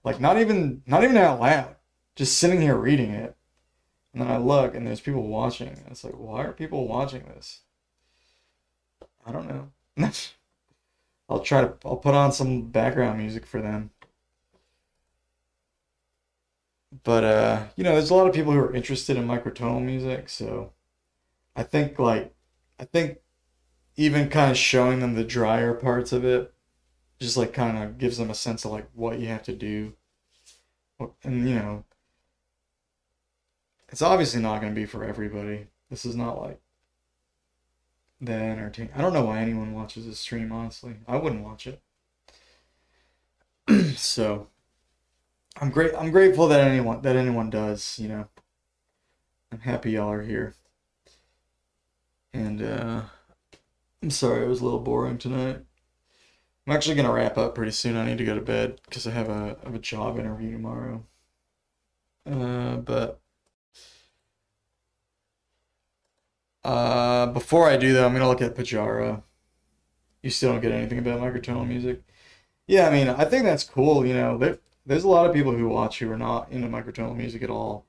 Like not even out loud, just sitting here reading it. And then I look and there's people watching. And it's like, why are people watching this? I don't know. I'll put on some background music for them. But there's a lot of people who are interested in microtonal music, so I think even kind of showing them the drier parts of it just like kind of gives them a sense of like what you have to do. And it's obviously not going to be for everybody. This is not like that entertaining. I don't know why anyone watches this stream, honestly. I wouldn't watch it. So I'm grateful that anyone does, I'm happy y'all are here. And I'm sorry it was a little boring tonight. I'm actually gonna wrap up pretty soon. I need to go to bed because I have a job interview tomorrow. But before I do that, I'm gonna look at pajara. You still don't get anything about microtonal music? Yeah, I mean, I think that's cool. There's a lot of people who watch who are not into microtonal music at all.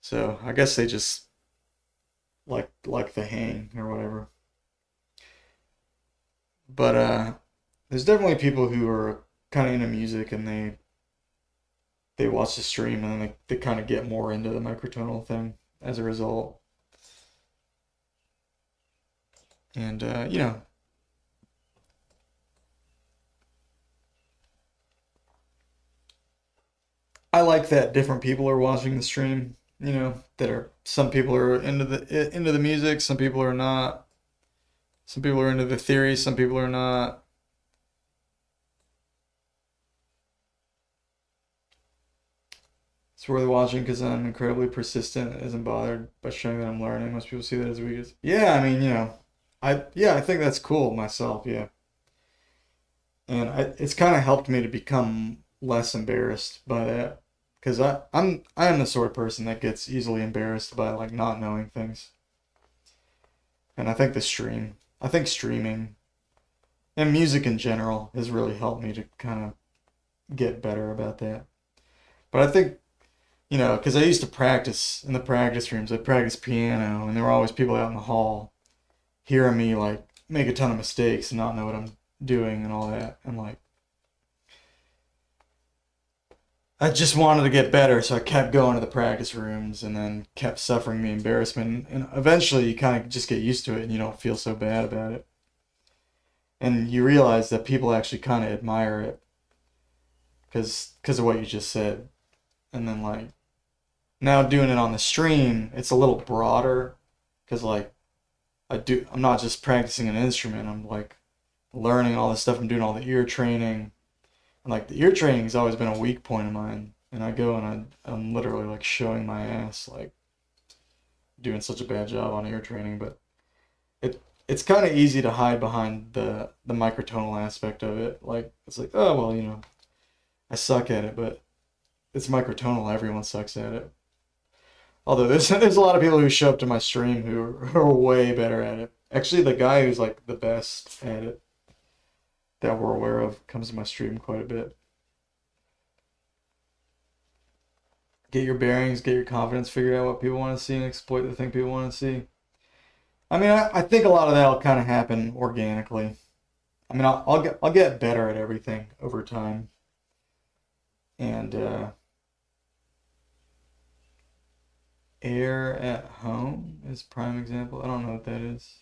So I guess they just like the hang or whatever. But there's definitely people who are kind of into music and they watch the stream and then they kind of get more into the microtonal thing as a result. And I like that different people are watching the stream. Some people are into the music, some people are not. Some people are into the theory, some people are not. It's worth watching because I'm incredibly persistent and isn't bothered by showing that I'm learning. Most people see that as weakness. Yeah, I mean, I think that's cool myself, yeah. And it's kind of helped me to become less embarrassed by that. Because I am the sort of person that gets easily embarrassed by like not knowing things. And I think streaming and music in general has really helped me to kind of get better about that. But I think, because I used to practice in the practice rooms, I practiced piano, and there were always people out in the hall hearing me like make a ton of mistakes and not know what I'm doing and all that. And like, I just wanted to get better, so I kept going to the practice rooms and then kept suffering the embarrassment. And eventually, you kind of just get used to it and you don't feel so bad about it. And you realize that people actually kind of admire it because of what you just said. And then, like, now doing it on the stream, it's a little broader because, like, I'm not just practicing an instrument, I'm like learning all this stuff, I'm doing all the ear training. And like the ear training has always been a weak point of mine, and I go and I'm literally like showing my ass, like doing such a bad job on ear training. But it's kind of easy to hide behind the microtonal aspect of it. Like it's like, oh well, I suck at it, but it's microtonal. Everyone sucks at it. Although there's a lot of people who show up to my stream who are way better at it. Actually, the guy who's like the best at it that we're aware of comes to my stream quite a bit. Get your bearings, get your confidence, figure out what people want to see, and exploit the thing people want to see. I mean, I think a lot of that will kind of happen organically. I mean, I'll get better at everything over time. And air at home is prime example. I don't know what that is.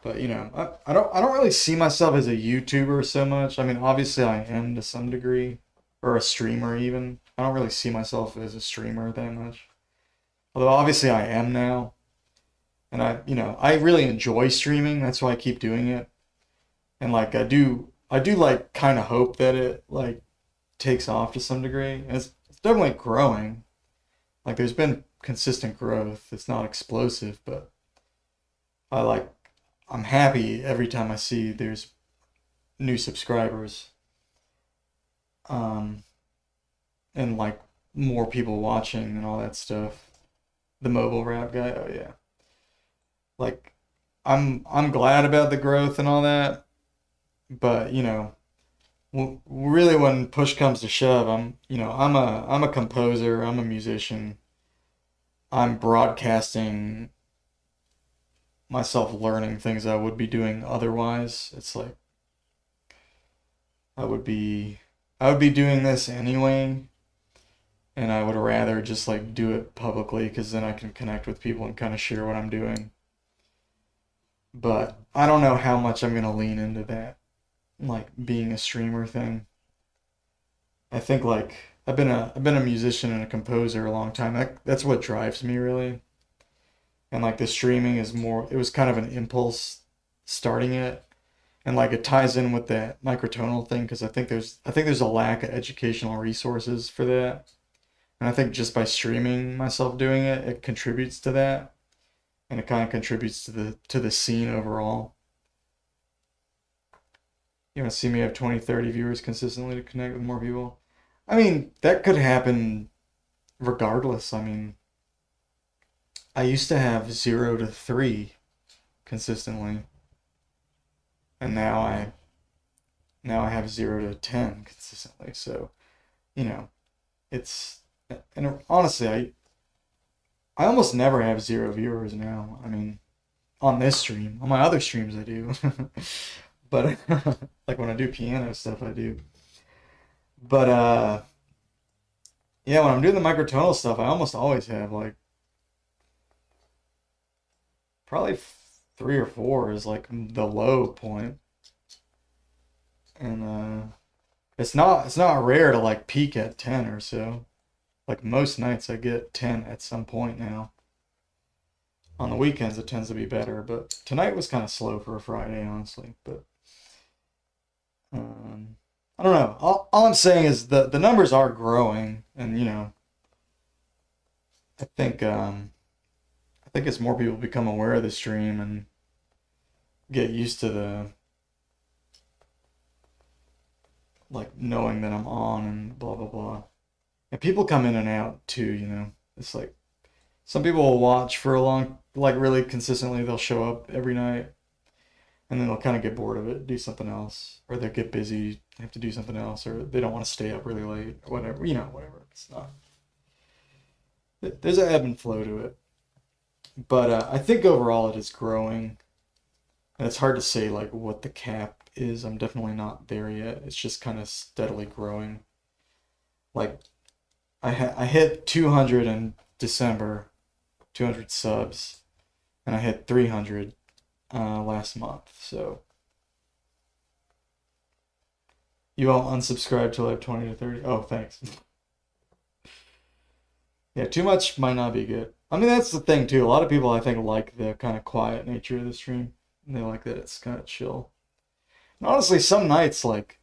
But I don't really see myself as a YouTuber so much. I mean, obviously I am to some degree, or a streamer even. I don't really see myself as a streamer that much. Although obviously I am now. And I really enjoy streaming. That's why I keep doing it. And like I do like kind of hope that it like takes off to some degree. And it's definitely growing. Like there's been consistent growth. It's not explosive, but I like I'm happy every time I see there's new subscribers. Um, and like more people watching and all that stuff. The mobile rap guy, oh yeah. Like I'm glad about the growth and all that, but really when push comes to shove, I'm a composer, I'm a musician. I'm broadcasting myself learning things I would be doing otherwise. It's like I would be I would be doing this anyway, and I would rather just like do it publicly because then I can connect with people and kind of share what I'm doing. But I don't know how much I'm gonna lean into that, like being a streamer thing. I think like I've been a musician and a composer a long time. That's what drives me really. And like the streaming is more it was kind of an impulse starting it. And like it ties in with that microtonal thing because I think there's a lack of educational resources for that. And I think just by streaming myself doing it, it contributes to that. And it kind of contributes to the scene overall. You want to see me have 20, 30 viewers consistently to connect with more people? I mean, that could happen regardless. I mean, I used to have 0 to 3 consistently, and now I have 0 to 10 consistently. So, you know, it's and honestly, I almost never have 0 viewers now. I mean, on this stream, on my other streams I do, but like when I do piano stuff, I do. But yeah, when I'm doing the microtonal stuff, I almost always have like probably 3 or 4 is like the low point, and it's not rare to like peak at 10 or so. Like most nights, I get 10 at some point now. On the weekends, it tends to be better, but tonight was kind of slow for a Friday, honestly. But um, I don't know. All I'm saying is the numbers are growing, and I think as more people become aware of the stream and get used to the like knowing that I'm on and blah blah blah. And people come in and out too. It's like some people will watch for a long, like really consistently. They'll show up every night, and then they'll kind of get bored of it, do something else, or they'll get busy, have to do something else, or they don't want to stay up really late, or whatever. Whatever. It's not. There's an ebb and flow to it, but I think overall it is growing, and it's hard to say like what the cap is. I'm definitely not there yet. It's just kind of steadily growing. Like I hit 200 in December, 200 subs, and I hit 300 last month. So you all unsubscribe till I have 20 to 30. Oh, thanks. Yeah, too much might not be good. I mean, that's the thing too. A lot of people I think like the kind of quiet nature of the stream. They like that it's kind of chill. And honestly, some nights like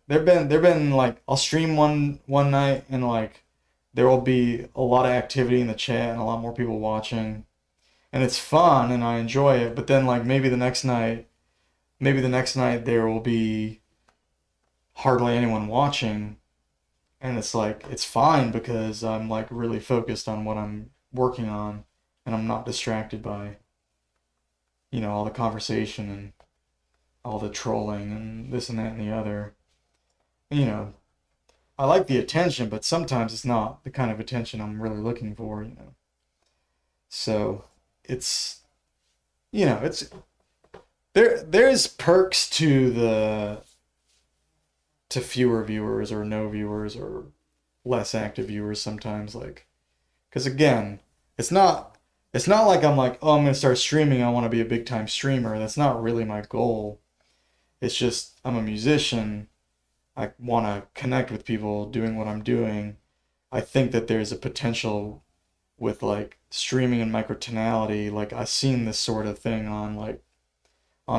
there've been like I'll stream one night and like there will be a lot of activity in the chat and a lot more people watching, and it's fun and I enjoy it. But then like maybe the next night there will be hardly anyone watching, and it's like it's fine because I'm like really focused on what I'm working on, and I'm not distracted by all the conversation and all the trolling and this and that and the other. You know, I like the attention, but sometimes it's not the kind of attention I'm really looking for. So it's it's there's perks to fewer viewers or no viewers or less active viewers sometimes, like because again, it's not like I'm like, oh, I'm gonna start streaming, I want to be a big time streamer. That's not really my goal. It's just I'm a musician. I want to connect with people doing what I'm doing. I think that there's a potential with like streaming and microtonality. Like I've seen this sort of thing on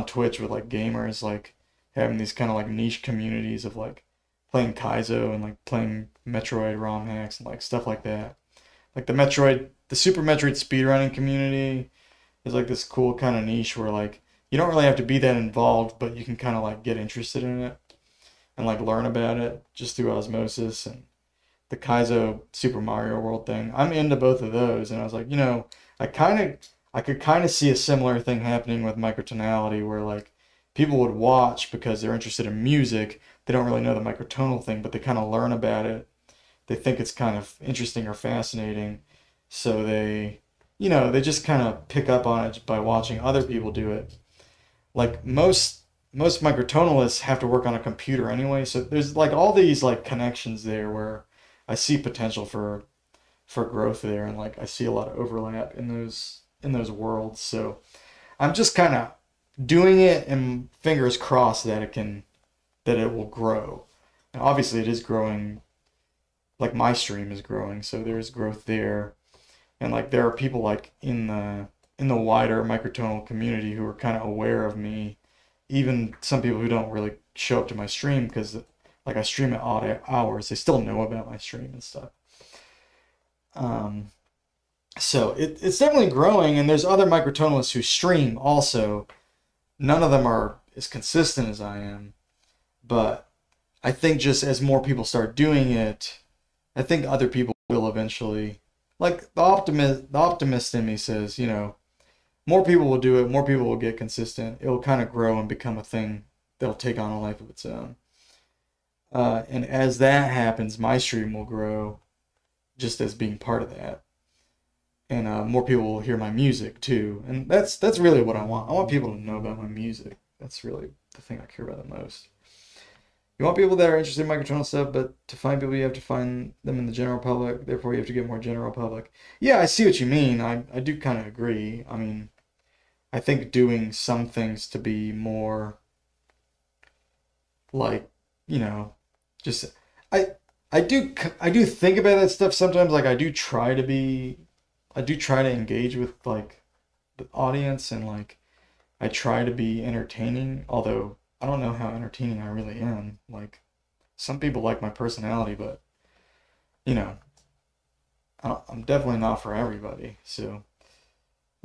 Twitch with like gamers like having these kind of like niche communities of like playing Kaizo and like playing Metroid ROM hacks and like stuff like that. like the Super Metroid speedrunning community is like this cool kind of niche where like you don't really have to be that involved, but you can kind of like get interested in it and like learn about it just through osmosis. And the Kaizo Super Mario World thing, I'm into both of those, and I was like, I kind of I could kind of see a similar thing happening with microtonality where like people would watch because they're interested in music. They don't really know the microtonal thing, but they kind of learn about it. They think it's kind of interesting or fascinating, so they just kind of pick up on it by watching other people do it. Like most microtonalists have to work on a computer anyway, so there's like all these like connections there where I see potential for growth there, and like I see a lot of overlap in those worlds. So I'm just kind of doing it and fingers crossed that it will grow. And obviously it is growing, like my stream is growing, so there's growth there. And like there are people like in the wider microtonal community who are kind of aware of me, even some people who don't really show up to my stream because like I stream at odd hours, they still know about my stream and stuff. Um, so it's definitely growing, and there's other microtonalists who stream also. None of them are as consistent as I am, but I think just as more people start doing it, I think other people will eventually. Like the optimist in me says, more people will do it, more people will get consistent. It'll kind of grow and become a thing that'll take on a life of its own. And as that happens, my stream will grow just as being part of that. And more people will hear my music too. And that's really what I want. I want people to know about my music. That's really the thing I care about the most. You want people that are interested in microtonal stuff, but to find people, you have to find them in the general public. Therefore, you have to get more general public. Yeah, I see what you mean. I do kind of agree. I mean, I think doing some things to be more like, you know, just I I do think about that stuff sometimes. Like I do try to engage with like the audience, and like I try to be entertaining, although I don't know how entertaining I really am. Like some people like my personality, but you know, I'm definitely not for everybody. So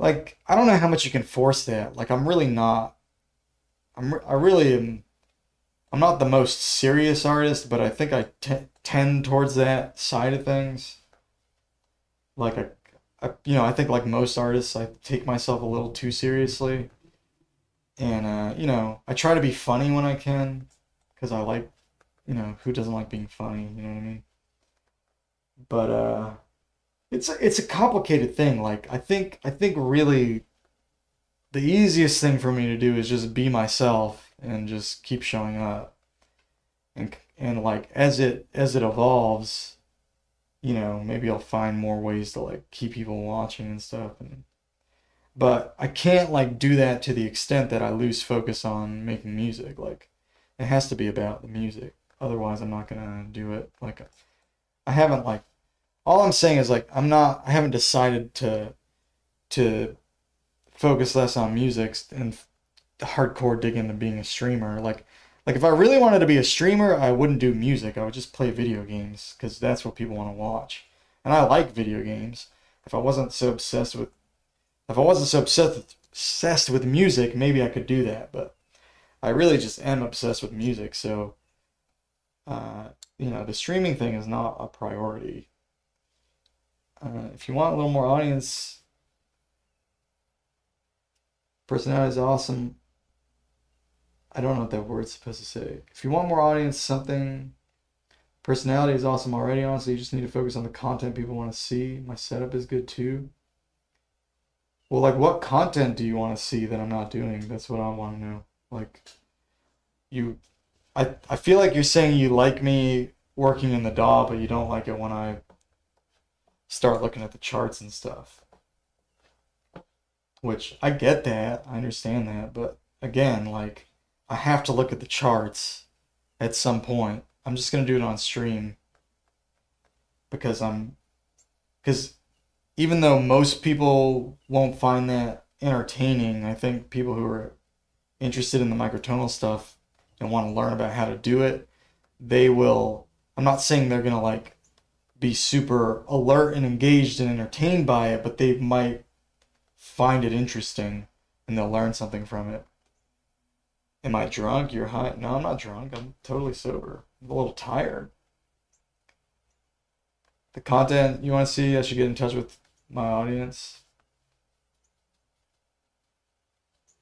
like I don't know how much you can force that. Like I'm really not. I really am. I'm not the most serious artist, but I think I tend towards that side of things. Like I think like most artists, I take myself a little too seriously, and I try to be funny when I can, because I like, who doesn't like being funny? You know what I mean? But it's a complicated thing. Like I think really the easiest thing for me to do is just be myself and just keep showing up, and like as it evolves, maybe I'll find more ways to like keep people watching and stuff. And but I can't like do that to the extent that I lose focus on making music. Like it has to be about the music. Otherwise, I'm not gonna do it. Like I haven't like all I'm saying is like I haven't decided to focus less on music and hardcore dig into being a streamer. Like if I really wanted to be a streamer, I wouldn't do music. I would just play video games because that's what people want to watch. And I like video games. If I wasn't so obsessed with if I wasn't so obsessed with music, maybe I could do that, but I really just am obsessed with music. So, the streaming thing is not a priority. If you want a little more audience, personality is awesome. I don't know what that word's supposed to say. If you want more audience, something personality is awesome already. Honestly, you just need to focus on the content people want to see. My setup is good too. Well, like, what content do you want to see that I'm not doing? That's what I want to know. Like, you, I feel like you're saying you like me working in the DAW, but you don't like it when I start looking at the charts and stuff. Which I get that, I understand that, but again, like, I have to look at the charts at some point. I'm just gonna do it on stream because because even though most people won't find that entertaining, I think people who are interested in the microtonal stuff and want to learn about how to do it, they will. I'm not saying they're gonna like be super alert and engaged and entertained by it, but they might find it interesting and they'll learn something from it. Am I drunk? You're high? No, I'm not drunk. I'm totally sober. I'm a little tired. The content you want to see, I should get in touch with my audience.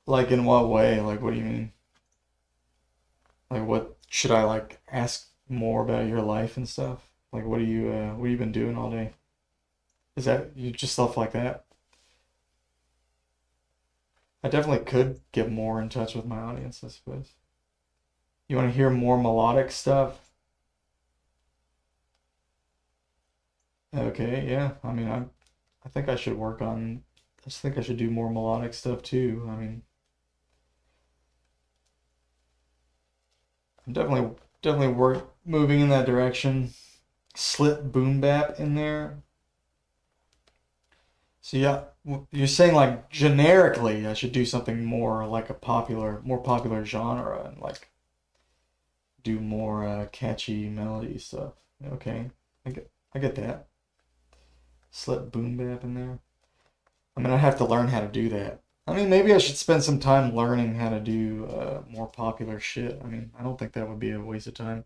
Like in what way? Like what do you mean? Like what should I like ask more about your life and stuff? Like what have you been doing all day? Is that you just stuff like that? I definitely could get more in touch with my audience, I suppose. You want to hear more melodic stuff? Okay, yeah. I mean, I think I should work on. I just think I should do more melodic stuff too. I mean, I'm definitely work moving in that direction. Slip boom bap in there. So yeah, you're saying like generically I should do something more like more popular genre and like do more catchy melody stuff. Okay, I get that. Slip boom bap in there. I mean, I have to learn how to do that. I mean, maybe I should spend some time learning how to do more popular shit. I mean, I don't think that would be a waste of time.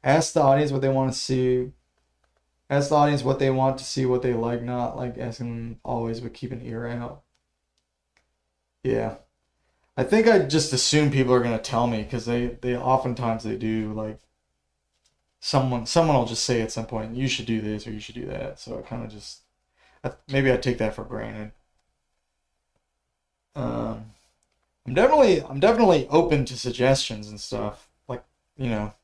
Ask the audience what they want to see. Ask the audience what they want to see, what they like, not like asking them always, but keep an ear out. Yeah. I think I just assume people are gonna tell me because they oftentimes they do like someone will just say at some point you should do this or you should do that. So I kind of just maybe I take that for granted. Um, I'm definitely open to suggestions and stuff. Like you know,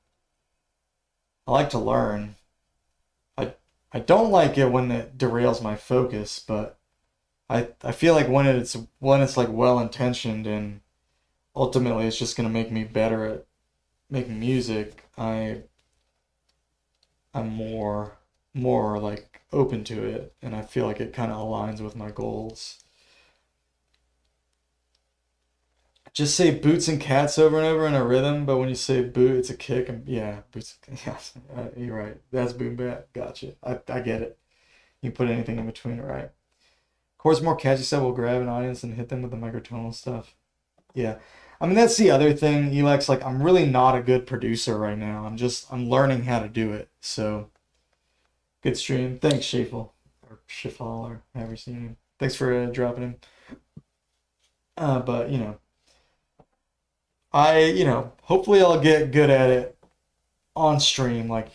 I like to learn. I don't like it when it derails my focus, but I feel like when it's like well intentioned and ultimately it's just gonna make me better at making music, I'm more like open to it and I feel like it kind of aligns with my goals. Just say boots and cats over and over in a rhythm, but when you say boot, it's a kick. And yeah, boots. Yeah, you're right. That's boom bap. Gotcha. I get it. You can put anything in between, right? Of course, more catchy stuff will grab an audience and hit them with the microtonal stuff. Yeah. I mean, that's the other thing, Elex. Like, I'm really not a good producer right now. I'm learning how to do it. So, good stream. Thanks, Shafel. Or Shafal, or however you see him. Thanks for dropping him. But, hopefully I'll get good at it on stream. Like,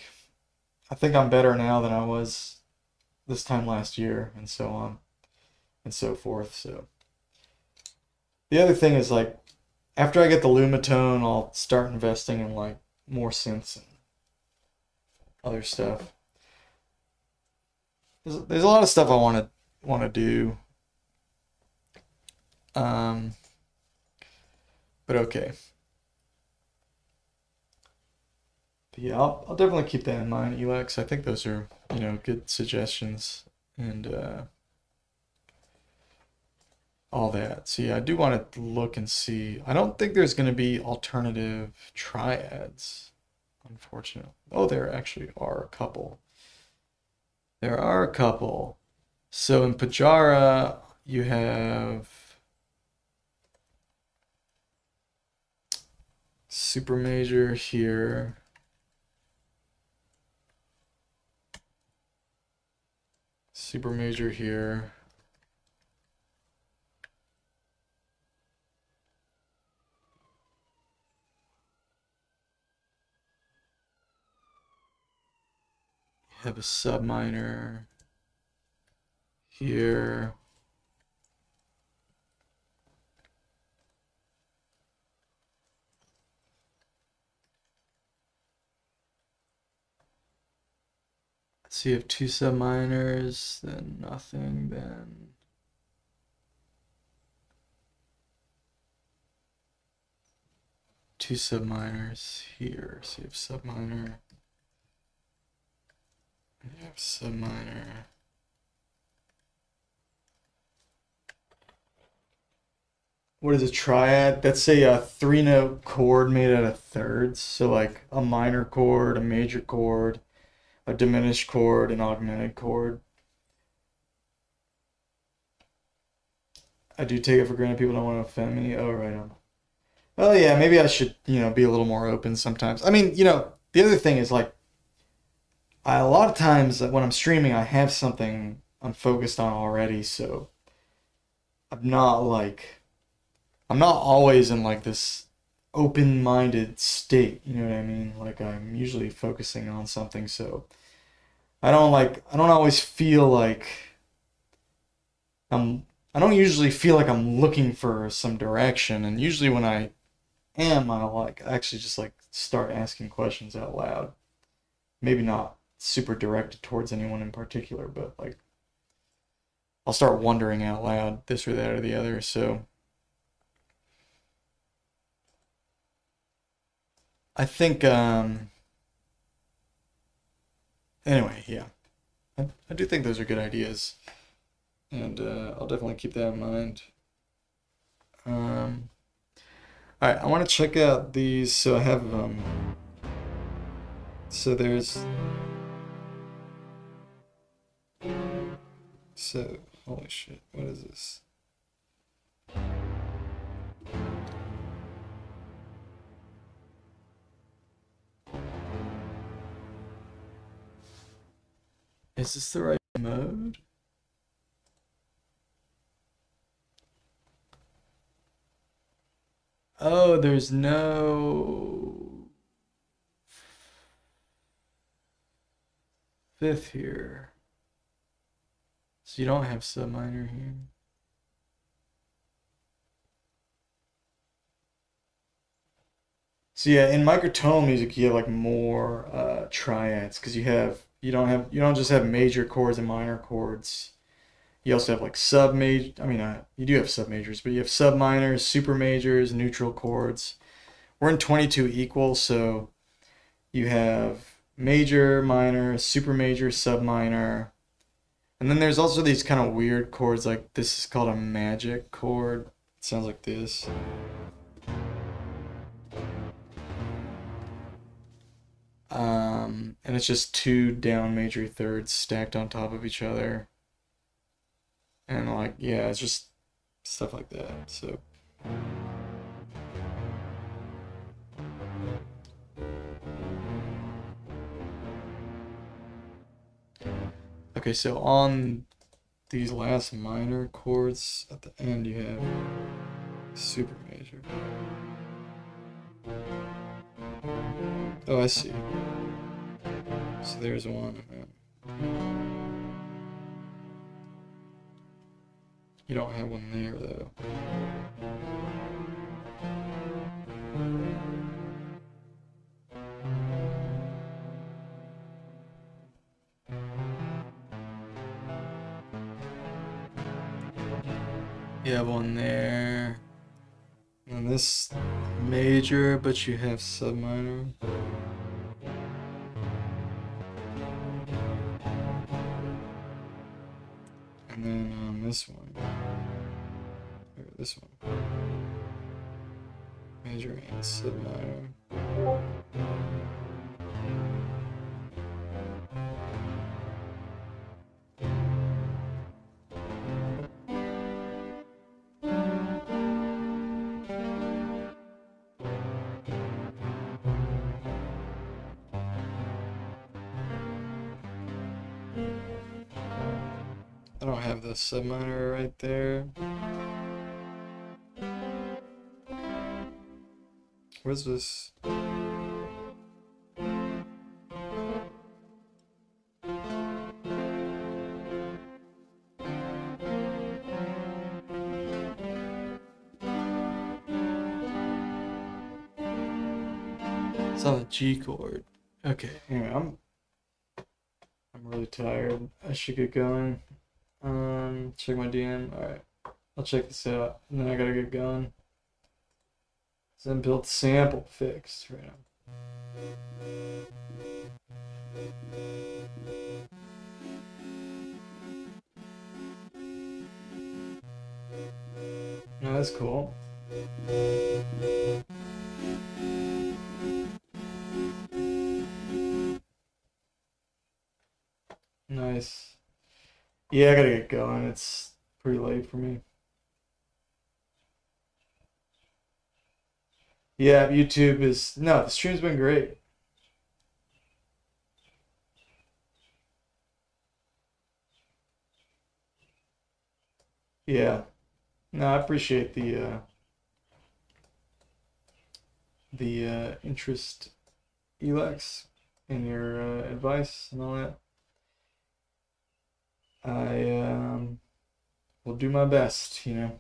I think I'm better now than I was this time last year, and so on and so forth. So, the other thing is, like, after I get the Lumitone, I'll start investing in, like, more synths and other stuff. There's a lot of stuff I want to do. But okay. But yeah, I'll definitely keep that in mind, Elex. I think those are, good suggestions and all that. So yeah, I do want to look and see. I don't think there's going to be alternative triads, unfortunately. Oh, there actually are a couple. There are a couple. So in Pajara, you have super major here. Super major here. You have a sub minor here. So you have two sub minors, then nothing, then two sub minors here. So you have sub minor, you have sub minor. What is a triad? That's a three-note chord made out of thirds. So like a minor chord, a major chord, a diminished chord, an augmented chord. I do take it for granted people don't want to offend me. Oh, right on. Well, yeah, maybe I should, be a little more open sometimes. I mean, the other thing is like, a lot of times when I'm streaming, I have something I'm focused on already, so I'm not like, I'm not always in like this open-minded state, you know what I mean? Like I'm usually focusing on something, so I don't always feel like I don't usually feel like I'm looking for some direction, and usually when I am, I like actually just like start asking questions out loud. Maybe not super directed towards anyone in particular, but like I'll start wondering out loud this or that or the other. So I think anyway, yeah. I do think those are good ideas. And I'll definitely keep that in mind. All right, I want to check out these. So I have so there's so holy shit, what is this? Is this the right mode? Oh, there's no fifth here. So you don't have sub minor here. So yeah, in microtonal music you have like more triads because you don't just have major chords and minor chords. You also have like sub major. I mean, you do have sub majors, but you have sub minors, super majors, neutral chords. We're in 22 equal, so you have major, minor, super major, sub minor, and then there's also these kind of weird chords. Like this is called a magic chord. It sounds like this. And it's just two down major thirds stacked on top of each other. And like, yeah, it's just stuff like that. So okay, so on these last minor chords at the end you have super major. Oh, I see. So there's one, and then you don't have one there though. You have one there. And this major, but you have sub minor. And then this one. Or this one. Major and sub minor. I don't have the sub minor right there. Where's this? It's on the G chord. Okay, anyway, I'm really tired. I should get going. Check my DM. Alright. I'll check this out. And then I gotta get going. Zen built sample fixed right now. No, that's cool. Yeah, I gotta get going. It's pretty late for me. Yeah, YouTube is no, the stream's been great. Yeah. No, I appreciate the interest, Elex, in your advice and all that. I will do my best, you know.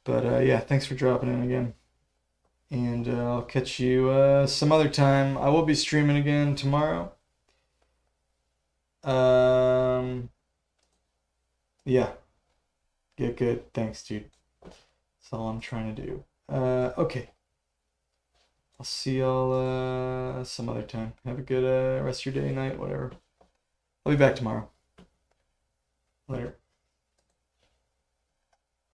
But yeah, thanks for dropping in again. And I'll catch you some other time. I will be streaming again tomorrow. Um, yeah, get good. Thanks, dude. That's all I'm trying to do. Okay. I'll see y'all some other time. Have a good rest of your day, night, whatever. I'll be back tomorrow. Later.